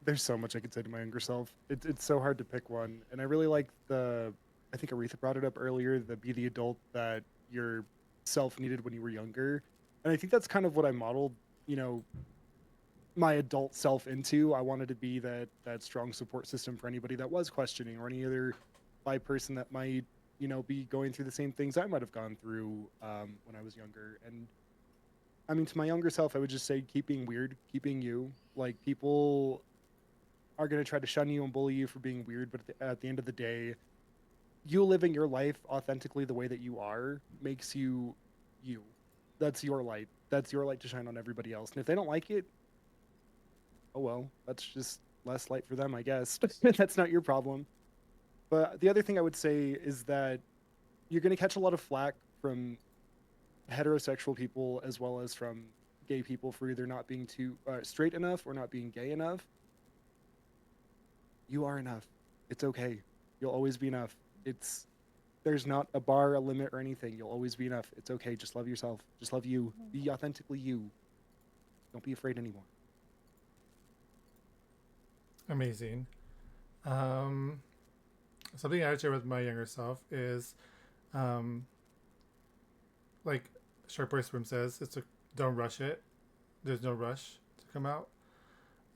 There's so much I could say to my younger self. It's so hard to pick one. And I really like I think Aretha brought it up earlier, the be the adult that your self needed when you were younger. And I think that's kind of what I modeled, you know, my adult self into. I wanted to be that strong support system for anybody that was questioning, or any other bi person that might, you know, be going through the same things I might have gone through when I was younger. And I mean, to my younger self, I would just say keep being weird, keep being you. Like, people are going to try to shun you and bully you for being weird, but at the end of the day, you living your life authentically the way that you are makes you you. That's your light. That's your light to shine on everybody else. And if they don't like it, oh well, that's just less light for them, I guess. That's not your problem. But the other thing I would say is that you're going to catch a lot of flack from heterosexual people as well as from gay people for either not being too straight enough or not being gay enough. You are enough. It's okay. You'll always be enough. There's not a bar, a limit, or anything. You'll always be enough. It's okay. Just love yourself. Just love you. Be authentically you. Don't be afraid anymore. Amazing. Something I would share with my younger self is, like SharkBoySwims says, don't rush it. There's no rush to come out.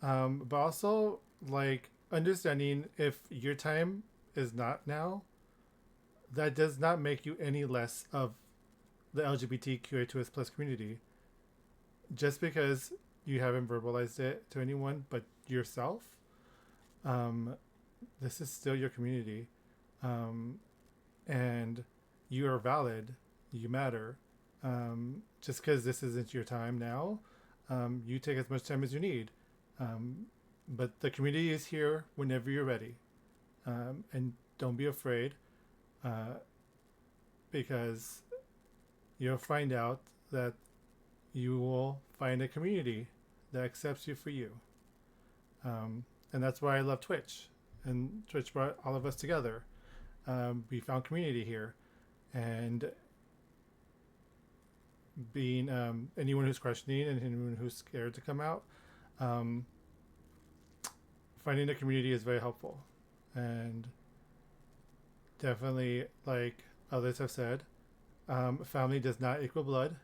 But also, like, understanding if your time is not now, that does not make you any less of the LGBTQIA+ community. Just because you haven't verbalized it to anyone but yourself, this is still your community. And you are valid. You matter. Just because this isn't your time now, you take as much time as you need. But the community is here whenever you're ready. And don't be afraid, because you'll find out that you will find a community that accepts you for you. And that's why I love Twitch. And Twitch brought all of us together. We found community here. And being anyone who's questioning and anyone who's scared to come out, finding a community is very helpful. And definitely, like others have said, family does not equal blood.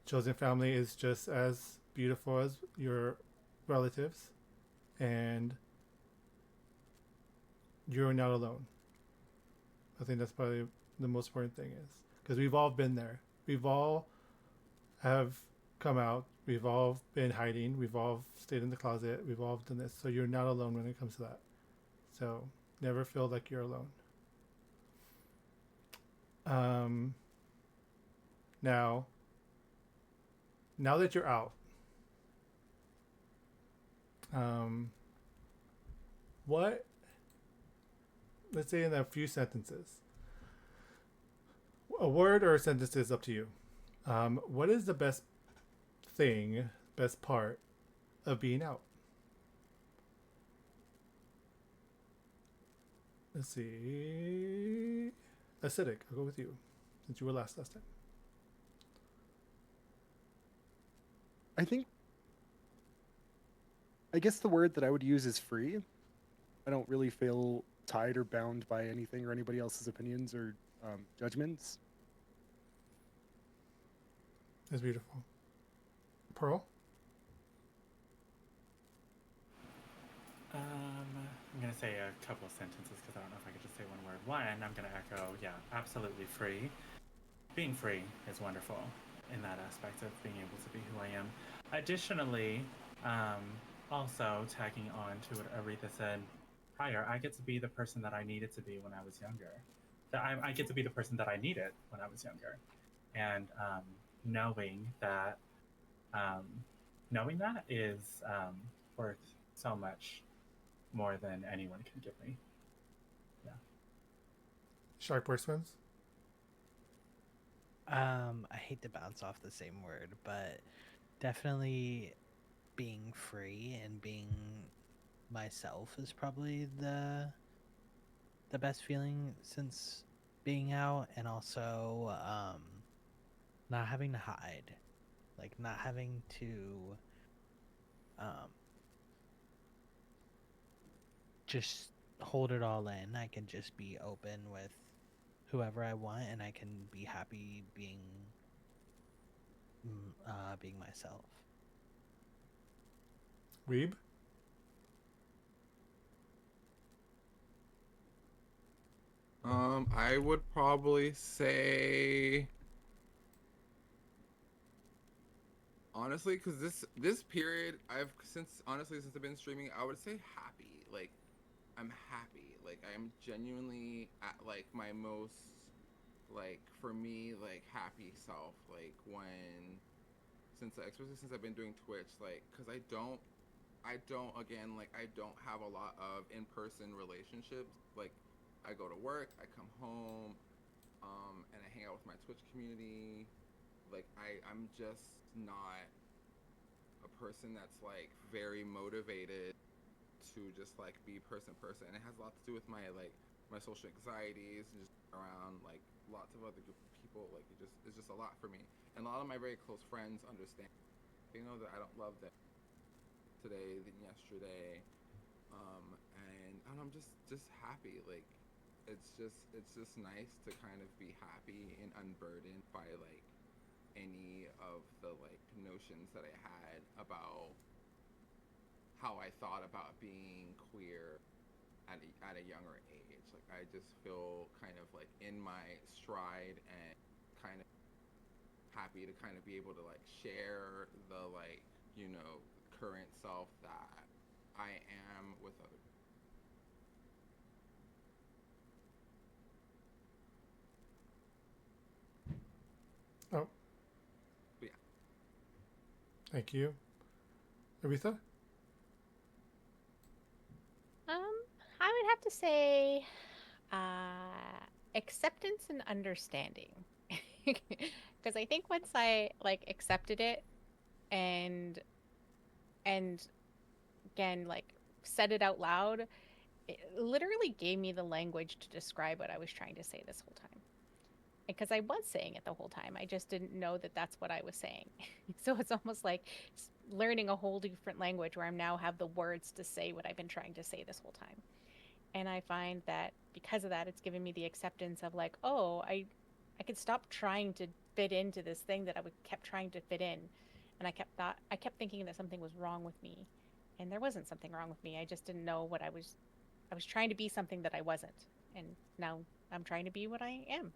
Chosen family is just as beautiful as your relatives, and you're not alone. I think that's probably the most important thing, is because we've all been there. We've all have come out We've all been hiding. We've all stayed in the closet. We've all done this. So you're not alone when it comes to that. So never feel like you're alone. Now that you're out, what, let's say in a few sentences, a word or a sentence is up to you. What is the best thing, best part of being out? Let's see. Acidic, I'll go with you, since you were last time. I guess the word that I would use is free. I don't really feel tied or bound by anything or anybody else's opinions or judgments. That's beautiful. Pearl? I'm gonna say a couple of sentences because I don't know if I could just say one word. One, I'm gonna echo, yeah, absolutely free. Being free is wonderful in that aspect of being able to be who I am. Additionally, also tagging on to what Aretha said prior, I get to be the person that I needed to be when I was younger. That I get to be the person that I needed when I was younger, and knowing that is worth so much more than anyone can give me. Yeah. SharkBoySwims? I hate to bounce off the same word, but definitely being free and being myself is probably the best feeling since being out, and also not having to hide, like not having to just hold it all in. I can just be open with whoever I want, and I can be happy being myself. Weeb? I would probably say, honestly, because this period since I've been streaming, I would say happy. Like, I'm happy. Like, I'm genuinely at like my most, like, for me, like, happy self. Like, especially since I've been doing Twitch, like, because I don't have a lot of in-person relationships. Like, I go to work, I come home, and I hang out with my Twitch community. Like, I'm just not a person that's like very motivated to just like be person, and it has a lot to do with my social anxieties and just around like lots of other group of people. Like, it's just a lot for me, and a lot of my very close friends understand. They know that I don't love them today than yesterday, and I'm just happy. Like, it's just nice to kind of be happy and unburdened by like any of the like notions that I had about how I thought about being queer at a younger age. Like, I just feel kind of like in my stride and kind of happy to kind of be able to like share the like, you know, current self that I am with other. Oh. Yeah. Thank you. Aretha? I would have to say acceptance and understanding. Because I think once I like accepted it and again like said it out loud, it literally gave me the language to describe what I was trying to say this whole time. Because I was saying it the whole time, I just didn't know that that's what I was saying. So it's almost like learning a whole different language where I now have the words to say what I've been trying to say this whole time. And I find that because of that, it's given me the acceptance of like, oh, I could stop trying to fit into this thing that I kept trying to fit in. And I kept thinking that something was wrong with me, and there wasn't something wrong with me. I just didn't know what I was trying to be something that I wasn't. And now I'm trying to be what I am.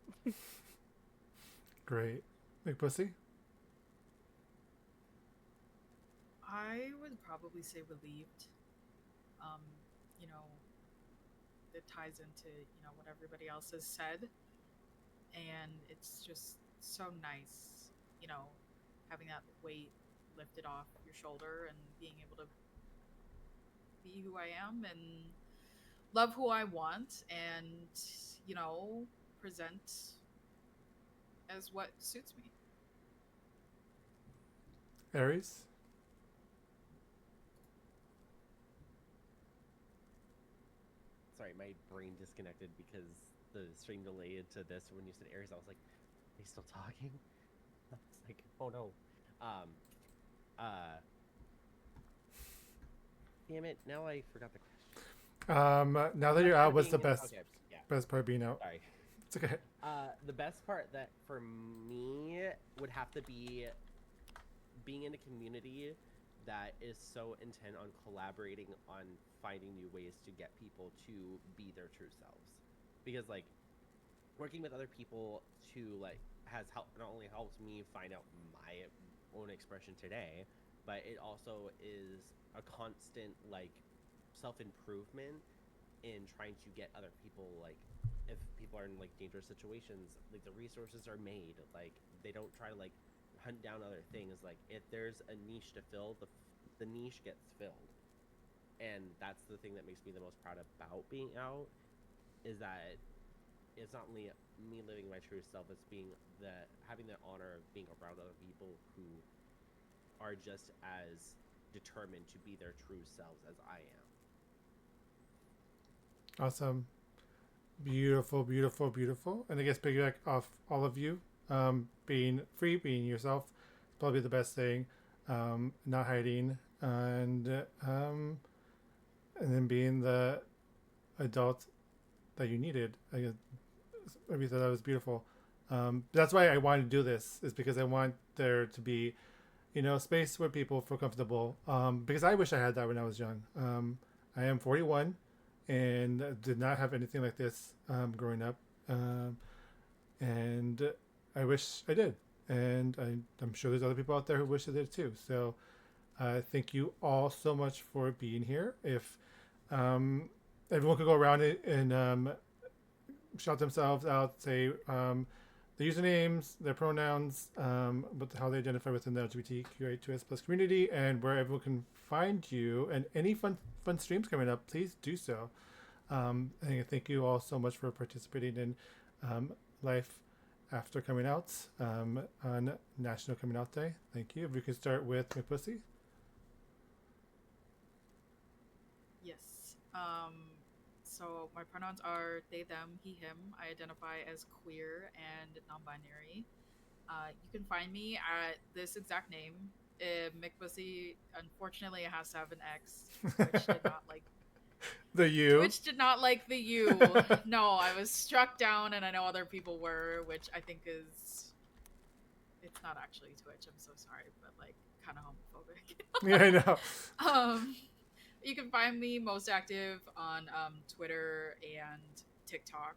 Great. Mcbxssy? I would probably say relieved. You know, it ties into, you know, what everybody else has said. And it's just so nice, you know, having that weight lifted off your shoulder and being able to be who I am and love who I want and, you know, present as what suits me. Aries? Sorry, my brain disconnected because the stream delayed to this. When you said Aries, I was like, are they still talking? I was like, oh no. Damn it, now I forgot the question. Now that you're out, what's the Being in- best okay, yeah. best part of being out? Sorry. It's okay. The best part that for me would have to be being in a community that is so intent on collaborating on finding new ways to get people to be their true selves. Because like working with other people to like has helped, not only helped me find out my own expression today, but it also is a constant like self-improvement in trying to get other people, like if people are in like dangerous situations, like the resources are made, like they don't try to like hunt down other things. Like if there's a niche to fill, the niche gets filled. And that's the thing that makes me the most proud about being out, is that it's not only me living my true self, it's being having the honor of being around other people who are just as determined to be their true selves as I am. Awesome. Beautiful, beautiful, beautiful. And I guess piggyback off all of you, being free, being yourself, is probably the best thing. Not hiding, and then being the adult that you needed. I guess maybe thought that was beautiful. That's why I wanted to do this, is because I want there to be, you know, space where people feel comfortable. Because I wish I had that when I was young. I am 41 and did not have anything like this growing up. And I wish I did. And I'm sure there's other people out there who wish they did too. So thank you all so much for being here. If everyone could go around and shout themselves out, say their usernames, their pronouns, but how they identify within the LGBTQIA2S+ community, and where everyone can find you, and any fun streams coming up, please do so. And thank you all so much for participating in Life After Coming Out on National Coming Out Day. Thank you. If we could start with Mcbxssy. Yes. So my pronouns are they, them, he, him. I identify as queer and non-binary. You can find me at this exact name. Mcbxssy, unfortunately, it has to have an X, which did not like the U. Which did not like the U. No, I was struck down, and I know other people were, which I think is, it's not actually Twitch. I'm so sorry, but like kind of homophobic. Yeah, I know. You can find me most active on Twitter and TikTok,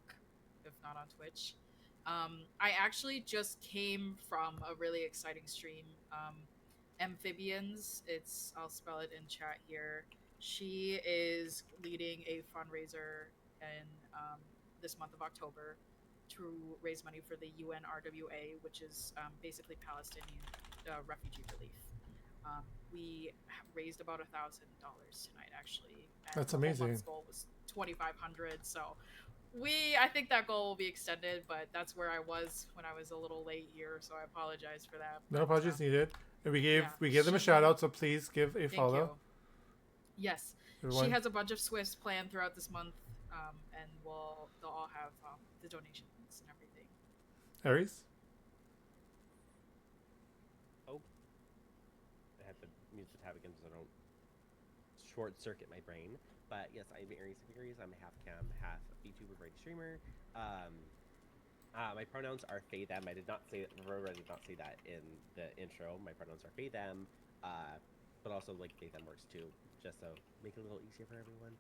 if not on Twitch. I actually just came from a really exciting stream. Amphibians, I'll spell it in chat here. She is leading a fundraiser in this month of October to raise money for the UNRWA, which is basically Palestinian refugee relief. We raised about $1,000 tonight, actually. And that's the whole amazing. month's goal was $2,500. So I think that goal will be extended, but that's where I was when I was a little late here, so I apologize for that. No apologies needed. And we gave them a she- shout out, so please give a Thank follow. you. Yes, Everyone. she has a bunch of Swifts planned throughout this month, and they'll all have the donation links and everything. Aries? Oh, I have to mute the tab again so I don't short circuit my brain. But yes, I'm Aries. I'm half cam, half VTuber, break streamer. My pronouns are they, them. I did not say that in the intro. My pronouns are they, them, but also like they, them works too, just so make it a little easier for everyone.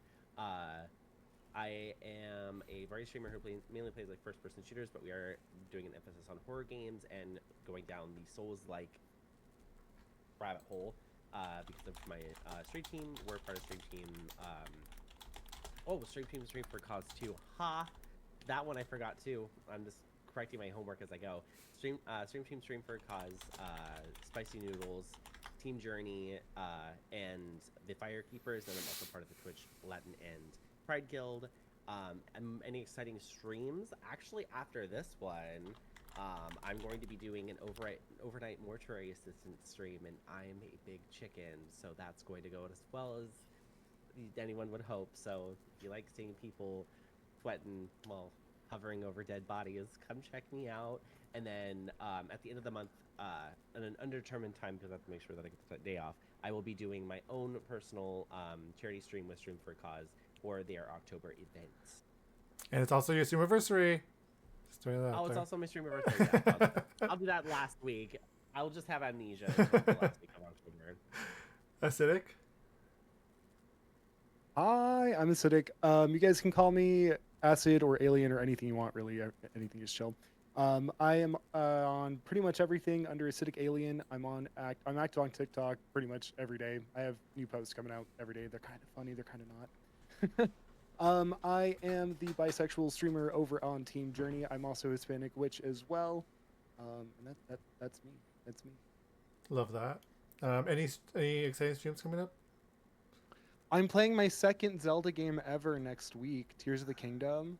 I am a variety streamer who mainly plays like first-person shooters, but we are doing an emphasis on horror games and going down the Souls-like rabbit hole because of my stream team. We're part of stream team. Oh, stream team stream for cause 2. Ha! That one I forgot too. I'm just correcting my homework as I go. Stream team stream for cause, Spicy Noodles, Team Journey, and the Firekeepers, and I'm also part of the Twitch Latin and Pride Guild. Any exciting streams? Actually, after this one, I'm going to be doing an overnight mortuary assistant stream, and I'm a big chicken, so that's going to go as well as anyone would hope. So if you like seeing people sweating while hovering over dead bodies, come check me out. And then at the end of the month, at an undetermined time, because I have to make sure that I get the day off, I will be doing my own personal charity stream with Stream for a Cause for their October events. And it's also your streamiversary. Just throwing that out It's there. also my streamiversary. Yeah, I'll do that last week. I'll just have amnesia until the last week of October. Acidic? Hi, I'm Acidic. You guys can call me Acid or Alien or anything you want, really. Anything is chill. I am on pretty much everything under AcidikAlien. I'm active on TikTok pretty much every day. I have new posts coming out every day. They're kind of funny. They're kind of not. I am the bisexual streamer over on Team Journey. I'm also Hispanic Witch as well. And that's me. That's me. Love that. Any exciting streams coming up? I'm playing my second Zelda game ever next week, Tears of the Kingdom.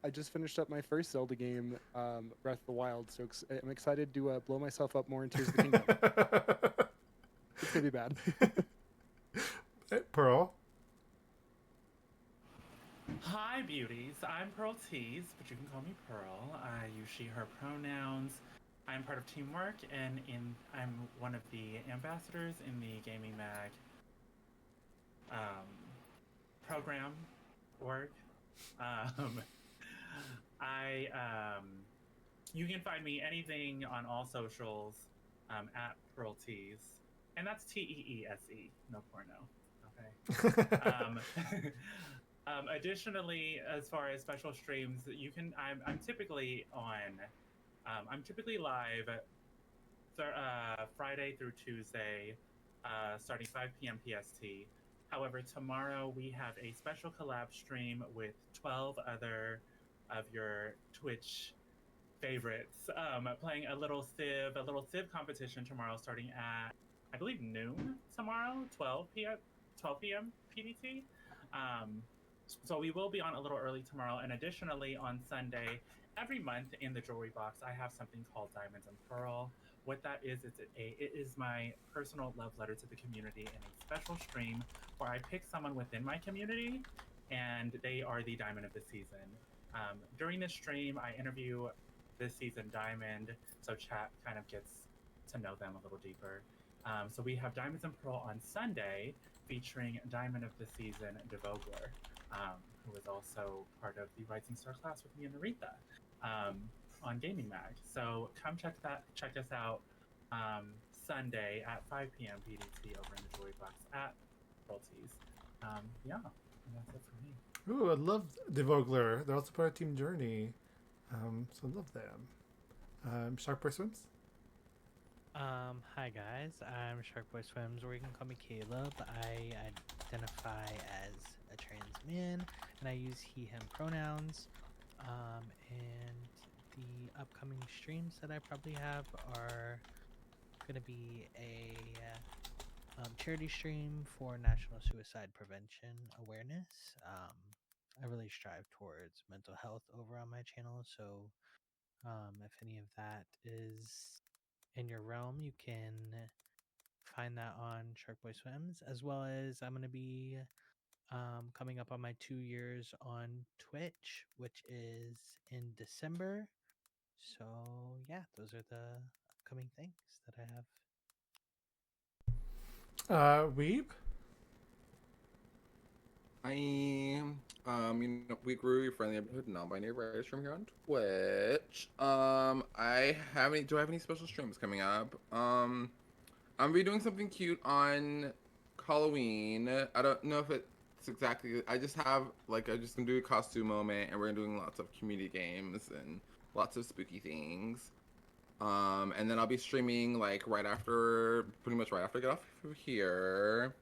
I just finished up my first Zelda game, Breath of the Wild, so I'm excited to blow myself up more in Tears of the Kingdom. It's gonna be bad. Pearl? Hi, beauties. I'm PearlTeese, but you can call me Pearl. I use she, her pronouns. I'm part of Teamwork, and I'm one of the ambassadors in the Gaming Mag program org. You can find me anything on all socials at PearlTeese, and that's TEESE, no porno. Okay. Additionally, as far as special streams, you can. I'm typically on. I'm typically live Friday through Tuesday, starting 5 p.m. PST. However, tomorrow we have a special collab stream with 12 other of your Twitch favorites, playing a little Civ competition tomorrow, starting at, I believe, noon tomorrow, 12 p.m. PDT. So we will be on a little early tomorrow, and additionally on Sunday, every month in the jewelry box, I have something called Diamonds and Pearl. What that is, it is my personal love letter to the community in a special stream where I pick someone within my community, and they are the Diamond of the season. During this stream, I interview this season Diamond, so chat kind of gets to know them a little deeper. So we have Diamonds and Pearl on Sunday, featuring Diamond of the Season DeVogler, who is also part of the Rising Star class with me and Aretha. On Gaming Mag. So come check us out Sunday at 5 p.m. PDT over in the jewelry box at PearlTeese. Yeah, and that's it for me. Ooh, I love DeVogler. They're also part of Team Journey. So I love them. SharkBoySwims? Hi guys, I'm SharkBoySwims, or you can call me Caleb. I identify as a trans man, and I use he, him pronouns. And the upcoming streams that I probably have are going to be a charity stream for National Suicide Prevention Awareness. I really strive towards mental health over on my channel, so if any of that is in your realm, you can find that on SharkBoySwims, as well as I'm going to be coming up on my 2 years on Twitch, which is in December. So yeah, those are the upcoming things that I have. Weeb? WeebGuru, your friendly neighborhood non-binary writer stream here on Twitch. Do I have any special streams coming up? I'm gonna be doing something cute on Halloween. I don't know if it's exactly. I just have I'm just gonna do a costume moment, and we're doing lots of community games and lots of spooky things. And then I'll be streaming like pretty much right after I get off of here,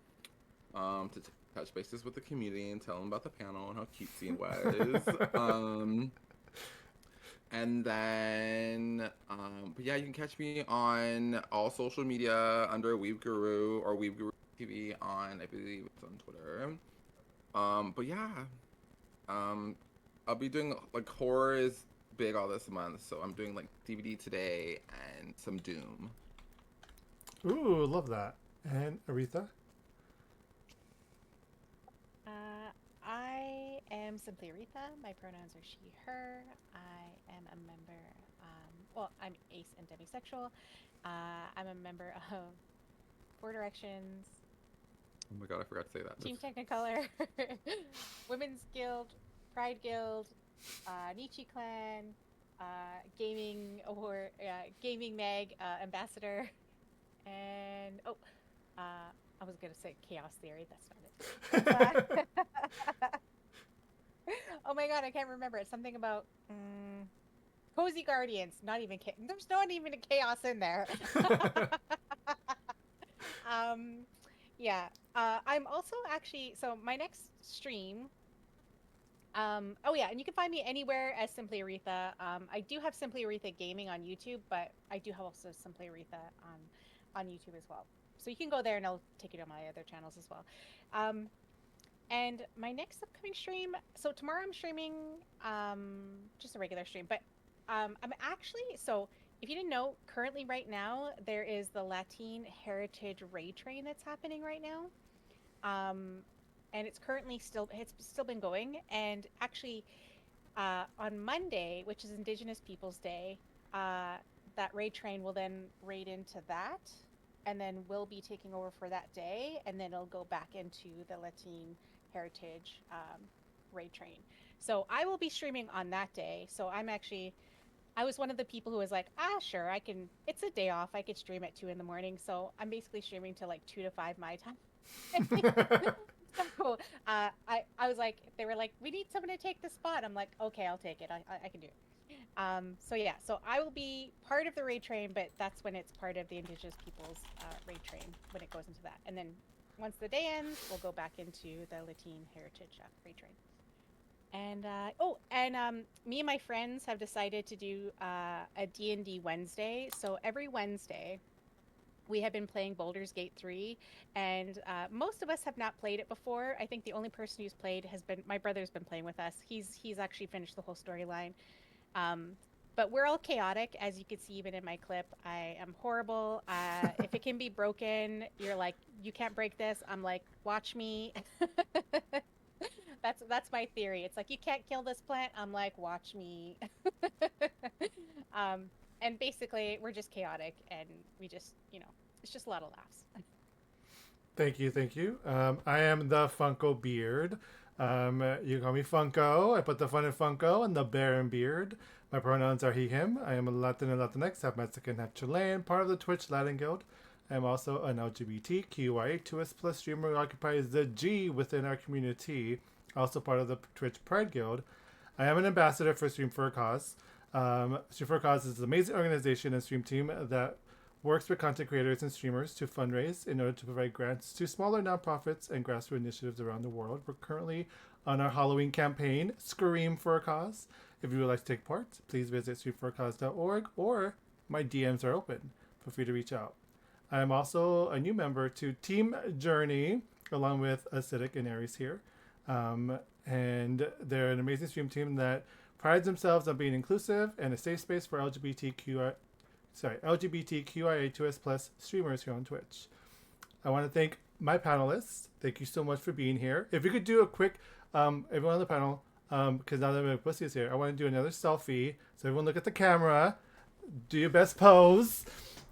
to touch bases with the community and tell them about the panel and how cutesy it was. And then, but yeah, you can catch me on all social media under WeebGuru or WeebGuru TV I believe it's on Twitter. But yeah, I'll be doing, like, horror is big all this month, so I'm doing, like, DVD Today and some Doom. Ooh, love that. And Aretha? I am SimplyAretha. My pronouns are she, her. I am a member, well, I'm ace and demisexual. I'm a member of Four Directions, Oh my god, I forgot to say that. Team Technicolor, Women's Guild, Pride Guild, Nietzsche Clan, Gaming Mag Ambassador, and I was gonna say Chaos Theory. That's not it. Oh my god, I can't remember. It's something about Cozy Guardians. Not even there's not even a chaos in there. Yeah. I'm also actually, so my next stream. Oh yeah, and you can find me anywhere as SimplyAretha. I do have SimplyAretha Gaming on YouTube, but I do have also SimplyAretha on YouTube as well. So you can go there and I'll take you to my other channels as well. And my next upcoming stream, so tomorrow I'm streaming just a regular stream, but I'm actually, so if you didn't know, currently right now there is the Latin Heritage Raid Train that's happening right now. And it's currently still been going, and actually on Monday, which is Indigenous Peoples Day, that raid train will then raid into that, and then we'll be taking over for that day, and then it'll go back into the Latin Heritage raid train. So I will be streaming on that day. So I was one of the people who was like, sure, I can, it's a day off, I could stream at 2 in the morning. So I'm basically streaming till like 2 to 5 my time. So cool. I was like, they were like, we need someone to take the spot. I'm like, okay, I'll take it. I can do it. So yeah, so I will be part of the raid train, but that's when it's part of the Indigenous Peoples raid train, when it goes into that. And then once the day ends, we'll go back into the Latin Heritage raid train. And me and my friends have decided to do a D&D Wednesday. So every Wednesday, we have been playing Baldur's Gate 3, and most of us have not played it before. I think the only person who's played has been my brother's been playing with us. He's actually finished the whole storyline. But we're all chaotic, as you can see even in my clip. I am horrible. If it can be broken, you're like, you can't break this. I'm like, watch me. That's my theory. It's like, you can't kill this plant. I'm like, watch me. And basically, we're just chaotic, and we just, it's just a lot of laughs. Thank you, thank you. I am TheFunkoBeard. You can call me Funko. I put the fun in Funko and the bear in beard. My pronouns are he, him. I am a Latin and Latinx, half Mexican, half Chilean, part of the Twitch Latin Guild. I am also an LGBTQIA2S+ streamer who occupies the G within our community, also part of the Twitch Pride Guild. I am an ambassador for Stream for a Cause. Stream for a Cause is an amazing organization and stream team that works with content creators and streamers to fundraise in order to provide grants to smaller nonprofits and grassroots initiatives around the world. We're currently on our Halloween campaign, Scream for a Cause. If you would like to take part, please visit streamforacause.org, or my DMs are open. Feel free to reach out. I am also a new member to Team Journey, along with Acidic and Aries here. And they're an amazing stream team that prides themselves on being inclusive and a safe space for LGBTQIA2S+ streamers here on Twitch. I want to thank my panelists. Thank you so much for being here. If you could do a quick, everyone on the panel, because now that Mcbxssy is here, I want to do another selfie. So everyone look at the camera, do your best pose,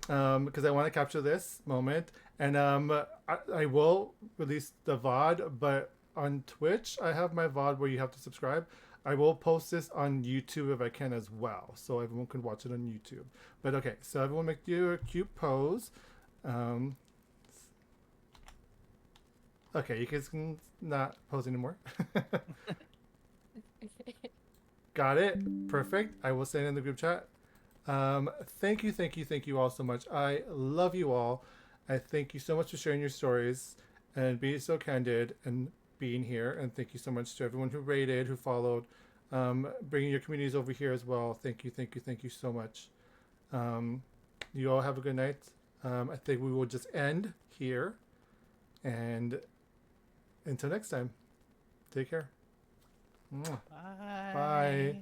because I want to capture this moment. And I will release the VOD, but on Twitch, I have my VOD where you have to subscribe. I will post this on YouTube if I can as well, so everyone can watch it on YouTube. But okay, so everyone make you a cute pose. Okay, you guys can not pose anymore. Got it. Perfect. I will send it in the group chat. Thank you all so much. I love you all. I thank you so much for sharing your stories and being so candid and being here. And thank you so much to everyone who rated, who followed, bringing your communities over here as well. Thank you so much. You all have a good night. I think we will just end here. And until next time, take care. Mwah. Bye. Bye.